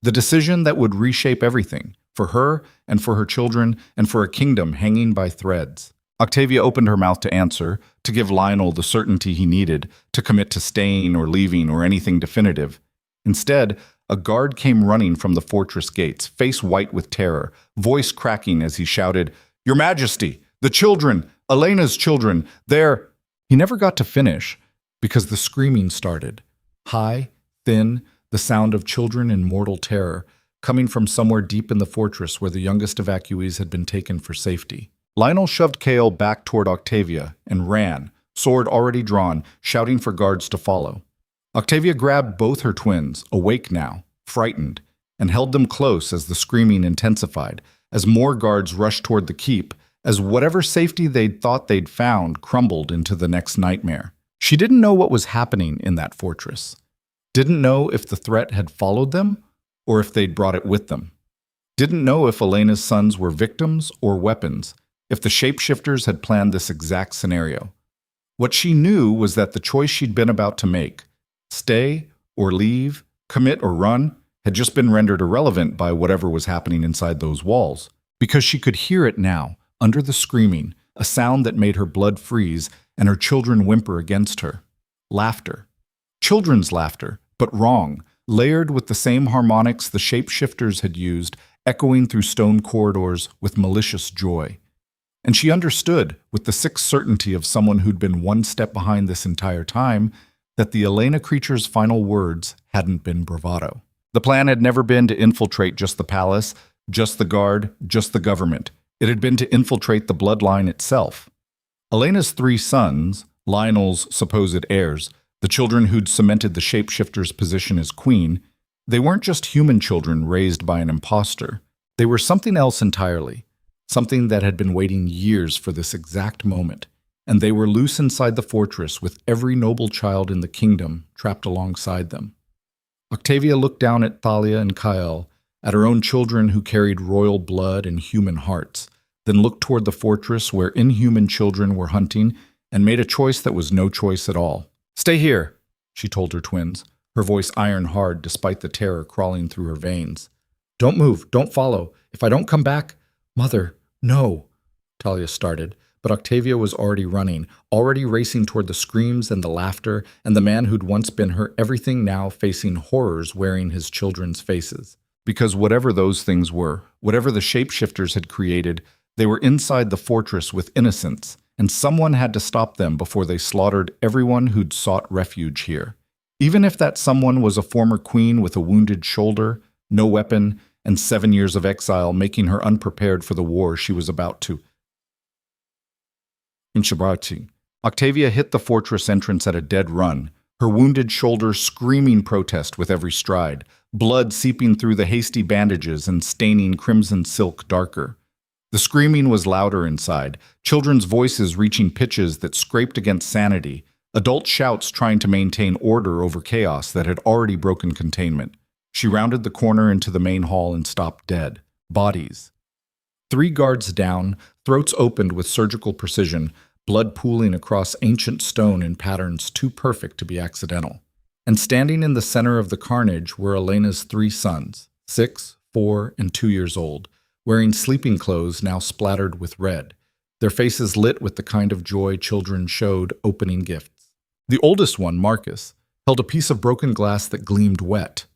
The decision that would reshape everything, for her and for her children and for a kingdom hanging by threads. Octavia opened her mouth to answer, to give Lionel the certainty he needed, to commit to staying or leaving or anything definitive. Instead, a guard came running from the fortress gates, face white with terror, voice cracking as he shouted, "Your Majesty! The children! Elena's children! They're—" He never got to finish, because the screaming started. High, thin, the sound of children in mortal terror, coming from somewhere deep in the fortress where the youngest evacuees had been taken for safety. Lionel shoved Kale back toward Octavia and ran, sword already drawn, shouting for guards to follow. Octavia grabbed both her twins, awake now, frightened, and held them close as the screaming intensified, as more guards rushed toward the keep, as whatever safety they'd thought they'd found crumbled into the next nightmare. She didn't know what was happening in that fortress. Didn't know if the threat had followed them, or if they'd brought it with them. Didn't know if Elena's sons were victims or weapons, if the shapeshifters had planned this exact scenario. What she knew was that the choice she'd been about to make, stay or leave, commit or run, had just been rendered irrelevant by whatever was happening inside those walls. Because she could hear it now, under the screaming, a sound that made her blood freeze and her children whimper against her. Laughter. Children's laughter, but wrong, layered with the same harmonics the shapeshifters had used, echoing through stone corridors with malicious joy. And she understood, with the sick certainty of someone who'd been one step behind this entire time, that the Elena creature's final words hadn't been bravado. The plan had never been to infiltrate just the palace, just the guard, just the government. It had been to infiltrate the bloodline itself. Elena's 3 sons, Lionel's supposed heirs, the children who'd cemented the shapeshifter's position as queen, they weren't just human children raised by an imposter. They were something else entirely. Something that had been waiting years for this exact moment, and they were loose inside the fortress with every noble child in the kingdom trapped alongside them. Octavia looked down at Thalia and Kyle, at her own children who carried royal blood and human hearts, then looked toward the fortress where inhuman children were hunting and made a choice that was no choice at all. "Stay here," she told her twins, her voice iron hard despite the terror crawling through her veins. "Don't move, don't follow. If I don't come back—" "Mother, no," Talia started, but Octavia was already running, already racing toward the screams and the laughter, and the man who'd once been her everything now facing horrors wearing his children's faces. Because whatever those things were, whatever the shapeshifters had created, they were inside the fortress with innocence, and someone had to stop them before they slaughtered everyone who'd sought refuge here. Even if that someone was a former queen with a wounded shoulder, no weapon, and 7 years of exile, making her unprepared for the war she was about to. In Shibrati, Octavia hit the fortress entrance at a dead run, her wounded shoulder screaming protest with every stride, blood seeping through the hasty bandages and staining crimson silk darker. The screaming was louder inside, children's voices reaching pitches that scraped against sanity, adult shouts trying to maintain order over chaos that had already broken containment. She rounded the corner into the main hall and stopped dead. Bodies. 3 guards down, throats opened with surgical precision, blood pooling across ancient stone in patterns too perfect to be accidental. And standing in the center of the carnage were Elena's 3 sons, 6, 4, and 2 years old, wearing sleeping clothes now splattered with red, their faces lit with the kind of joy children showed opening gifts. The oldest one, Marcus, held a piece of broken glass that gleamed wet.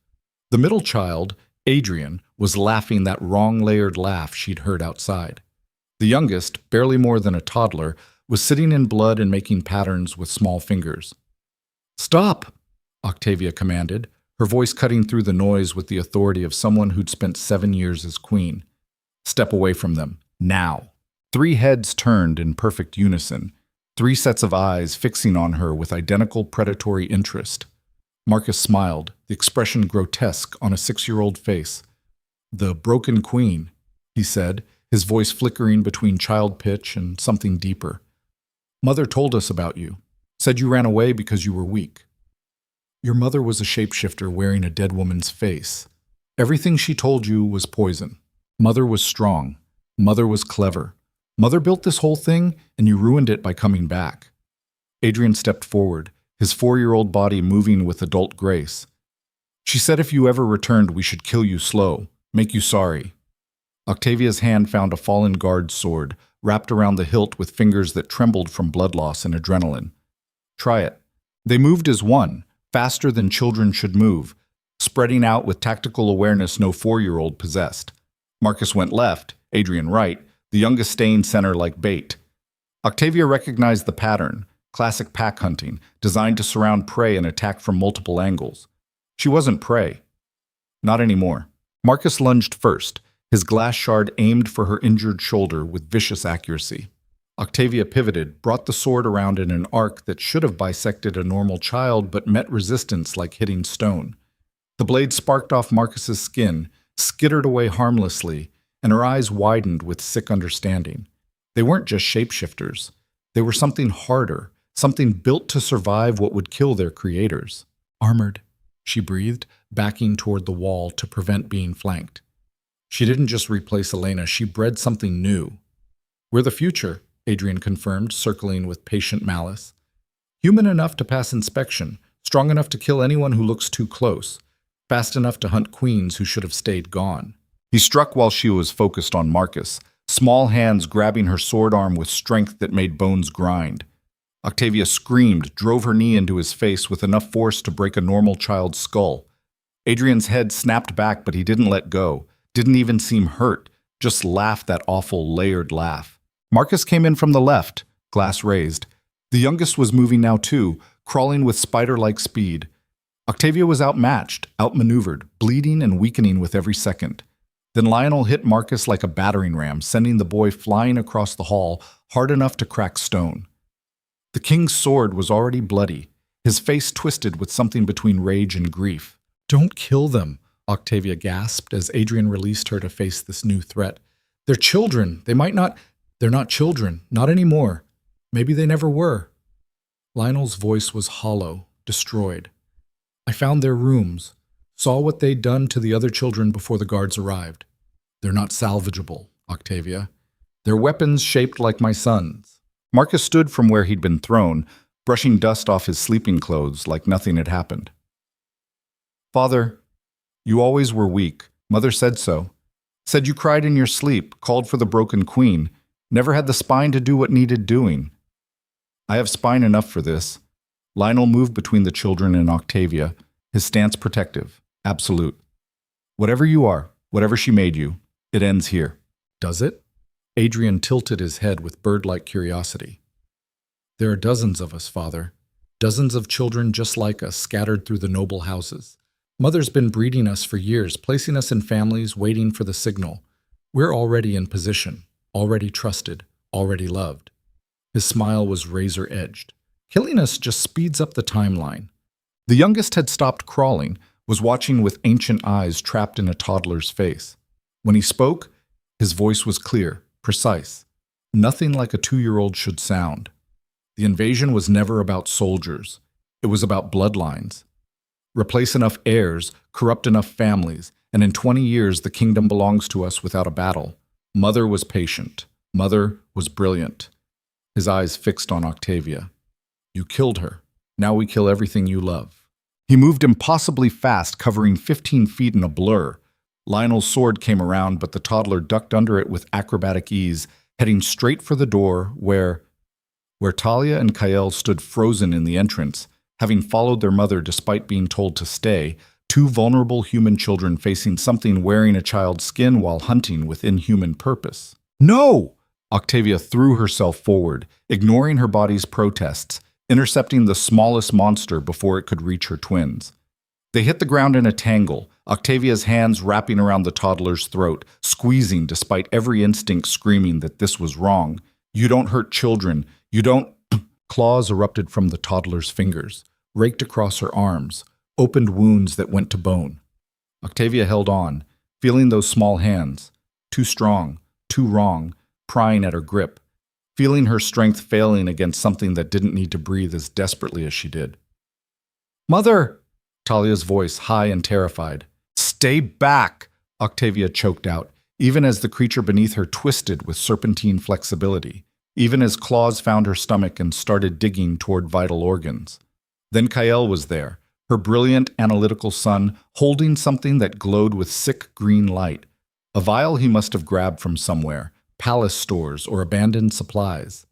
The middle child, Adrian, was laughing that wrong-layered laugh she'd heard outside. The youngest, barely more than a toddler, was sitting in blood and making patterns with small fingers. "Stop!" Octavia commanded, her voice cutting through the noise with the authority of someone who'd spent 7 years as queen. "Step away from them, now." 3 heads turned in perfect unison, 3 sets of eyes fixing on her with identical predatory interest. Marcus smiled, the expression grotesque on a 6-year-old face. "The broken queen," he said, his voice flickering between child pitch and something deeper. "Mother told us about you, said you ran away because you were weak." "Your mother was a shapeshifter wearing a dead woman's face. Everything she told you was poison. Mother was strong. Mother was clever. Mother built this whole thing, and you ruined it by coming back." Adrian stepped forward, his 4-year-old body moving with adult grace. "She said if you ever returned, we should kill you slow, make you sorry." Octavia's hand found a fallen guard's sword, wrapped around the hilt with fingers that trembled from blood loss and adrenaline. "Try it." They moved as one, faster than children should move, spreading out with tactical awareness no 4-year-old possessed. Marcus went left, Adrian right, the youngest staying center like bait. Octavia recognized the pattern, classic pack hunting, designed to surround prey and attack from multiple angles. She wasn't prey. Not anymore. Marcus lunged first, his glass shard aimed for her injured shoulder with vicious accuracy. Octavia pivoted, brought the sword around in an arc that should have bisected a normal child but met resistance like hitting stone. The blade sparked off Marcus's skin, skittered away harmlessly, and her eyes widened with sick understanding. They weren't just shapeshifters. They were something harder, something built to survive what would kill their creators. "Armored," she breathed, backing toward the wall to prevent being flanked. She didn't just replace Elena, she bred something new. "We're the future," Adrian confirmed, circling with patient malice. "Human enough to pass inspection, strong enough to kill anyone who looks too close, fast enough to hunt queens who should have stayed gone." He struck while she was focused on Marcus, small hands grabbing her sword arm with strength that made bones grind. Octavia screamed, drove her knee into his face with enough force to break a normal child's skull. Adrian's head snapped back, but he didn't let go, didn't even seem hurt, just laughed that awful layered laugh. Marcus came in from the left, glass raised. The youngest was moving now too, crawling with spider-like speed. Octavia was outmatched, outmaneuvered, bleeding and weakening with every second. Then Lionel hit Marcus like a battering ram, sending the boy flying across the hall, hard enough to crack stone. The king's sword was already bloody, his face twisted with something between rage and grief. "Don't kill them," Octavia gasped as Adrian released her to face this new threat. "They're children. They might not—" "They're not children. Not anymore. Maybe they never were." Lionel's voice was hollow, destroyed. "I found their rooms, saw what they'd done to the other children before the guards arrived. They're not salvageable, Octavia. They're weapons shaped like my son's." Marcus stood from where he'd been thrown, brushing dust off his sleeping clothes like nothing had happened. "Father, you always were weak. Mother said so. Said you cried in your sleep, called for the broken queen, never had the spine to do what needed doing." "I have spine enough for this." Lionel moved between the children and Octavia, his stance protective, absolute. "Whatever you are, whatever she made you, it ends here." "Does it?" Adrian tilted his head with bird-like curiosity. "There are dozens of us, Father. Dozens of children just like us scattered through the noble houses. Mother's been breeding us for years, placing us in families, waiting for the signal. We're already in position, already trusted, already loved." His smile was razor-edged. "Killing us just speeds up the timeline." The youngest had stopped crawling, was watching with ancient eyes trapped in a toddler's face. When he spoke, his voice was clear, precise. Nothing like a 2-year-old should sound. The invasion was never about soldiers. It was about bloodlines. Replace enough heirs, corrupt enough families, and in 20 years the kingdom belongs to us without a battle. Mother was patient. Mother was brilliant. His eyes fixed on Octavia. "You killed her. Now we kill everything you love." He moved impossibly fast, covering 15 feet in a blur. Lionel's sword came around, but the toddler ducked under it with acrobatic ease, heading straight for the door where Talia and Kael stood frozen in the entrance, having followed their mother despite being told to stay, two vulnerable human children facing something wearing a child's skin while hunting with inhuman purpose. No! Octavia threw herself forward, ignoring her body's protests, intercepting the smallest monster before it could reach her twins. They hit the ground in a tangle, Octavia's hands wrapping around the toddler's throat, squeezing despite every instinct screaming that this was wrong. You don't hurt children. You don't... Claws erupted from the toddler's fingers, raked across her arms, opened wounds that went to bone. Octavia held on, feeling those small hands, too strong, too wrong, prying at her grip, feeling her strength failing against something that didn't need to breathe as desperately as she did. "Mother!" Talia's voice high and terrified. "Stay back!" Octavia choked out, even as the creature beneath her twisted with serpentine flexibility, even as claws found her stomach and started digging toward vital organs. Then Kael was there, her brilliant analytical son holding something that glowed with sick green light, a vial he must have grabbed from somewhere, palace stores or abandoned supplies.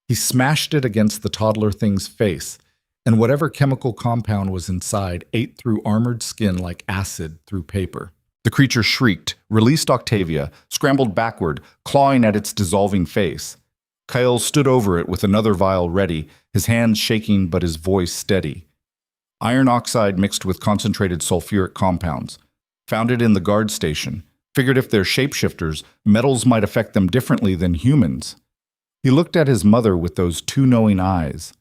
He smashed it against the toddler thing's face, and whatever chemical compound was inside ate through armored skin like acid through paper. The creature shrieked, released Octavia, scrambled backward, clawing at its dissolving face. Kael stood over it with another vial ready, his hands shaking but his voice steady. Iron oxide mixed with concentrated sulfuric compounds. Found it in the guard station. Figured if they're shapeshifters, metals might affect them differently than humans. He looked at his mother with those two knowing eyes.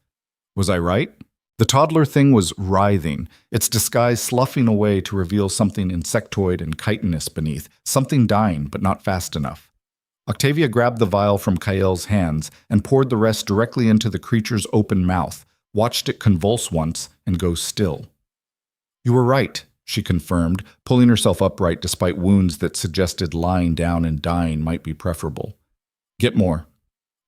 Was I right? The toddler thing was writhing, its disguise sloughing away to reveal something insectoid and chitinous beneath, something dying but not fast enough. Octavia grabbed the vial from Kael's hands and poured the rest directly into the creature's open mouth, watched it convulse once and go still. "You were right," she confirmed, pulling herself upright despite wounds that suggested lying down and dying might be preferable. "Get more.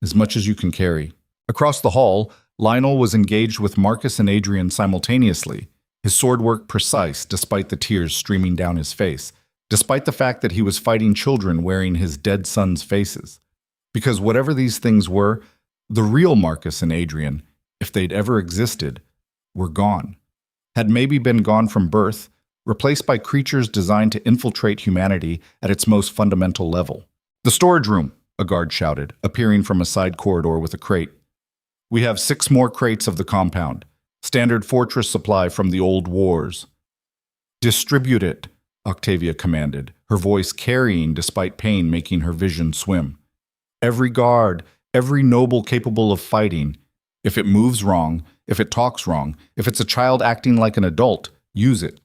As much as you can carry." Across the hall, Lionel was engaged with Marcus and Adrian simultaneously, his swordwork precise despite the tears streaming down his face, despite the fact that he was fighting children wearing his dead sons' faces. Because whatever these things were, the real Marcus and Adrian, if they'd ever existed, were gone. Had maybe been gone from birth, replaced by creatures designed to infiltrate humanity at its most fundamental level. "The storage room," a guard shouted, appearing from a side corridor with a crate. "We have 6 more crates of the compound. Standard fortress supply from the old wars." "Distribute it," Octavia commanded, her voice carrying despite pain making her vision swim. "Every guard, every noble capable of fighting. If it moves wrong, if it talks wrong, if it's a child acting like an adult, use it.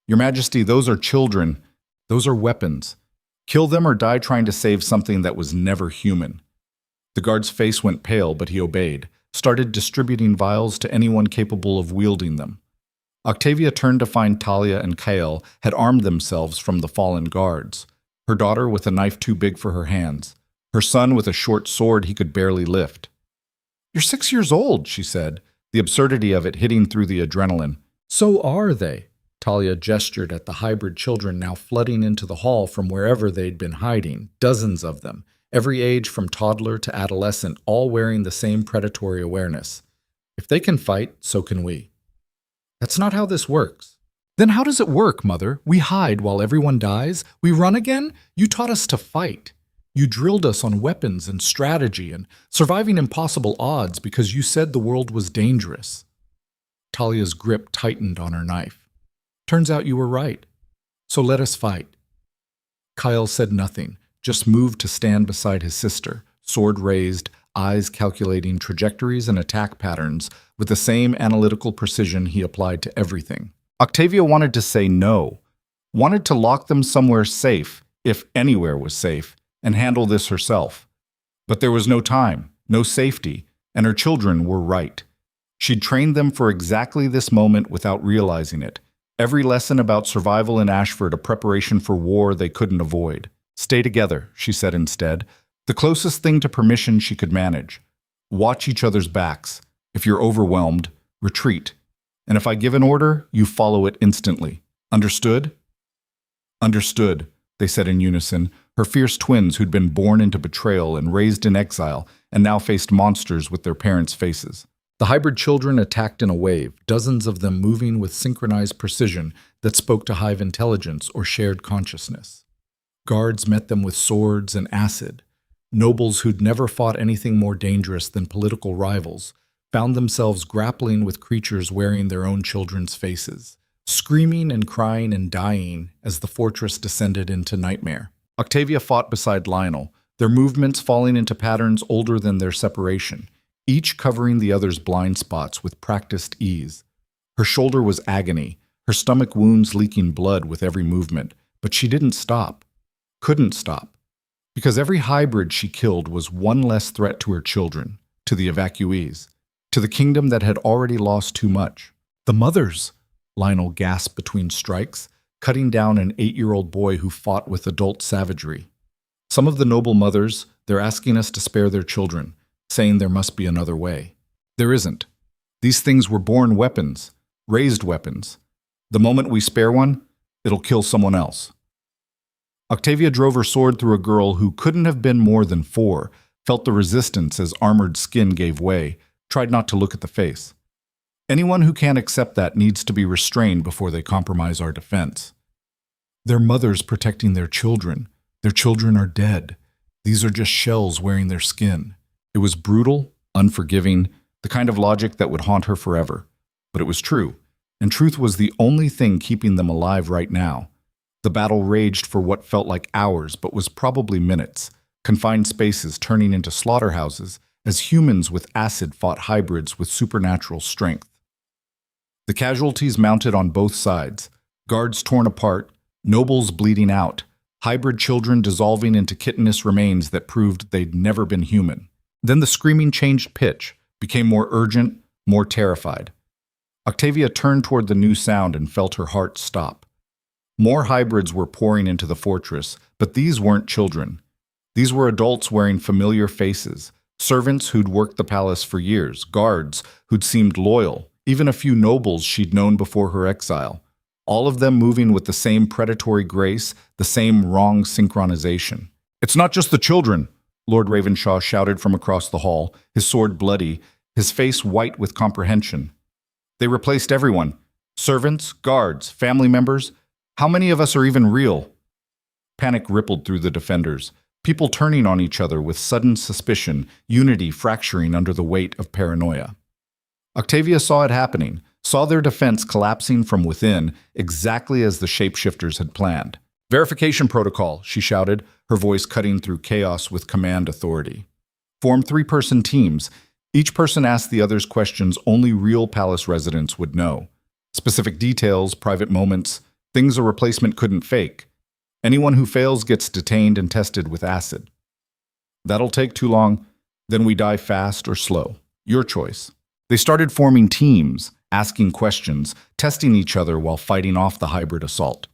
Your Majesty, those are children. Those are weapons. Kill them or die trying to save something that was never human." The guard's face went pale, but he obeyed, started distributing vials to anyone capable of wielding them. Octavia turned to find Talia and Kael had armed themselves from the fallen guards, her daughter with a knife too big for her hands, her son with a short sword he could barely lift. "You're 6 years old," she said, the absurdity of it hitting through the adrenaline. "So are they." Talia gestured at the hybrid children now flooding into the hall from wherever they'd been hiding, dozens of them, every age from toddler to adolescent, all wearing the same predatory awareness. If they can fight, so can we. "That's not how this works." "Then how does it work, Mother? We hide while everyone dies? We run again? You taught us to fight. You drilled us on weapons and strategy and surviving impossible odds because you said the world was dangerous." Talia's grip tightened on her knife. "Turns out you were right. So let us fight." Kael said nothing, just moved to stand beside his sister, sword raised, eyes calculating trajectories and attack patterns with the same analytical precision he applied to everything. Octavia wanted to say no, wanted to lock them somewhere safe, if anywhere was safe, and handle this herself. But there was no time, no safety, and her children were right. She'd trained them for exactly this moment without realizing it. Every lesson about survival in Ashford a preparation for war they couldn't avoid. "Stay together," she said instead, the closest thing to permission she could manage. "Watch each other's backs. If you're overwhelmed, retreat. And if I give an order, you follow it instantly. Understood?" Understood, they said in unison, her fierce twins who'd been born into betrayal and raised in exile and now faced monsters with their parents' faces. The hybrid children attacked in a wave, dozens of them moving with synchronized precision that spoke to hive intelligence or shared consciousness. Guards met them with swords and acid. Nobles who'd never fought anything more dangerous than political rivals found themselves grappling with creatures wearing their own children's faces, screaming and crying and dying as the fortress descended into nightmare. Octavia fought beside Lionel, their movements falling into patterns older than their separation, each covering the other's blind spots with practiced ease. Her shoulder was agony, her stomach wounds leaking blood with every movement, but she didn't stop, couldn't stop, because every hybrid she killed was one less threat to her children, to the evacuees, to the kingdom that had already lost too much. The mothers, Lionel gasped between strikes, cutting down an 8-year-old boy who fought with adult savagery. Some of the noble mothers, they're asking us to spare their children, saying there must be another way. There isn't. These things were born weapons, raised weapons. The moment we spare one, it'll kill someone else. Octavia drove her sword through a girl who couldn't have been more than 4, felt the resistance as armored skin gave way, tried not to look at the face. Anyone who can't accept that needs to be restrained before they compromise our defense. They're mothers protecting their children. Their children are dead. These are just shells wearing their skin. It was brutal, unforgiving, the kind of logic that would haunt her forever. But it was true, and truth was the only thing keeping them alive right now. The battle raged for what felt like hours, but was probably minutes, confined spaces turning into slaughterhouses as humans with acid fought hybrids with supernatural strength. The casualties mounted on both sides, guards torn apart, nobles bleeding out, hybrid children dissolving into chitinous remains that proved they'd never been human. Then the screaming changed pitch, became more urgent, more terrified. Octavia turned toward the new sound and felt her heart stop. More hybrids were pouring into the fortress, but these weren't children. These were adults wearing familiar faces, servants who'd worked the palace for years, guards who'd seemed loyal, even a few nobles she'd known before her exile, all of them moving with the same predatory grace, the same wrong synchronization. "It's not just the children," Lord Ravenshaw shouted from across the hall, his sword bloody, his face white with comprehension. "They replaced everyone. Servants, guards, family members. How many of us are even real?" Panic rippled through the defenders, people turning on each other with sudden suspicion, unity fracturing under the weight of paranoia. Octavia saw it happening, saw their defense collapsing from within, exactly as the shapeshifters had planned. "Verification protocol," she shouted, her voice cutting through chaos with command authority. "Form 3-person teams. Each person asked the others questions only real palace residents would know. Specific details, private moments, things a replacement couldn't fake. Anyone who fails gets detained and tested with acid. That'll take too long. Then we die fast or slow. Your choice." They started forming teams, asking questions, testing each other while fighting off the hybrid assault.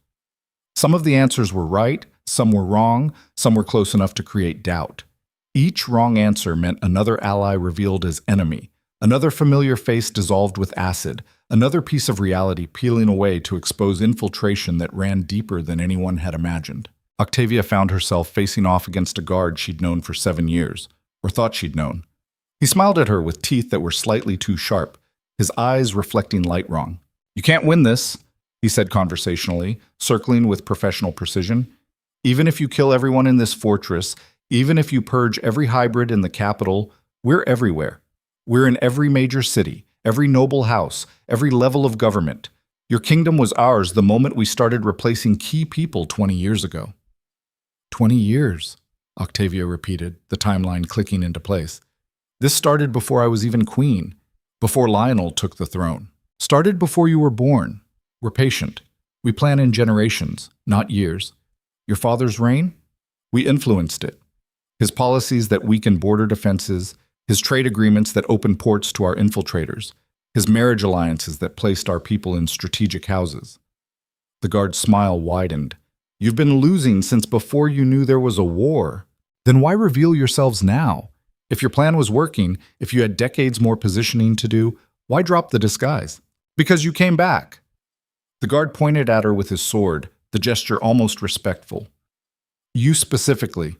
Some of the answers were right, some were wrong, some were close enough to create doubt. Each wrong answer meant another ally revealed as enemy, another familiar face dissolved with acid, another piece of reality peeling away to expose infiltration that ran deeper than anyone had imagined. Octavia found herself facing off against a guard she'd known for 7 years, or thought she'd known. He smiled at her with teeth that were slightly too sharp, his eyes reflecting light wrong. "You can't win this," he said conversationally, circling with professional precision. "Even if you kill everyone in this fortress, even if you purge every hybrid in the capital, we're everywhere. We're in every major city, every noble house, every level of government. Your kingdom was ours the moment we started replacing key people 20 years ago." 20 years, Octavia repeated, the timeline clicking into place. "This started before I was even queen, before Lionel took the throne. Started before you were born. We're patient. We plan in generations, not years. Your father's reign? We influenced it. His policies that weaken border defenses, his trade agreements that open ports to our infiltrators, his marriage alliances that placed our people in strategic houses." The guard's smile widened. "You've been losing since before you knew there was a war. Then why reveal yourselves now? If your plan was working, if you had decades more positioning to do, why drop the disguise?" "Because you came back." The guard pointed at her with his sword, the gesture almost respectful. You specifically,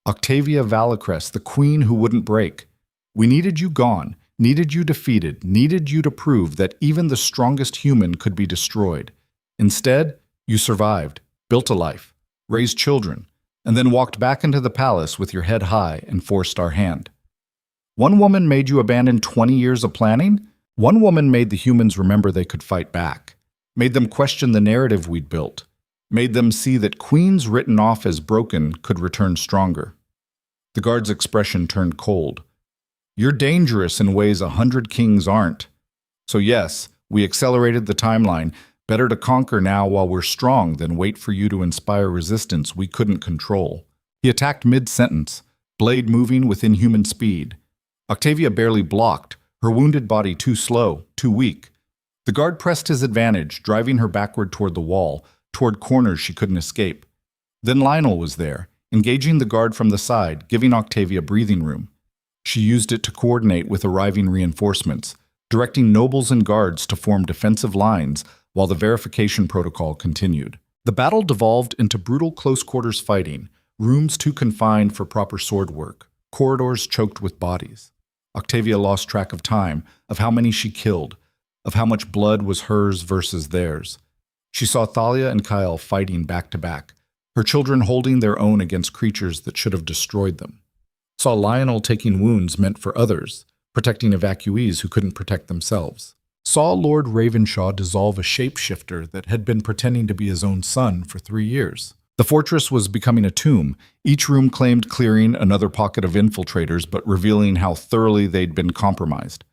Octavia Valacres, the queen who wouldn't break. We needed you gone, needed you defeated, needed you to prove that even the strongest human could be destroyed. Instead, you survived, built a life, raised children, and then walked back into the palace with your head high and forced our hand. One woman made you abandon 20 years of planning? One woman made the humans remember they could fight back, made them question the narrative we'd built, made them see that queens written off as broken could return stronger. The guard's expression turned cold. You're dangerous in ways 100 kings aren't. So yes, we accelerated the timeline. Better to conquer now while we're strong than wait for you to inspire resistance we couldn't control. He attacked mid-sentence, blade moving with inhuman speed. Octavia barely blocked, her wounded body too slow, too weak. The guard pressed his advantage, driving her backward toward the wall, toward corners she couldn't escape. Then Lionel was there, engaging the guard from the side, giving Octavia breathing room. She used it to coordinate with arriving reinforcements, directing nobles and guards to form defensive lines while the verification protocol continued. The battle devolved into brutal close-quarters fighting, rooms too confined for proper sword work, corridors choked with bodies. Octavia lost track of time, of how many she killed, of how much blood was hers versus theirs. She saw Thalia and Kyle fighting back to back, her children holding their own against creatures that should have destroyed them. Saw Lionel taking wounds meant for others, protecting evacuees who couldn't protect themselves. Saw Lord Ravenshaw dissolve a shapeshifter that had been pretending to be his own son for 3 years. The fortress was becoming a tomb, each room claimed clearing another pocket of infiltrators but revealing how thoroughly they'd been compromised.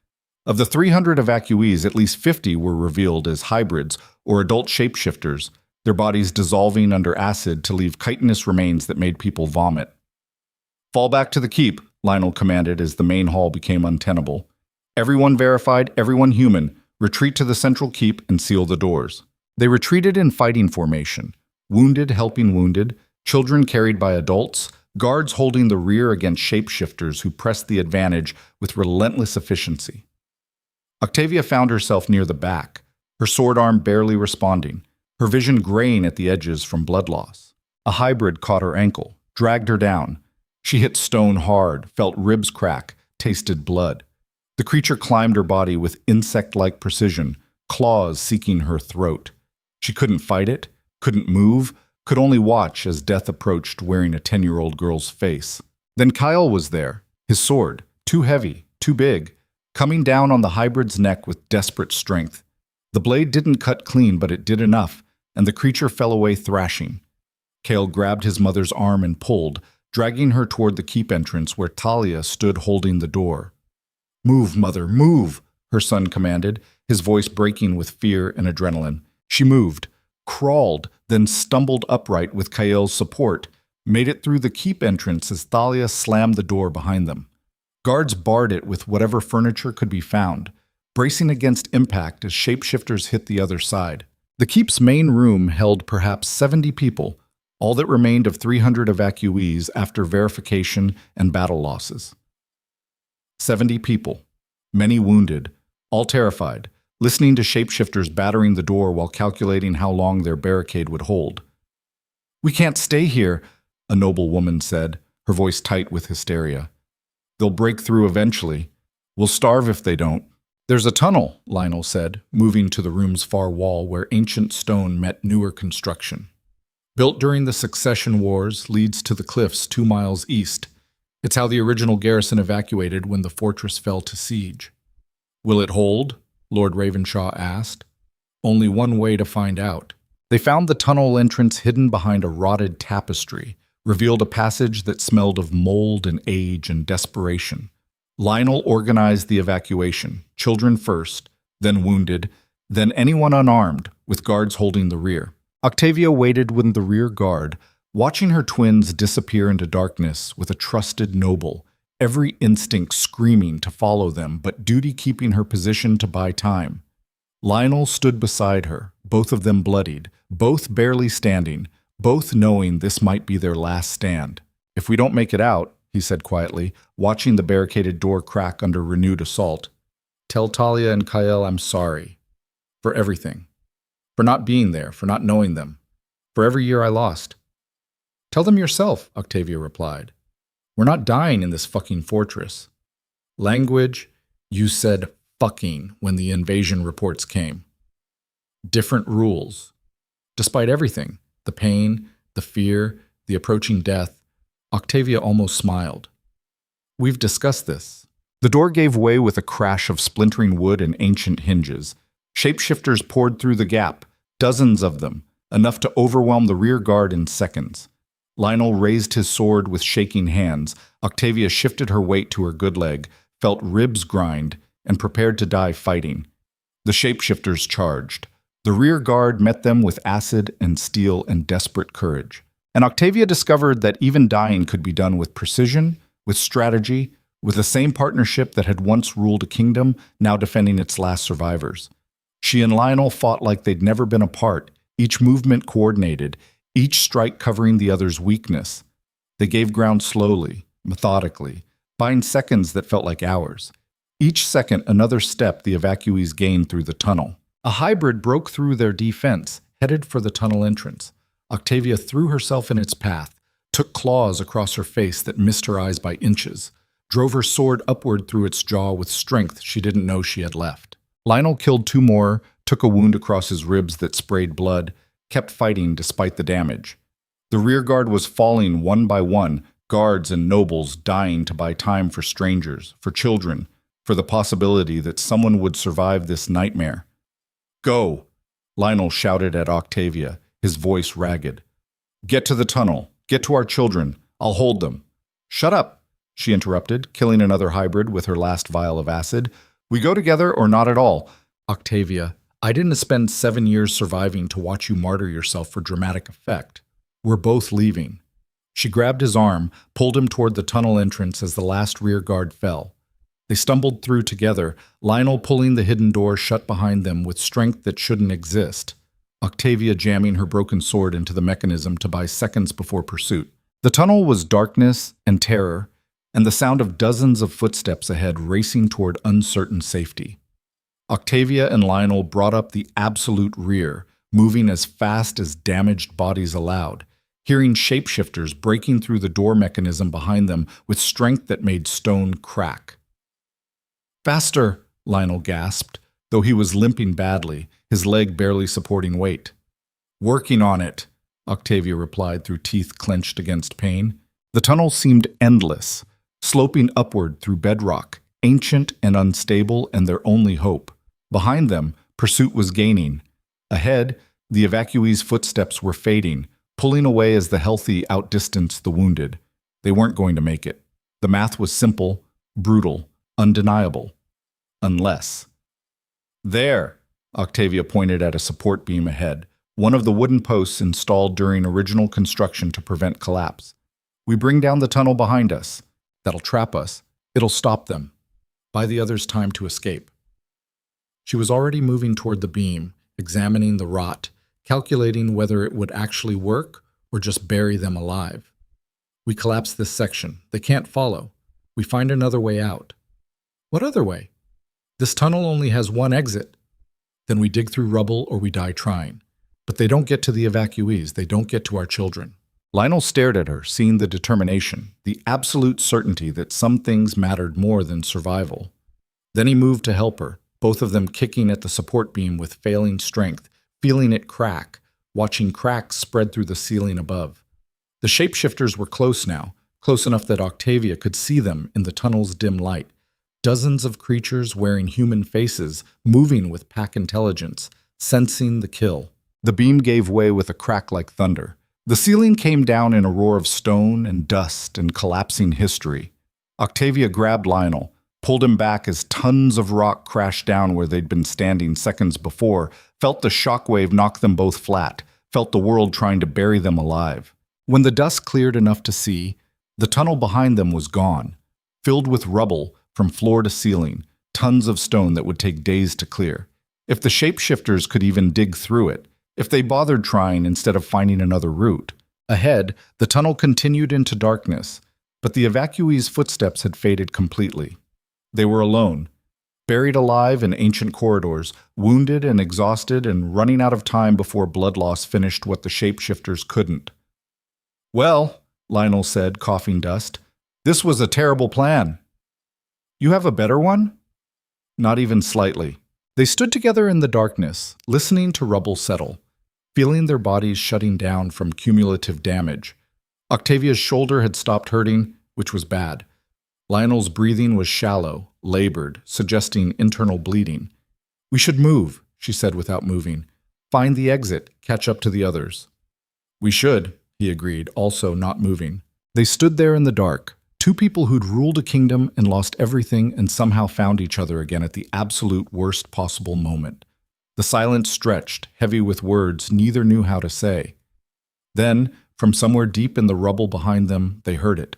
Of the 300 evacuees, at least 50 were revealed as hybrids or adult shapeshifters, their bodies dissolving under acid to leave chitinous remains that made people vomit. Fall back to the keep, Lionel commanded as the main hall became untenable. Everyone verified, everyone human, retreat to the central keep and seal the doors. They retreated in fighting formation, wounded helping wounded, children carried by adults, guards holding the rear against shapeshifters who pressed the advantage with relentless efficiency. Octavia found herself near the back, her sword arm barely responding, her vision graying at the edges from blood loss. A hybrid caught her ankle, dragged her down. She hit stone hard, felt ribs crack, tasted blood. The creature climbed her body with insect-like precision, claws seeking her throat. She couldn't fight it, couldn't move, could only watch as death approached wearing a 10-year-old girl's face. Then Kyle was there, his sword, too heavy, too big, coming down on the hybrid's neck with desperate strength. The blade didn't cut clean, but it did enough, and the creature fell away thrashing. Kale grabbed his mother's arm and pulled, dragging her toward the keep entrance where Thalia stood holding the door. "Move, mother, move," her son commanded, his voice breaking with fear and adrenaline. She moved, crawled, then stumbled upright with Kael's support, made it through the keep entrance as Thalia slammed the door behind them. Guards barred it with whatever furniture could be found, bracing against impact as shapeshifters hit the other side. The keep's main room held perhaps 70 people, all that remained of 300 evacuees after verification and battle losses. 70 people, many wounded, all terrified, listening to shapeshifters battering the door while calculating how long their barricade would hold. "We can't stay here," a noble woman said, her voice tight with hysteria. "They'll break through eventually. We'll starve if they don't." "There's a tunnel," Lionel said, moving to the room's far wall where ancient stone met newer construction. "Built during the Succession Wars, leads to the cliffs 2 miles east. It's how the original garrison evacuated when the fortress fell to siege." "Will it hold?" Lord Ravenshaw asked. "Only one way to find out." They found the tunnel entrance hidden behind a rotted tapestry, revealed a passage that smelled of mold and age and desperation. Lionel organized the evacuation, children first, then wounded, then anyone unarmed, with guards holding the rear. Octavia waited with the rear guard, watching her twins disappear into darkness with a trusted noble, every instinct screaming to follow them, but duty keeping her position to buy time. Lionel stood beside her, both of them bloodied, both barely standing, both knowing this might be their last stand. "If we don't make it out," he said quietly, watching the barricaded door crack under renewed assault, "tell Thalia and Kael I'm sorry. For everything. For not being there, for not knowing them. For every year I lost. Tell them yourself, Octavia replied. We're not dying in this fucking fortress. Language, you said fucking when the invasion reports came. Different rules. Despite everything, the pain, the fear, the approaching death, Octavia almost smiled. We've discussed this. The door gave way with a crash of splintering wood and ancient hinges. Shapeshifters poured through the gap, dozens of them, enough to overwhelm the rear guard in seconds. Lionel raised his sword with shaking hands. Octavia shifted her weight to her good leg, felt ribs grind, and prepared to die fighting. The shapeshifters charged. The rear guard met them with acid and steel and desperate courage. And Octavia discovered that even dying could be done with precision, with strategy, with the same partnership that had once ruled a kingdom, now defending its last survivors. She and Lionel fought like they'd never been apart, each movement coordinated, each strike covering the other's weakness. They gave ground slowly, methodically, buying seconds that felt like hours. Each second, another step the evacuees gained through the tunnel. A hybrid broke through their defense, headed for the tunnel entrance. Octavia threw herself in its path, took claws across her face that missed her eyes by inches, drove her sword upward through its jaw with strength she didn't know she had left. Lionel killed two more, took a wound across his ribs that sprayed blood, kept fighting despite the damage. The rear guard was falling one by one, guards and nobles dying to buy time for strangers, for children, for the possibility that someone would survive this nightmare. Go! Lionel shouted at Octavia, his voice ragged. Get to the tunnel. Get to our children. I'll hold them. Shut up, she interrupted, killing another hybrid with her last vial of acid. We go together or not at all. Octavia, I didn't spend 7 years surviving to watch you martyr yourself for dramatic effect. We're both leaving. She grabbed his arm, pulled him toward the tunnel entrance as the last rear guard fell. They stumbled through together, Lionel pulling the hidden door shut behind them with strength that shouldn't exist. Octavia jamming her broken sword into the mechanism to buy seconds before pursuit. The tunnel was darkness and terror, and the sound of dozens of footsteps ahead racing toward uncertain safety. Octavia and Lionel brought up the absolute rear, moving as fast as damaged bodies allowed, hearing shapeshifters breaking through the door mechanism behind them with strength that made stone crack. Faster, Lionel gasped, though he was limping badly, his leg barely supporting weight. Working on it, Octavia replied through teeth clenched against pain. The tunnel seemed endless, sloping upward through bedrock, ancient and unstable and their only hope. Behind them, pursuit was gaining. Ahead, the evacuees' footsteps were fading, pulling away as the healthy outdistanced the wounded. They weren't going to make it. The math was simple, brutal, undeniable. Unless. There, Octavia pointed at a support beam ahead, one of the wooden posts installed during original construction to prevent collapse. We bring down the tunnel behind us. That'll trap us. It'll stop them. Buy the others time to escape. She was already moving toward the beam, examining the rot, calculating whether it would actually work or just bury them alive. We collapse this section. They can't follow. We find another way out. What other way? This tunnel only has one exit. Then we dig through rubble or we die trying. But they don't get to the evacuees. They don't get to our children. Lionel stared at her, seeing the determination, the absolute certainty that some things mattered more than survival. Then he moved to help her, both of them kicking at the support beam with failing strength, feeling it crack, watching cracks spread through the ceiling above. The shapeshifters were close now, close enough that Octavia could see them in the tunnel's dim light. Dozens of creatures wearing human faces, moving with pack intelligence, sensing the kill. The beam gave way with a crack like thunder. The ceiling came down in a roar of stone and dust and collapsing history. Octavia grabbed Lionel, pulled him back as tons of rock crashed down where they'd been standing seconds before, felt the shockwave knock them both flat, felt the world trying to bury them alive. When the dust cleared enough to see, the tunnel behind them was gone, filled with rubble from floor to ceiling, tons of stone that would take days to clear. If the shapeshifters could even dig through it, if they bothered trying instead of finding another route. Ahead, the tunnel continued into darkness, but the evacuees' footsteps had faded completely. They were alone. buried alive in ancient corridors, wounded and exhausted and running out of time before blood loss finished what the shapeshifters couldn't. "Well," Lionel said, coughing dust, "this was a terrible plan." "You have a better one?" Not even slightly. They stood together in the darkness, listening to rubble settle, feeling their bodies shutting down from cumulative damage. Octavia's shoulder had stopped hurting, which was bad. Lionel's breathing was shallow, labored, suggesting internal bleeding. "We should move," she said without moving. "Find the exit, catch up to the others." "We should," he agreed, also not moving. They stood there in the dark, two people who'd ruled a kingdom and lost everything and somehow found each other again at the absolute worst possible moment. The silence stretched, heavy with words neither knew how to say. Then, from somewhere deep in the rubble behind them, they heard it.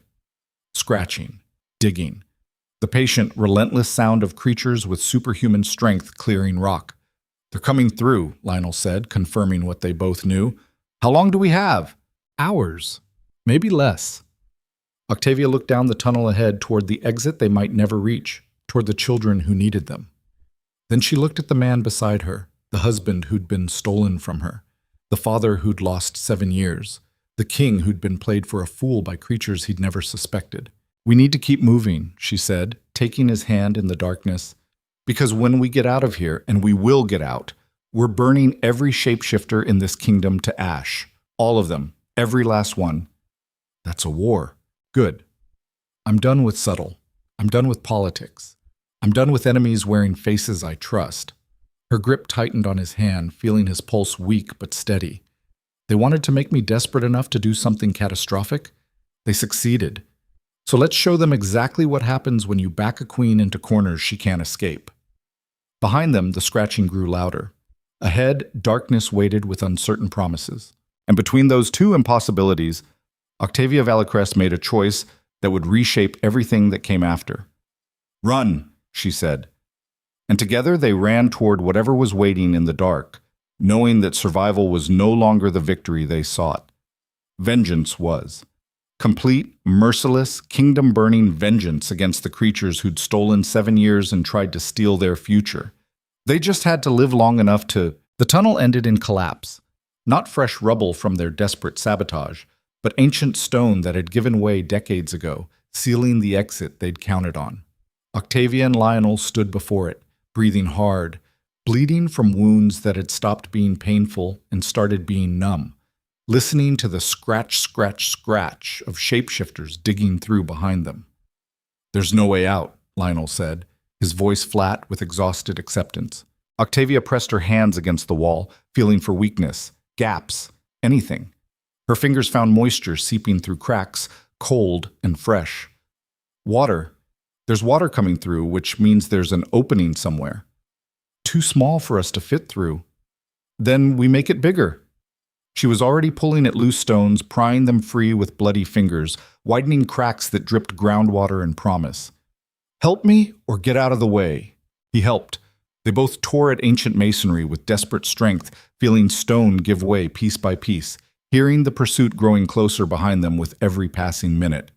Scratching, digging. The patient, relentless sound of creatures with superhuman strength clearing rock. "They're coming through," Lionel said, confirming what they both knew. "How long do we have?" "Hours. Maybe less." Octavia looked down the tunnel ahead toward the exit they might never reach, toward the children who needed them. Then she looked at the man beside her, the husband who'd been stolen from her, the father who'd lost 7 years, the king who'd been played for a fool by creatures he'd never suspected. "We need to keep moving," she said, taking his hand in the darkness, "because when we get out of here, and we will get out, we're burning every shapeshifter in this kingdom to ash. All of them. Every last one." "That's a war." "Good. I'm done with subtle. I'm done with politics. I'm done with enemies wearing faces I trust." Her grip tightened on his hand, feeling his pulse weak but steady. "They wanted to make me desperate enough to do something catastrophic? They succeeded. So let's show them exactly what happens when you back a queen into corners she can't escape." Behind them, the scratching grew louder. Ahead, darkness waited with uncertain promises. And between those two impossibilities, Octavia Valicrest made a choice that would reshape everything that came after. "Run," she said. And together they ran toward whatever was waiting in the dark, knowing that survival was no longer the victory they sought. Vengeance was. Complete, merciless, kingdom-burning vengeance against the creatures who'd stolen 7 years and tried to steal their future. They just had to live long enough to... The tunnel ended in collapse. Not fresh rubble from their desperate sabotage, but ancient stone that had given way decades ago, sealing the exit they'd counted on. Octavia and Lionel stood before it, breathing hard, bleeding from wounds that had stopped being painful and started being numb, listening to the scratch, scratch, scratch of shapeshifters digging through behind them. "There's no way out," Lionel said, his voice flat with exhausted acceptance. Octavia pressed her hands against the wall, feeling for weakness, gaps, anything. Her fingers found moisture seeping through cracks, cold and fresh. "Water. There's water coming through, which means there's an opening somewhere. Too small for us to fit through. Then we make it bigger." She was already pulling at loose stones, prying them free with bloody fingers, widening cracks that dripped groundwater and promise. "Help me or get out of the way." He helped. They both tore at ancient masonry with desperate strength, feeling stone give way piece by piece, hearing the pursuit growing closer behind them with every passing minute.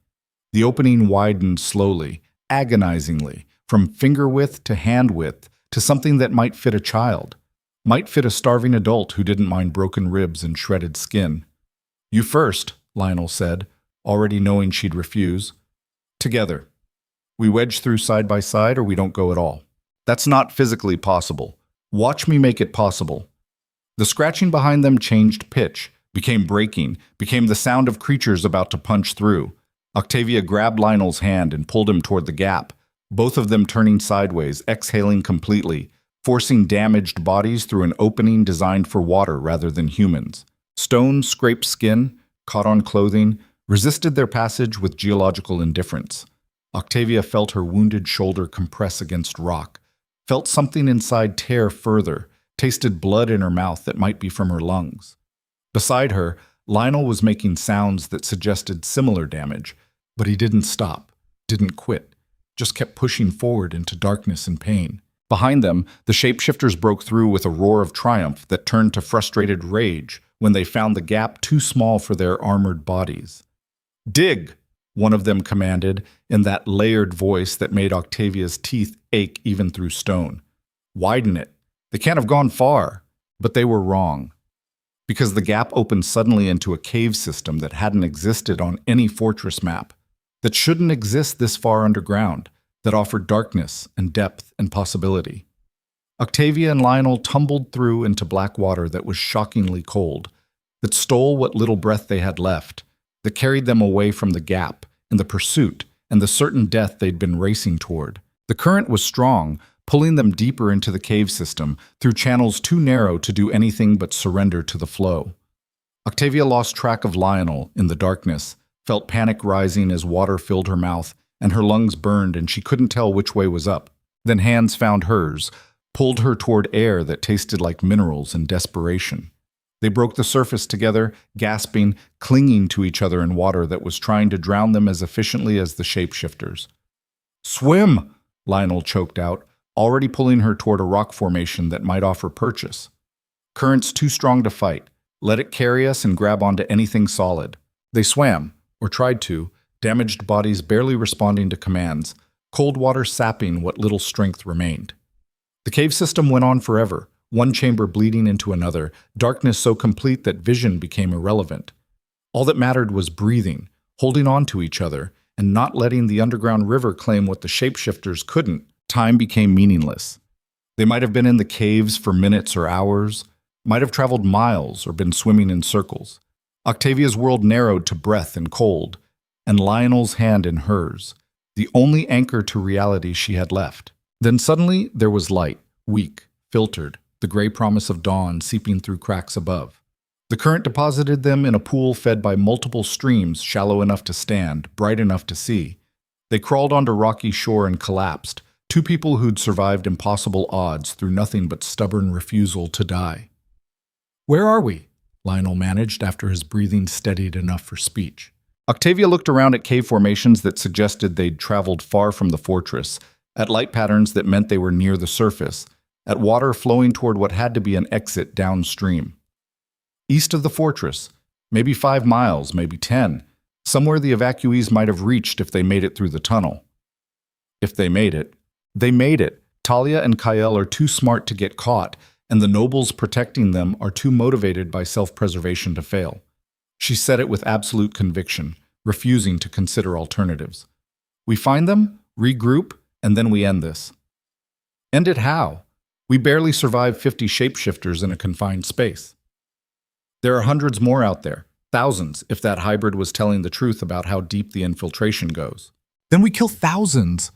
The opening widened slowly, agonizingly, from finger width to hand width, to something that might fit a child, might fit a starving adult who didn't mind broken ribs and shredded skin. "You first," Lionel said, already knowing she'd refuse. "Together. We wedge through side by side or we don't go at all. That's not physically possible. Watch me make it possible." The scratching behind them changed pitch, became breaking, became the sound of creatures about to punch through. Octavia grabbed Lionel's hand and pulled him toward the gap, both of them turning sideways, exhaling completely, forcing damaged bodies through an opening designed for water rather than humans. Stone scraped skin, caught on clothing, resisted their passage with geological indifference. Octavia felt her wounded shoulder compress against rock, felt something inside tear further, tasted blood in her mouth that might be from her lungs. Beside her, Lionel was making sounds that suggested similar damage, but he didn't stop, didn't quit, just kept pushing forward into darkness and pain. Behind them, the shapeshifters broke through with a roar of triumph that turned to frustrated rage when they found the gap too small for their armored bodies. "Dig!" one of them commanded in that layered voice that made Octavia's teeth ache even through stone. Widen it. They can't have gone far. But they were wrong. Because the gap opened suddenly into a cave system that hadn't existed on any fortress map, that shouldn't exist this far underground, that offered darkness and depth and possibility. Octavia and Lionel tumbled through into black water that was shockingly cold, that stole what little breath they had left, that carried them away from the gap and the pursuit and the certain death they'd been racing toward. The current was strong, pulling them deeper into the cave system through channels too narrow to do anything but surrender to the flow. Octavia lost track of Lionel in the darkness, felt panic rising as water filled her mouth and her lungs burned and she couldn't tell which way was up. Then hands found hers, pulled her toward air that tasted like minerals in desperation. They broke the surface together, gasping, clinging to each other in water that was trying to drown them as efficiently as the shapeshifters. "Swim!" Lionel choked out, already pulling her toward a rock formation that might offer purchase. "Current's too strong to fight. Let it carry us and grab onto anything solid." They swam, or tried to, damaged bodies barely responding to commands, cold water sapping what little strength remained. The cave system went on forever, one chamber bleeding into another, darkness so complete that vision became irrelevant. All that mattered was breathing, holding on to each other, and not letting the underground river claim what the shapeshifters couldn't. Time became meaningless. They might have been in the caves for minutes or hours, might have traveled miles or been swimming in circles. Octavia's world narrowed to breath and cold, and Lionel's hand in hers, the only anchor to reality she had left. Then suddenly there was light, weak, filtered, the gray promise of dawn seeping through cracks above. The current deposited them in a pool fed by multiple streams shallow enough to stand, bright enough to see. They crawled onto rocky shore and collapsed, two people who'd survived impossible odds through nothing but stubborn refusal to die. "Where are we?" Lionel managed after his breathing steadied enough for speech. Octavia looked around at cave formations that suggested they'd traveled far from the fortress, at light patterns that meant they were near the surface, at water flowing toward what had to be an exit downstream. East of the fortress, maybe 5 miles, maybe 10, somewhere the evacuees might have reached if they made it through the tunnel. If they made it. They made it. Talia and Kael are too smart to get caught, and the nobles protecting them are too motivated by self-preservation to fail. She said it with absolute conviction, refusing to consider alternatives. We find them, regroup, and then we end this. End it how? We barely survived 50 shapeshifters in a confined space. There are hundreds more out there, thousands, if that hybrid was telling the truth about how deep the infiltration goes. Then we kill thousands.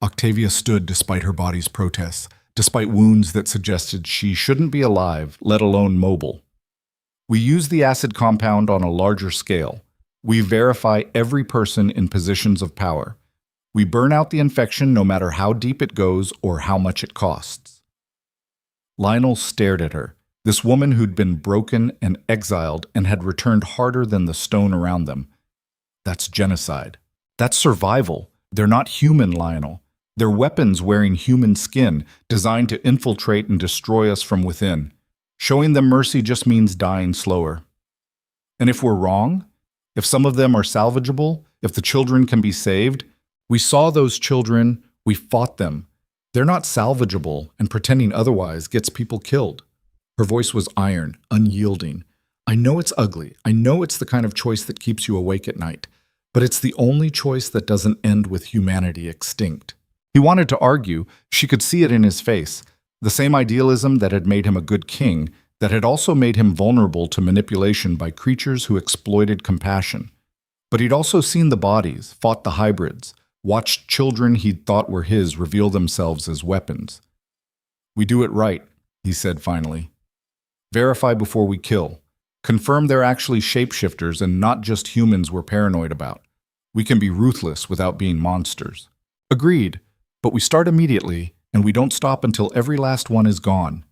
Octavia stood despite her body's protests, despite wounds that suggested she shouldn't be alive, let alone mobile. We use the acid compound on a larger scale. We verify every person in positions of power. We burn out the infection no matter how deep it goes or how much it costs. Lionel stared at her, this woman who'd been broken and exiled and had returned harder than the stone around them. That's genocide. That's survival. They're not human, Lionel. They're weapons wearing human skin, designed to infiltrate and destroy us from within. Showing them mercy just means dying slower. And if we're wrong, if some of them are salvageable, if the children can be saved, we saw those children, we fought them. They're not salvageable, and pretending otherwise gets people killed. Her voice was iron, unyielding. I know it's ugly. I know it's the kind of choice that keeps you awake at night. But it's the only choice that doesn't end with humanity extinct. He wanted to argue. She could see it in his face. The same idealism that had made him a good king, that had also made him vulnerable to manipulation by creatures who exploited compassion. But he'd also seen the bodies, fought the hybrids, watched children he'd thought were his reveal themselves as weapons. We do it right, he said finally. Verify before we kill. Confirm they're actually shapeshifters and not just humans we're paranoid about. We can be ruthless without being monsters. Agreed, but we start immediately, and we don't stop until every last one is gone.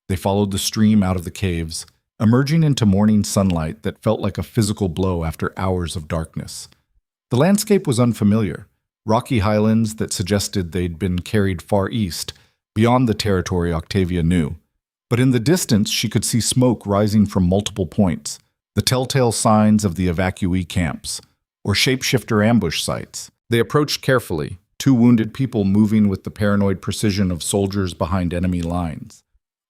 They followed the stream out of the caves, emerging into morning sunlight that felt like a physical blow after hours of darkness. The landscape was unfamiliar, rocky highlands that suggested they'd been carried far east, beyond the territory Octavia knew. But in the distance, she could see smoke rising from multiple points, the telltale signs of the evacuee camps, or shapeshifter ambush sites. They approached carefully, two wounded people moving with the paranoid precision of soldiers behind enemy lines.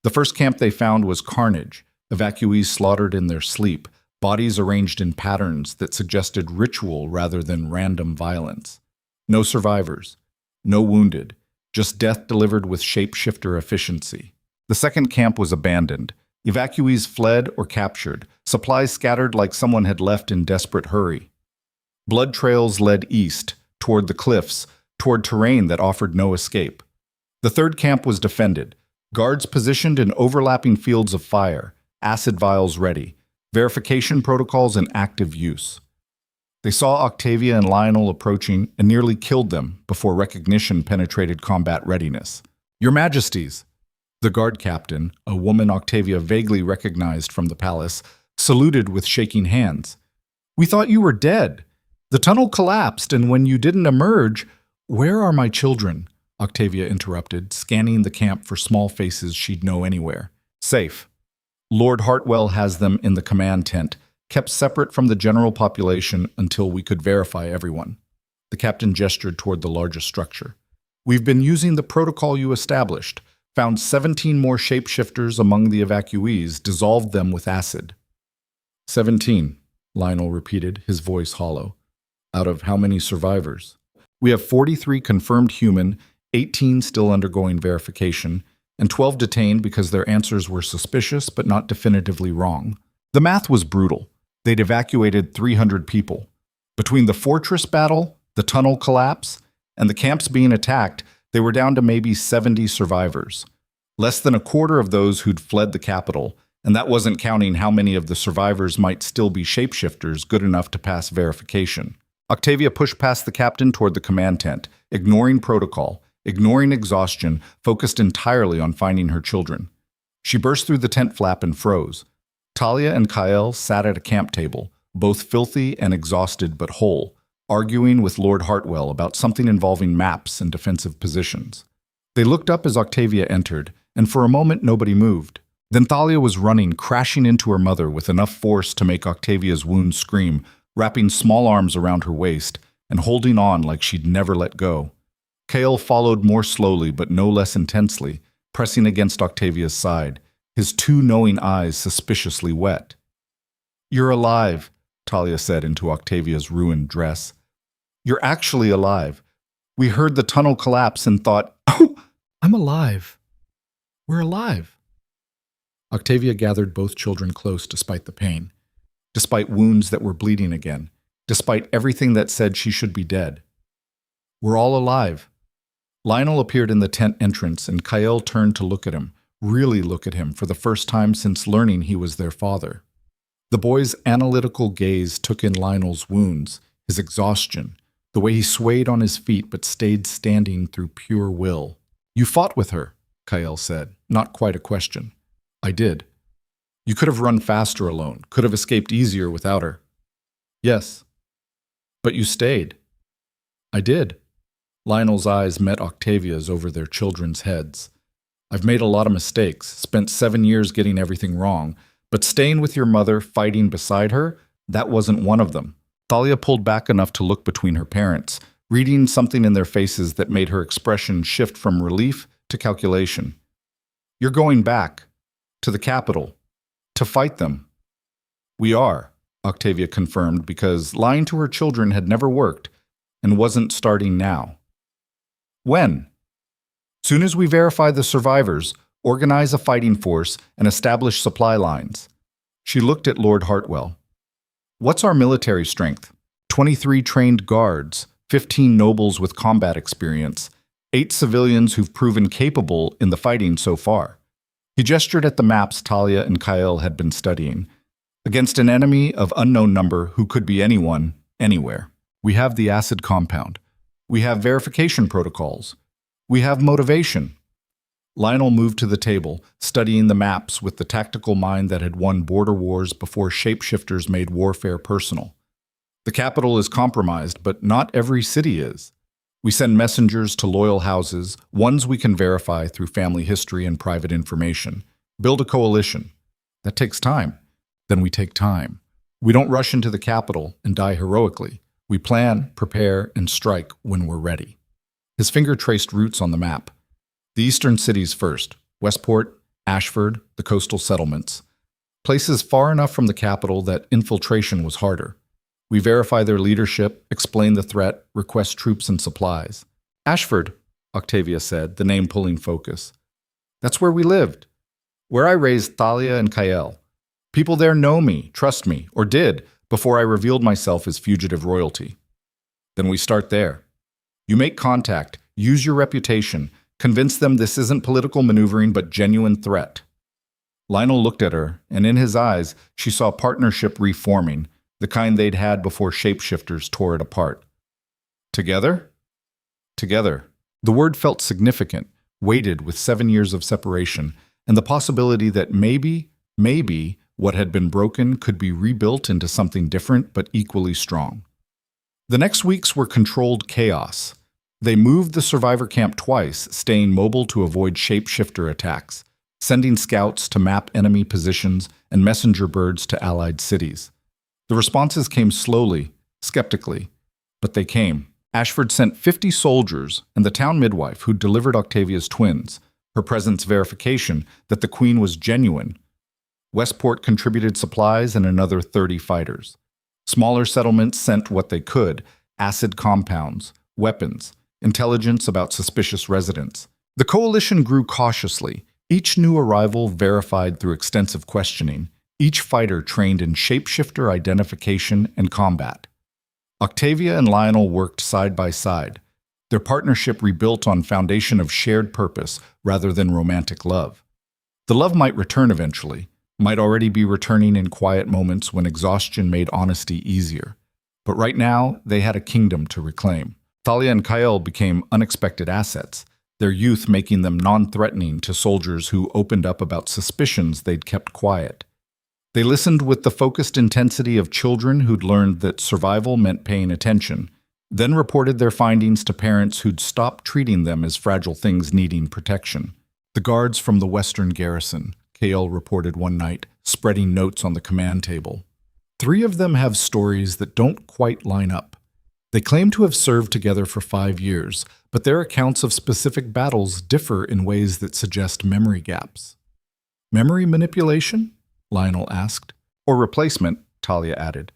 The first camp they found was carnage, evacuees slaughtered in their sleep, bodies arranged in patterns that suggested ritual rather than random violence. No survivors, no wounded, just death delivered with shapeshifter efficiency. The second camp was abandoned. Evacuees fled or captured, supplies scattered like someone had left in desperate hurry. Blood trails led east, toward the cliffs, toward terrain that offered no escape. The third camp was defended, guards positioned in overlapping fields of fire, acid vials ready, verification protocols in active use. They saw Octavia and Lionel approaching and nearly killed them before recognition penetrated combat readiness. "Your Majesties!" The guard captain, a woman Octavia vaguely recognized from the palace, saluted with shaking hands. "We thought you were dead. The tunnel collapsed, and when you didn't emerge—" "Where are my children?" Octavia interrupted, scanning the camp for small faces she'd know anywhere. "Safe. Lord Hartwell has them in the command tent, kept separate from the general population until we could verify everyone." The captain gestured toward the largest structure. "We've been using the protocol you established, found 17 more shapeshifters among the evacuees, dissolved them with acid." 17, Lionel repeated, his voice hollow. "Out of how many survivors?" "We have 43 confirmed human, 18 still undergoing verification, and 12 detained because their answers were suspicious but not definitively wrong." The math was brutal. They'd evacuated 300 people. Between the fortress battle, the tunnel collapse, and the camps being attacked, they were down to maybe 70 survivors. Less than a quarter of those who'd fled the capital, and that wasn't counting how many of the survivors might still be shapeshifters good enough to pass verification. Octavia pushed past the captain toward the command tent, ignoring protocol, ignoring exhaustion, focused entirely on finding her children. She burst through the tent flap and froze. Talia and Kael sat at a camp table, both filthy and exhausted but whole, arguing with Lord Hartwell about something involving maps and defensive positions. They looked up as Octavia entered, and for a moment nobody moved. Then Thalia was running, crashing into her mother with enough force to make Octavia's wounds scream, wrapping small arms around her waist and holding on like she'd never let go. Kael followed more slowly but no less intensely, pressing against Octavia's side, his two knowing eyes suspiciously wet. "You're alive," Talia said into Octavia's ruined dress. "You're actually alive. We heard the tunnel collapse and thought, oh, I'm alive. We're alive." Octavia gathered both children close despite the pain, despite wounds that were bleeding again, despite everything that said she should be dead. "We're all alive." Lionel appeared in the tent entrance and Kael turned to look at him, really look at him for the first time since learning he was their father. The boy's analytical gaze took in Lionel's wounds, his exhaustion, the way he swayed on his feet but stayed standing through pure will. "You fought with her," Kael said, not quite a question. "I did. You could have run faster alone, could have escaped easier without her." "Yes. But you stayed." "I did." Lionel's eyes met Octavia's over their children's heads. "I've made a lot of mistakes, spent 7 years getting everything wrong, but staying with your mother, fighting beside her, that wasn't one of them." Thalia pulled back enough to look between her parents, reading something in their faces that made her expression shift from relief to calculation. "You're going back, to the capital, to fight them." "We are," Octavia confirmed, because lying to her children had never worked and wasn't starting now. "When?" "Soon as we verify the survivors, organize a fighting force, and establish supply lines." She looked at Lord Hartwell. "What's our military strength?" 23 trained guards, 15 nobles with combat experience, 8 civilians who've proven capable in the fighting so far. He gestured at the maps Talia and Kael had been studying. "Against an enemy of unknown number who could be anyone, anywhere. We have the acid compound. We have verification protocols. We have motivation." Lionel moved to the table, studying the maps with the tactical mind that had won border wars before shapeshifters made warfare personal. "The capital is compromised, but not every city is. We send messengers to loyal houses, ones we can verify through family history and private information. Build a coalition. That takes time. Then we take time. We don't rush into the capital and die heroically. We plan, prepare, and strike when we're ready. His finger traced routes on the map. The eastern cities first, Westport, Ashford, the coastal settlements. Places far enough from the capital that infiltration was harder. We verify their leadership, explain the threat, request troops and supplies. Ashford, Octavia said, the name pulling focus. That's where we lived. Where I raised Thalia and Kael. People there know me, trust me, or did, before I revealed myself as fugitive royalty. Then we start there. You make contact, use your reputation, convince them this isn't political maneuvering but genuine threat. Lionel looked at her, and in his eyes, she saw partnership reforming, the kind they'd had before shapeshifters tore it apart. Together? Together. The word felt significant, weighted with 7 years of separation, and the possibility that maybe, what had been broken could be rebuilt into something different but equally strong. The next weeks were controlled chaos. They moved the survivor camp twice, staying mobile to avoid shapeshifter attacks, sending scouts to map enemy positions and messenger birds to allied cities. The responses came slowly, skeptically, but they came. Ashford sent 50 soldiers and the town midwife who delivered Octavia's twins, her presence verification that the queen was genuine. Westport contributed supplies and another 30 fighters. Smaller settlements sent what they could, acid compounds, weapons, intelligence about suspicious residents. The coalition grew cautiously, each new arrival verified through extensive questioning, each fighter trained in shapeshifter identification and combat. Octavia and Lionel worked side by side, their partnership rebuilt on foundation of shared purpose rather than romantic love. The love might return eventually, might already be returning in quiet moments when exhaustion made honesty easier. But right now, they had a kingdom to reclaim. Thalia and Kael became unexpected assets, their youth making them non-threatening to soldiers who opened up about suspicions they'd kept quiet. They listened with the focused intensity of children who'd learned that survival meant paying attention, then reported their findings to parents who'd stopped treating them as fragile things needing protection. The guards from the western garrison, Kael reported one night, spreading notes on the command table. 3 of them have stories that don't quite line up. They claim to have served together for 5 years, but their accounts of specific battles differ in ways that suggest memory gaps. Memory manipulation? Lionel asked. Or replacement, Thalia added.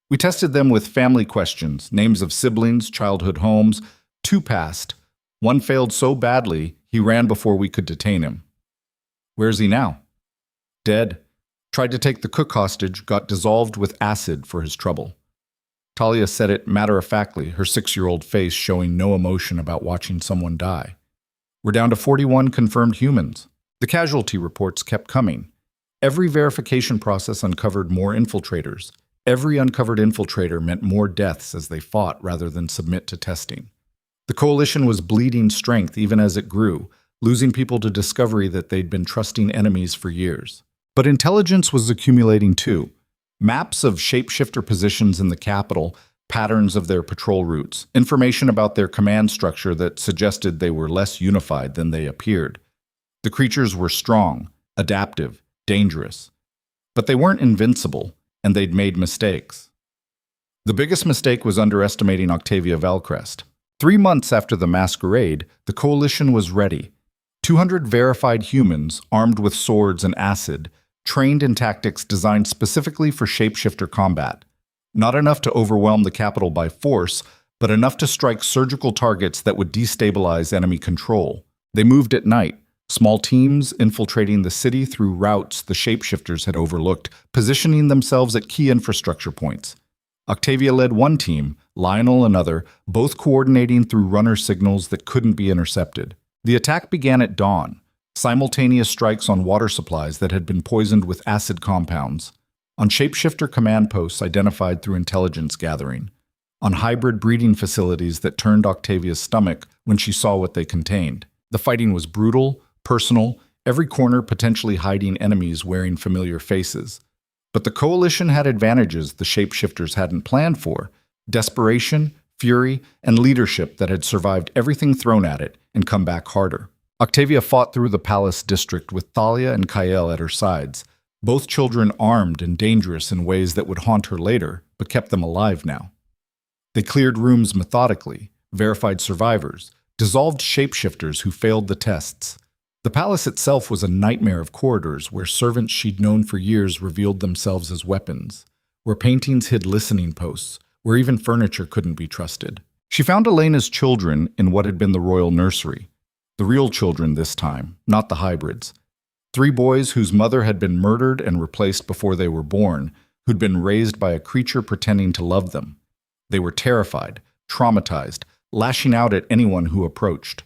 We tested them with family questions, names of siblings, childhood homes. 2 passed. 1 failed so badly, he ran before we could detain him. Where's he now? Dead. Tried to take the cook hostage, got dissolved with acid for his trouble. Thalia said it matter-of-factly, her 6-year-old face showing no emotion about watching someone die. We're down to 41 confirmed humans. The casualty reports kept coming. Every verification process uncovered more infiltrators. Every uncovered infiltrator meant more deaths as they fought rather than submit to testing. The coalition was bleeding strength even as it grew, losing people to discovery that they'd been trusting enemies for years. But intelligence was accumulating too. Maps of shapeshifter positions in the capital, patterns of their patrol routes, information about their command structure that suggested they were less unified than they appeared. The creatures were strong, adaptive, dangerous. But they weren't invincible, and they'd made mistakes. The biggest mistake was underestimating Octavia Valcrest. 3 months after the masquerade, the coalition was ready. 200 verified humans, armed with swords and acid, trained in tactics designed specifically for shapeshifter combat. Not enough to overwhelm the capital by force, but enough to strike surgical targets that would destabilize enemy control. They moved at night, small teams infiltrating the city through routes the shapeshifters had overlooked, positioning themselves at key infrastructure points. Octavia led one team, Lionel another, both coordinating through runner signals that couldn't be intercepted. The attack began at dawn, simultaneous strikes on water supplies that had been poisoned with acid compounds, on shapeshifter command posts identified through intelligence gathering, on hybrid breeding facilities that turned Octavia's stomach when she saw what they contained. The fighting was brutal, personal, every corner potentially hiding enemies wearing familiar faces. But the coalition had advantages the shapeshifters hadn't planned for: desperation, fury, and leadership that had survived everything thrown at it and come back harder. Octavia fought through the palace district with Thalia and Kael at her sides, both children armed and dangerous in ways that would haunt her later, but kept them alive now. They cleared rooms methodically, verified survivors, dissolved shapeshifters who failed the tests. The palace itself was a nightmare of corridors where servants she'd known for years revealed themselves as weapons, where paintings hid listening posts, where even furniture couldn't be trusted. She found Elena's children in what had been the royal nursery. The real children this time, not the hybrids. 3 boys whose mother had been murdered and replaced before they were born, who'd been raised by a creature pretending to love them. They were terrified, traumatized, lashing out at anyone who approached.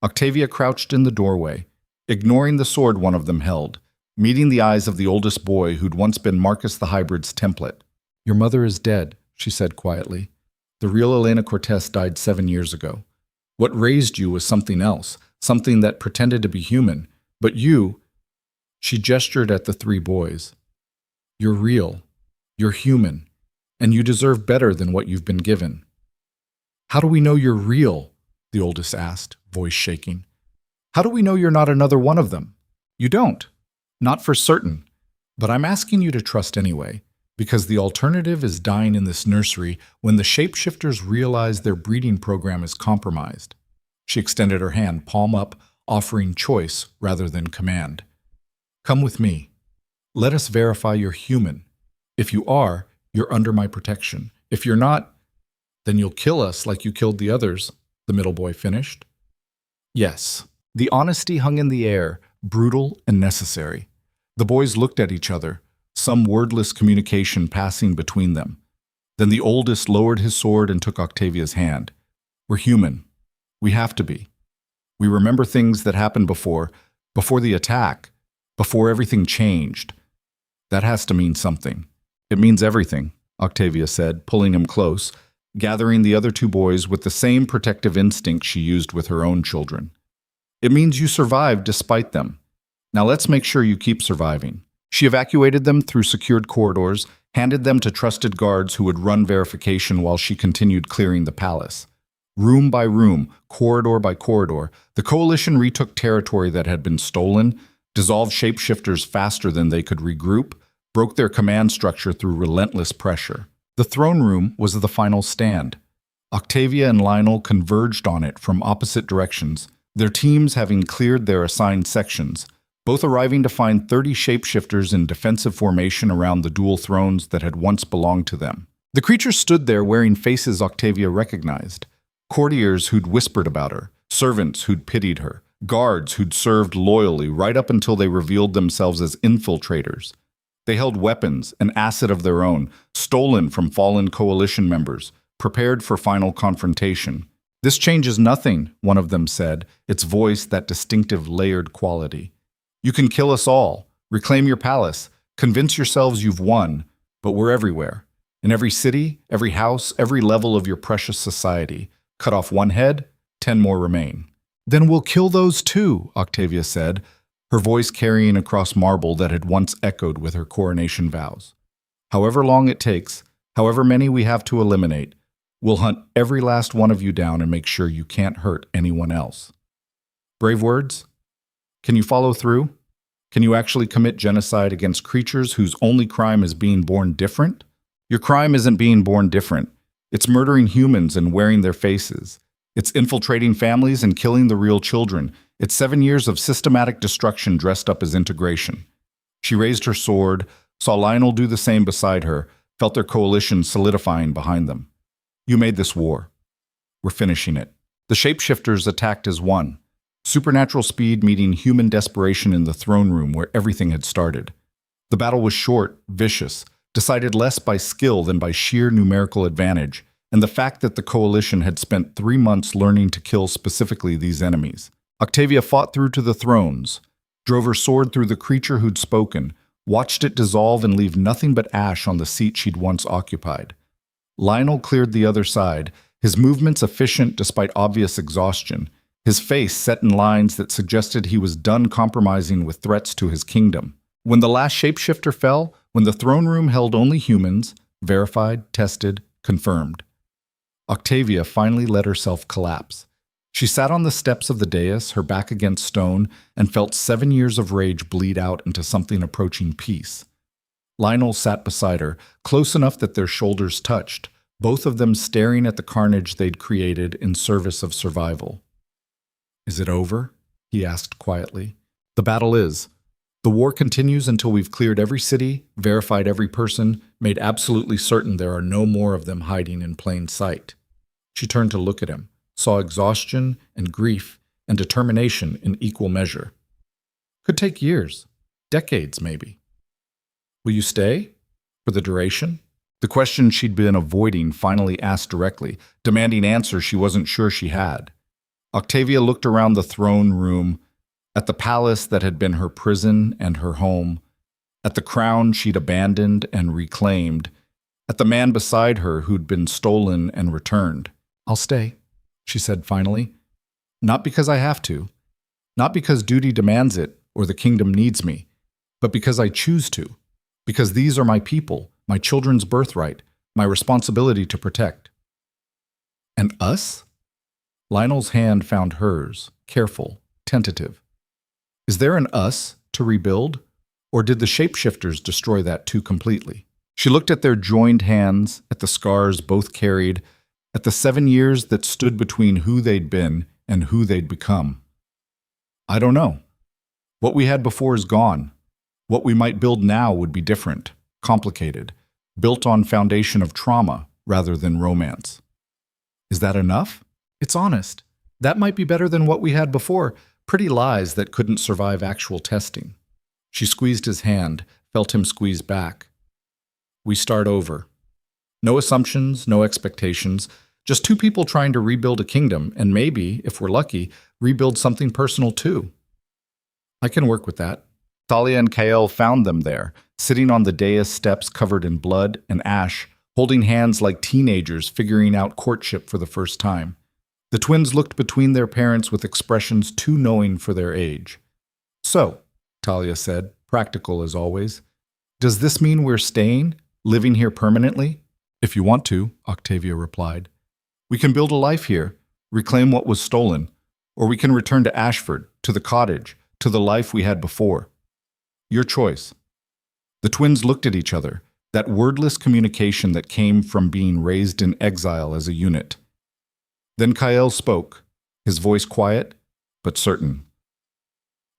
Octavia crouched in the doorway, ignoring the sword one of them held, meeting the eyes of the oldest boy who'd once been Marcus the Hybrid's template. "Your mother is dead," she said quietly. "The real Elena Cortez died 7 years ago. What raised you was something else, something that pretended to be human. But you," she gestured at the 3 boys, "you're real, you're human, and you deserve better than what you've been given." "How do we know you're real?" the oldest asked, voice shaking. "How do we know you're not another one of them?" "You don't. Not for certain. But I'm asking you to trust anyway, because the alternative is dying in this nursery when the shapeshifters realize their breeding program is compromised." She extended her hand, palm up, offering choice rather than command. "Come with me. Let us verify you're human. If you are, you're under my protection. If you're not, then you'll kill us like you killed the others," the middle boy finished. Yes, the honesty hung in the air, brutal and necessary. The boys looked at each other, some wordless communication passing between them. Then the oldest lowered his sword and took Octavia's hand. "We're human. We have to be. We remember things that happened before the attack, before everything changed. That has to mean something." "It means everything," Octavia said, pulling him close, gathering the other 2 boys with the same protective instinct she used with her own children. "It means you survived despite them. Now let's make sure you keep surviving." She evacuated them through secured corridors, handed them to trusted guards who would run verification while she continued clearing the palace. Room by room, corridor by corridor, the coalition retook territory that had been stolen, dissolved shapeshifters faster than they could regroup, broke their command structure through relentless pressure. The throne room was the final stand. Octavia and Lionel converged on it from opposite directions, their teams having cleared their assigned sections, both arriving to find 30 shapeshifters in defensive formation around the dual thrones that had once belonged to them. The creatures stood there wearing faces Octavia recognized. Courtiers who'd whispered about her, servants who'd pitied her, guards who'd served loyally right up until they revealed themselves as infiltrators. They held weapons, an asset of their own, stolen from fallen coalition members, prepared for final confrontation. "This changes nothing," one of them said, its voice that distinctive layered quality. "You can kill us all, reclaim your palace, convince yourselves you've won, but we're everywhere. In every city, every house, every level of your precious society. Cut off one head, 10 more remain." "Then we'll kill those too," Octavia said, her voice carrying across marble that had once echoed with her coronation vows. "However long it takes, however many we have to eliminate, we'll hunt every last one of you down and make sure you can't hurt anyone else." Brave words? Can you follow through? Can you actually commit genocide against creatures whose only crime is being born different? Your crime isn't being born different. It's murdering humans and wearing their faces. It's infiltrating families and killing the real children. It's 7 years of systematic destruction dressed up as integration. She raised her sword, saw Lionel do the same beside her, felt their coalition solidifying behind them. "You made this war. We're finishing it." The shapeshifters attacked as one. Supernatural speed meeting human desperation in the throne room where everything had started. The battle was short, vicious, decided less by skill than by sheer numerical advantage, and the fact that the coalition had spent 3 months learning to kill specifically these enemies. Octavia fought through to the thrones, drove her sword through the creature who'd spoken, watched it dissolve and leave nothing but ash on the seat she'd once occupied. Lionel cleared the other side, his movements efficient despite obvious exhaustion, his face set in lines that suggested he was done compromising with threats to his kingdom. When the last shapeshifter fell, when the throne room held only humans, verified, tested, confirmed, Octavia finally let herself collapse. She sat on the steps of the dais, her back against stone, and felt 7 years of rage bleed out into something approaching peace. Lionel sat beside her, close enough that their shoulders touched, both of them staring at the carnage they'd created in service of survival. "Is it over?" he asked quietly. "The battle is. The war continues until we've cleared every city, verified every person, made absolutely certain there are no more of them hiding in plain sight." She turned to look at him, saw exhaustion and grief and determination in equal measure. "Could take years, decades maybe." "Will you stay? For the duration?" The question she'd been avoiding finally asked directly, demanding answers she wasn't sure she had. Octavia looked around the throne room, at the palace that had been her prison and her home, at the crown she'd abandoned and reclaimed, at the man beside her who'd been stolen and returned. "I'll stay," she said finally. "Not because I have to, not because duty demands it or the kingdom needs me, but because I choose to, because these are my people, my children's birthright, my responsibility to protect." "And us?" Lionel's hand found hers, careful, tentative. "Is there an us to rebuild, or did the shapeshifters destroy that too completely?" She looked at their joined hands, at the scars both carried, at the 7 years that stood between who they'd been and who they'd become. "I don't know. What we had before is gone. What we might build now would be different, complicated, built on foundation of trauma rather than romance." "Is that enough?" "It's honest. That might be better than what we had before, pretty lies that couldn't survive actual testing." She squeezed his hand, felt him squeeze back. "We start over. No assumptions, no expectations, just two people trying to rebuild a kingdom, and maybe, if we're lucky, rebuild something personal too." "I can work with that." Thalia and Kael found them there, sitting on the dais steps covered in blood and ash, holding hands like teenagers figuring out courtship for the first time. The twins looked between their parents with expressions too knowing for their age. "So," Thalia said, practical as always, "does this mean we're staying, living here permanently?" "If you want to," Octavia replied. "We can build a life here, reclaim what was stolen, or we can return to Ashford, to the cottage, to the life we had before. Your choice." The twins looked at each other, that wordless communication that came from being raised in exile as a unit. Then Kael spoke, his voice quiet, but certain.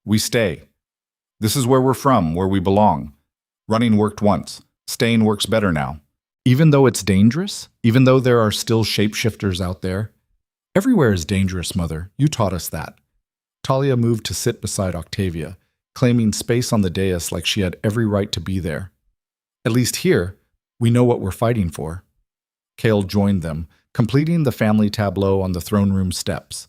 "We stay. This is where we're from, where we belong. Running worked once. Staying works better now. Even though it's dangerous, even though there are still shapeshifters out there." "Everywhere is dangerous, Mother. You taught us that." Thalia moved to sit beside Octavia, claiming space on the dais like she had every right to be there. "At least here, we know what we're fighting for." Kael joined them, completing the family tableau on the throne room steps.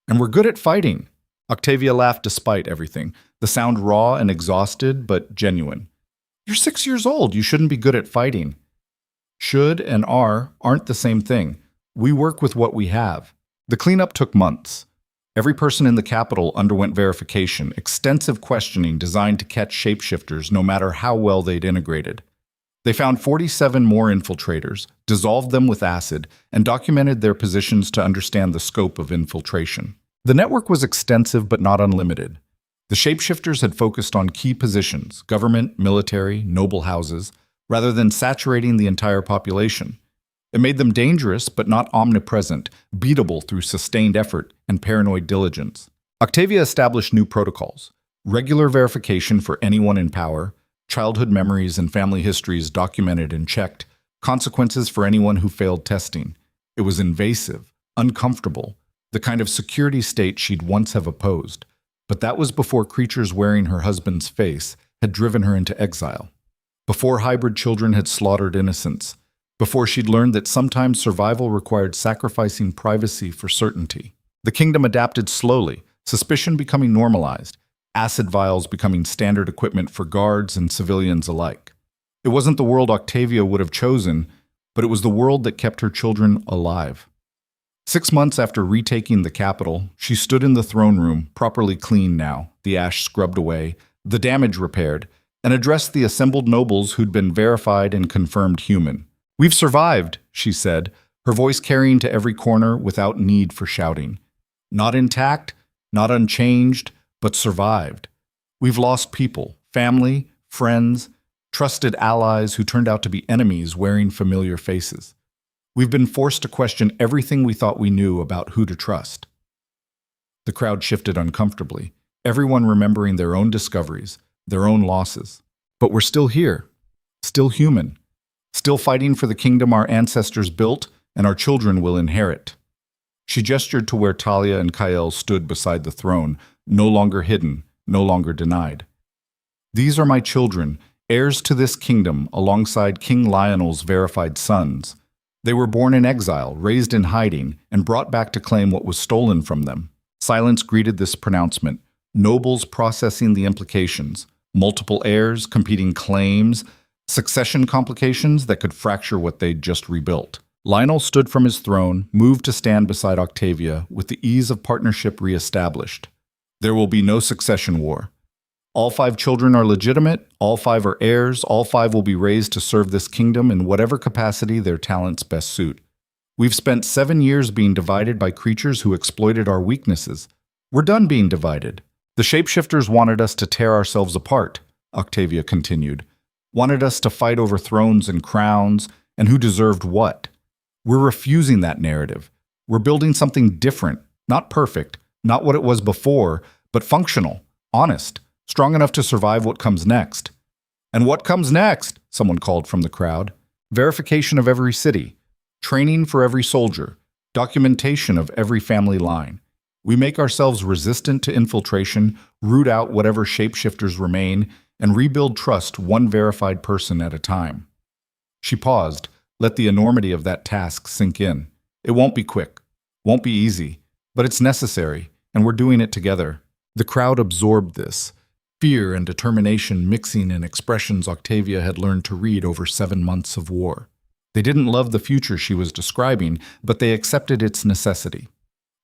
"And we're good at fighting." Octavia laughed despite everything, the sound raw and exhausted, but genuine. "You're 6 years old. You shouldn't be good at fighting." "Should and aren't the same thing. We work with what we have." The cleanup took months. Every person in the capital underwent verification, extensive questioning designed to catch shapeshifters no matter how well they'd integrated. They found 47 more infiltrators, dissolved them with acid, and documented their positions to understand the scope of infiltration. The network was extensive but not unlimited. The shapeshifters had focused on key positions, government, military, noble houses, rather than saturating the entire population. It made them dangerous but not omnipresent, beatable through sustained effort and paranoid diligence. Octavia established new protocols: regular verification for anyone in power, childhood memories and family histories documented and checked, consequences for anyone who failed testing. It was invasive, uncomfortable, the kind of security state she'd once have opposed. But that was before creatures wearing her husband's face had driven her into exile. Before hybrid children had slaughtered innocents. Before she'd learned that sometimes survival required sacrificing privacy for certainty. The kingdom adapted slowly, suspicion becoming normalized, acid vials becoming standard equipment for guards and civilians alike. It wasn't the world Octavia would have chosen, but it was the world that kept her children alive. 6 months after retaking the capital, she stood in the throne room, properly clean now, the ash scrubbed away, the damage repaired, and addressed the assembled nobles who'd been verified and confirmed human. "We've survived," she said, her voice carrying to every corner without need for shouting. "Not intact, not unchanged, but survived. We've lost people, family, friends, trusted allies who turned out to be enemies wearing familiar faces. We've been forced to question everything we thought we knew about who to trust. The crowd shifted uncomfortably, everyone remembering their own discoveries, their own losses. But we're still here, still human, still fighting for the kingdom our ancestors built and our children will inherit. She gestured to where Talia and Kael stood beside the throne, no longer hidden, no longer denied. These are my children, heirs to this kingdom alongside King Lionel's verified sons. They were born in exile, raised in hiding, and brought back to claim what was stolen from them. Silence greeted this pronouncement, nobles processing the implications, multiple heirs, competing claims, succession complications that could fracture what they'd just rebuilt. Lionel stood from his throne, moved to stand beside Octavia with the ease of partnership reestablished. There will be no succession war. All 5 children are legitimate, all 5 are heirs, all 5 will be raised to serve this kingdom in whatever capacity their talents best suit. We've spent 7 years being divided by creatures who exploited our weaknesses. We're done being divided. The shapeshifters wanted us to tear ourselves apart, Octavia continued. Wanted us to fight over thrones and crowns, and who deserved what. We're refusing that narrative. We're building something different, not perfect, not what it was before, but functional, honest, strong enough to survive what comes next. And what comes next? Someone called from the crowd. Verification of every city, training for every soldier, documentation of every family line. We make ourselves resistant to infiltration, root out whatever shapeshifters remain, and rebuild trust one verified person at a time. She paused, let the enormity of that task sink in. It won't be quick, won't be easy, but it's necessary, and we're doing it together. The crowd absorbed this, fear and determination mixing in expressions Octavia had learned to read over 7 months of war. They didn't love the future she was describing, but they accepted its necessity.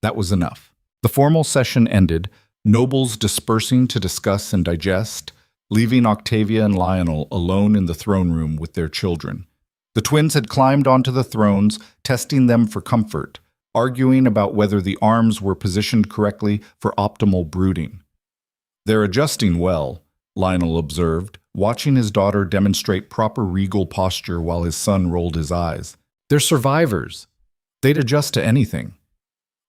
That was enough. The formal session ended, nobles dispersing to discuss and digest, leaving Octavia and Lionel alone in the throne room with their children. The twins had climbed onto the thrones, testing them for comfort, arguing about whether the arms were positioned correctly for optimal brooding. They're adjusting well, Lionel observed, watching his daughter demonstrate proper regal posture while his son rolled his eyes. They're survivors. They'd adjust to anything.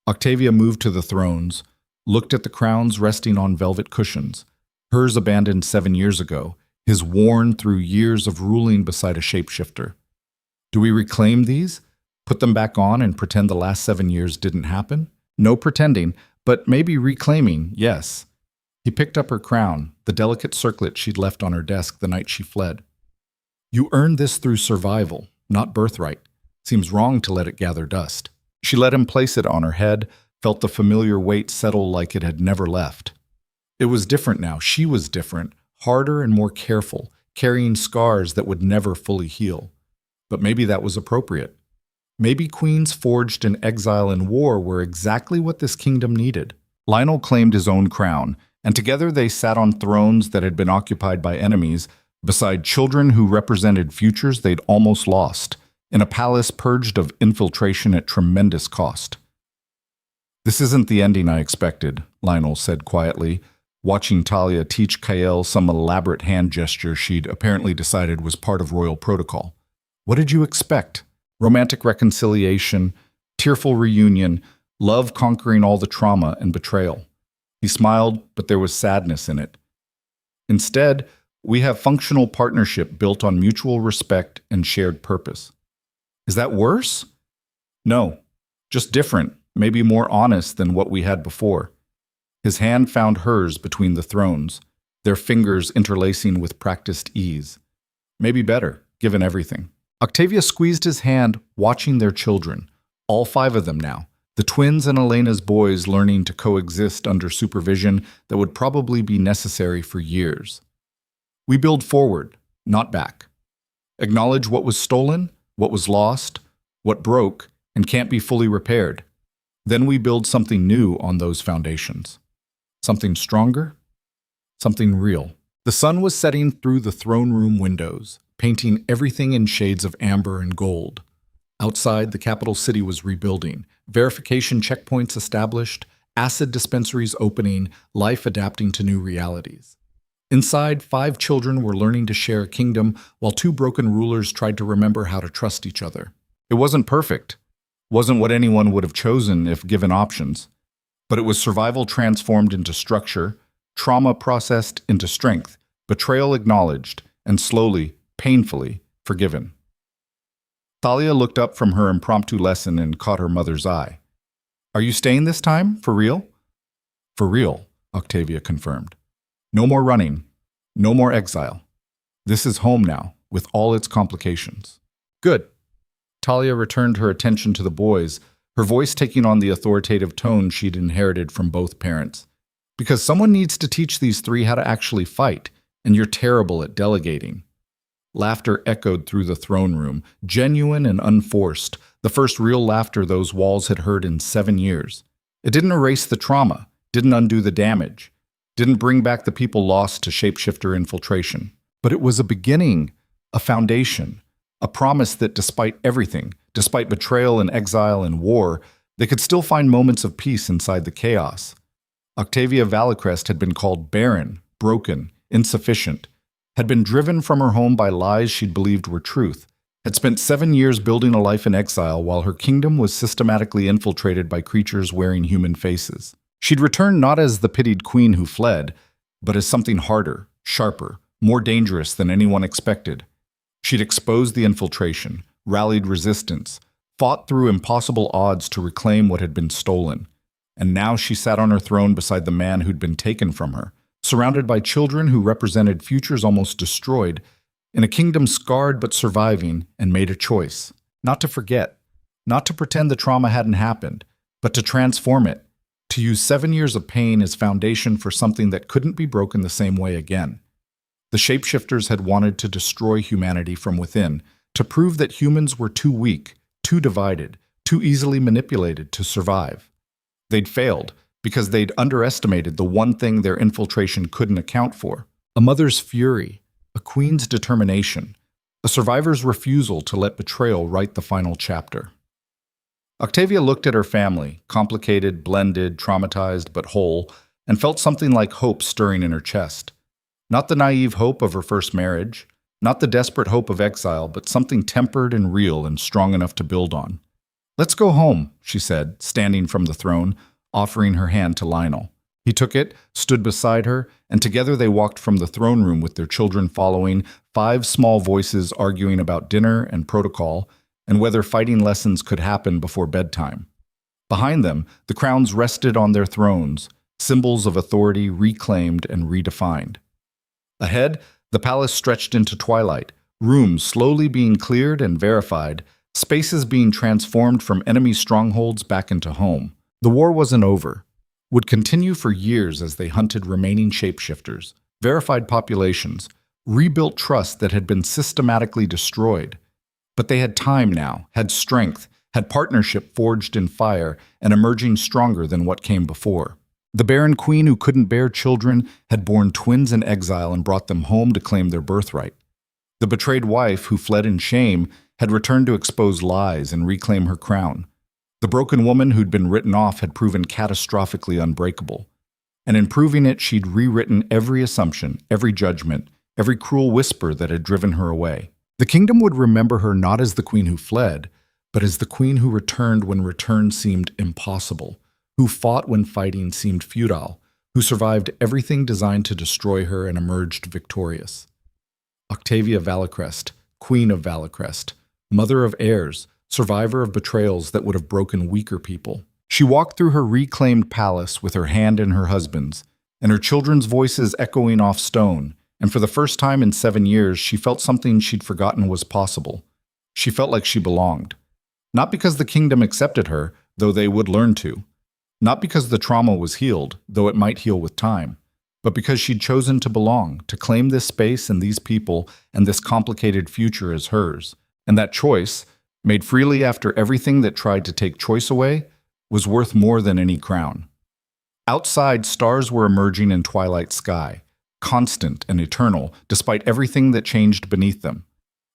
Octavia moved to the thrones, looked at the crowns resting on velvet cushions, hers abandoned 7 years ago, his worn through years of ruling beside a shapeshifter. Do we reclaim these? Put them back on and pretend the last 7 years didn't happen? No pretending, but maybe reclaiming, yes. He picked up her crown, the delicate circlet she'd left on her desk the night she fled. You earned this through survival, not birthright. Seems wrong to let it gather dust. She let him place it on her head, felt the familiar weight settle like it had never left. It was different now. She was different, harder and more careful, carrying scars that would never fully heal. But maybe that was appropriate. Maybe queens forged in exile and war were exactly what this kingdom needed. Lionel claimed his own crown, and together they sat on thrones that had been occupied by enemies, beside children who represented futures they'd almost lost, in a palace purged of infiltration at tremendous cost. This isn't the ending I expected, Lionel said quietly, watching Talia teach Kael some elaborate hand gesture she'd apparently decided was part of royal protocol. What did you expect? Romantic reconciliation, tearful reunion, love conquering all the trauma and betrayal. He smiled, but there was sadness in it. Instead, we have functional partnership built on mutual respect and shared purpose. Is that worse? No, just different, maybe more honest than what we had before. His hand found hers between the thrones, their fingers interlacing with practiced ease. Maybe better, given everything. Octavia squeezed his hand, watching their children, all 5 of them now, the twins and Elena's boys learning to coexist under supervision that would probably be necessary for years. We build forward, not back. Acknowledge what was stolen, what was lost, what broke, and can't be fully repaired. Then we build something new on those foundations. Something stronger, something real. The sun was setting through the throne room windows, painting everything in shades of amber and gold. Outside, the capital city was rebuilding, verification checkpoints established, acid dispensaries opening, life adapting to new realities. Inside, 5 children were learning to share a kingdom while 2 broken rulers tried to remember how to trust each other. It wasn't perfect, wasn't what anyone would have chosen if given options, but it was survival transformed into structure, trauma processed into strength, betrayal acknowledged, and slowly, painfully, forgiven. Thalia looked up from her impromptu lesson and caught her mother's eye. "Are you staying this time? For real?" "For real," Octavia confirmed. "No more running. No more exile. This is home now, with all its complications." "Good." Talia returned her attention to the boys, her voice taking on the authoritative tone she'd inherited from both parents. "Because someone needs to teach these three how to actually fight, and you're terrible at delegating." Laughter echoed through the throne room, genuine and unforced, the first real laughter those walls had heard in 7 years. It didn't erase the trauma, didn't undo the damage, didn't bring back the people lost to shapeshifter infiltration. But it was a beginning, a foundation, a promise that despite everything, despite betrayal and exile and war, they could still find moments of peace inside the chaos. Octavia Valicrest had been called barren, broken, insufficient, had been driven from her home by lies she'd believed were truth, had spent 7 years building a life in exile while her kingdom was systematically infiltrated by creatures wearing human faces. She'd returned not as the pitied queen who fled, but as something harder, sharper, more dangerous than anyone expected. She'd exposed the infiltration, rallied resistance, fought through impossible odds to reclaim what had been stolen. And now she sat on her throne beside the man who'd been taken from her, surrounded by children who represented futures almost destroyed, in a kingdom scarred but surviving, and made a choice. Not to forget, not to pretend the trauma hadn't happened, but to transform it, to use 7 years of pain as foundation for something that couldn't be broken the same way again. The shapeshifters had wanted to destroy humanity from within, to prove that humans were too weak, too divided, too easily manipulated to survive. They'd failed because they'd underestimated the one thing their infiltration couldn't account for: a mother's fury, a queen's determination, a survivor's refusal to let betrayal write the final chapter. Octavia looked at her family, complicated, blended, traumatized, but whole, and felt something like hope stirring in her chest. Not the naive hope of her first marriage, not the desperate hope of exile, but something tempered and real and strong enough to build on. "Let's go home," she said, standing from the throne, offering her hand to Lionel. He took it, stood beside her, and together they walked from the throne room with their children following, 5 small voices arguing about dinner and protocol, and whether fighting lessons could happen before bedtime. Behind them, the crowns rested on their thrones, symbols of authority reclaimed and redefined. Ahead, the palace stretched into twilight, rooms slowly being cleared and verified, spaces being transformed from enemy strongholds back into home. The war wasn't over. Would continue for years as they hunted remaining shapeshifters, verified populations, rebuilt trust that had been systematically destroyed. But they had time now, had strength, had partnership forged in fire, and emerging stronger than what came before. The barren queen who couldn't bear children had borne twins in exile and brought them home to claim their birthright. The betrayed wife who fled in shame had returned to expose lies and reclaim her crown. The broken woman who'd been written off had proven catastrophically unbreakable. And in proving it, she'd rewritten every assumption, every judgment, every cruel whisper that had driven her away. The kingdom would remember her not as the queen who fled, but as the queen who returned when return seemed impossible, who fought when fighting seemed futile, who survived everything designed to destroy her and emerged victorious. Octavia Valicrest, Queen of Valicrest, mother of heirs, survivor of betrayals that would have broken weaker people. She walked through her reclaimed palace with her hand in her husband's, and her children's voices echoing off stone, and for the first time in 7 years, she felt something she'd forgotten was possible. She felt like she belonged. Not because the kingdom accepted her, though they would learn to. Not because the trauma was healed, though it might heal with time, but because she'd chosen to belong, to claim this space and these people and this complicated future as hers. And that choice, made freely after everything that tried to take choice away, was worth more than any crown. Outside, stars were emerging in twilight sky, constant and eternal, despite everything that changed beneath them.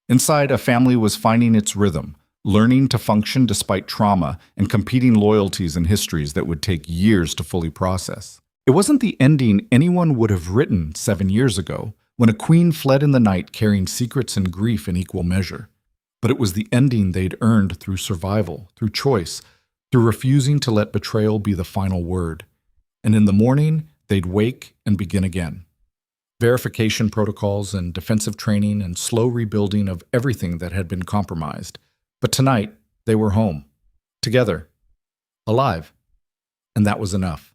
Inside, a family was finding its rhythm, learning to function despite trauma and competing loyalties and histories that would take years to fully process. It wasn't the ending anyone would have written 7 years ago, when a queen fled in the night carrying secrets and grief in equal measure. But it was the ending they'd earned through survival, through choice, through refusing to let betrayal be the final word. And in the morning, they'd wake and begin again. Verification protocols and defensive training and slow rebuilding of everything that had been compromised. But tonight, they were home, together, alive. And that was enough.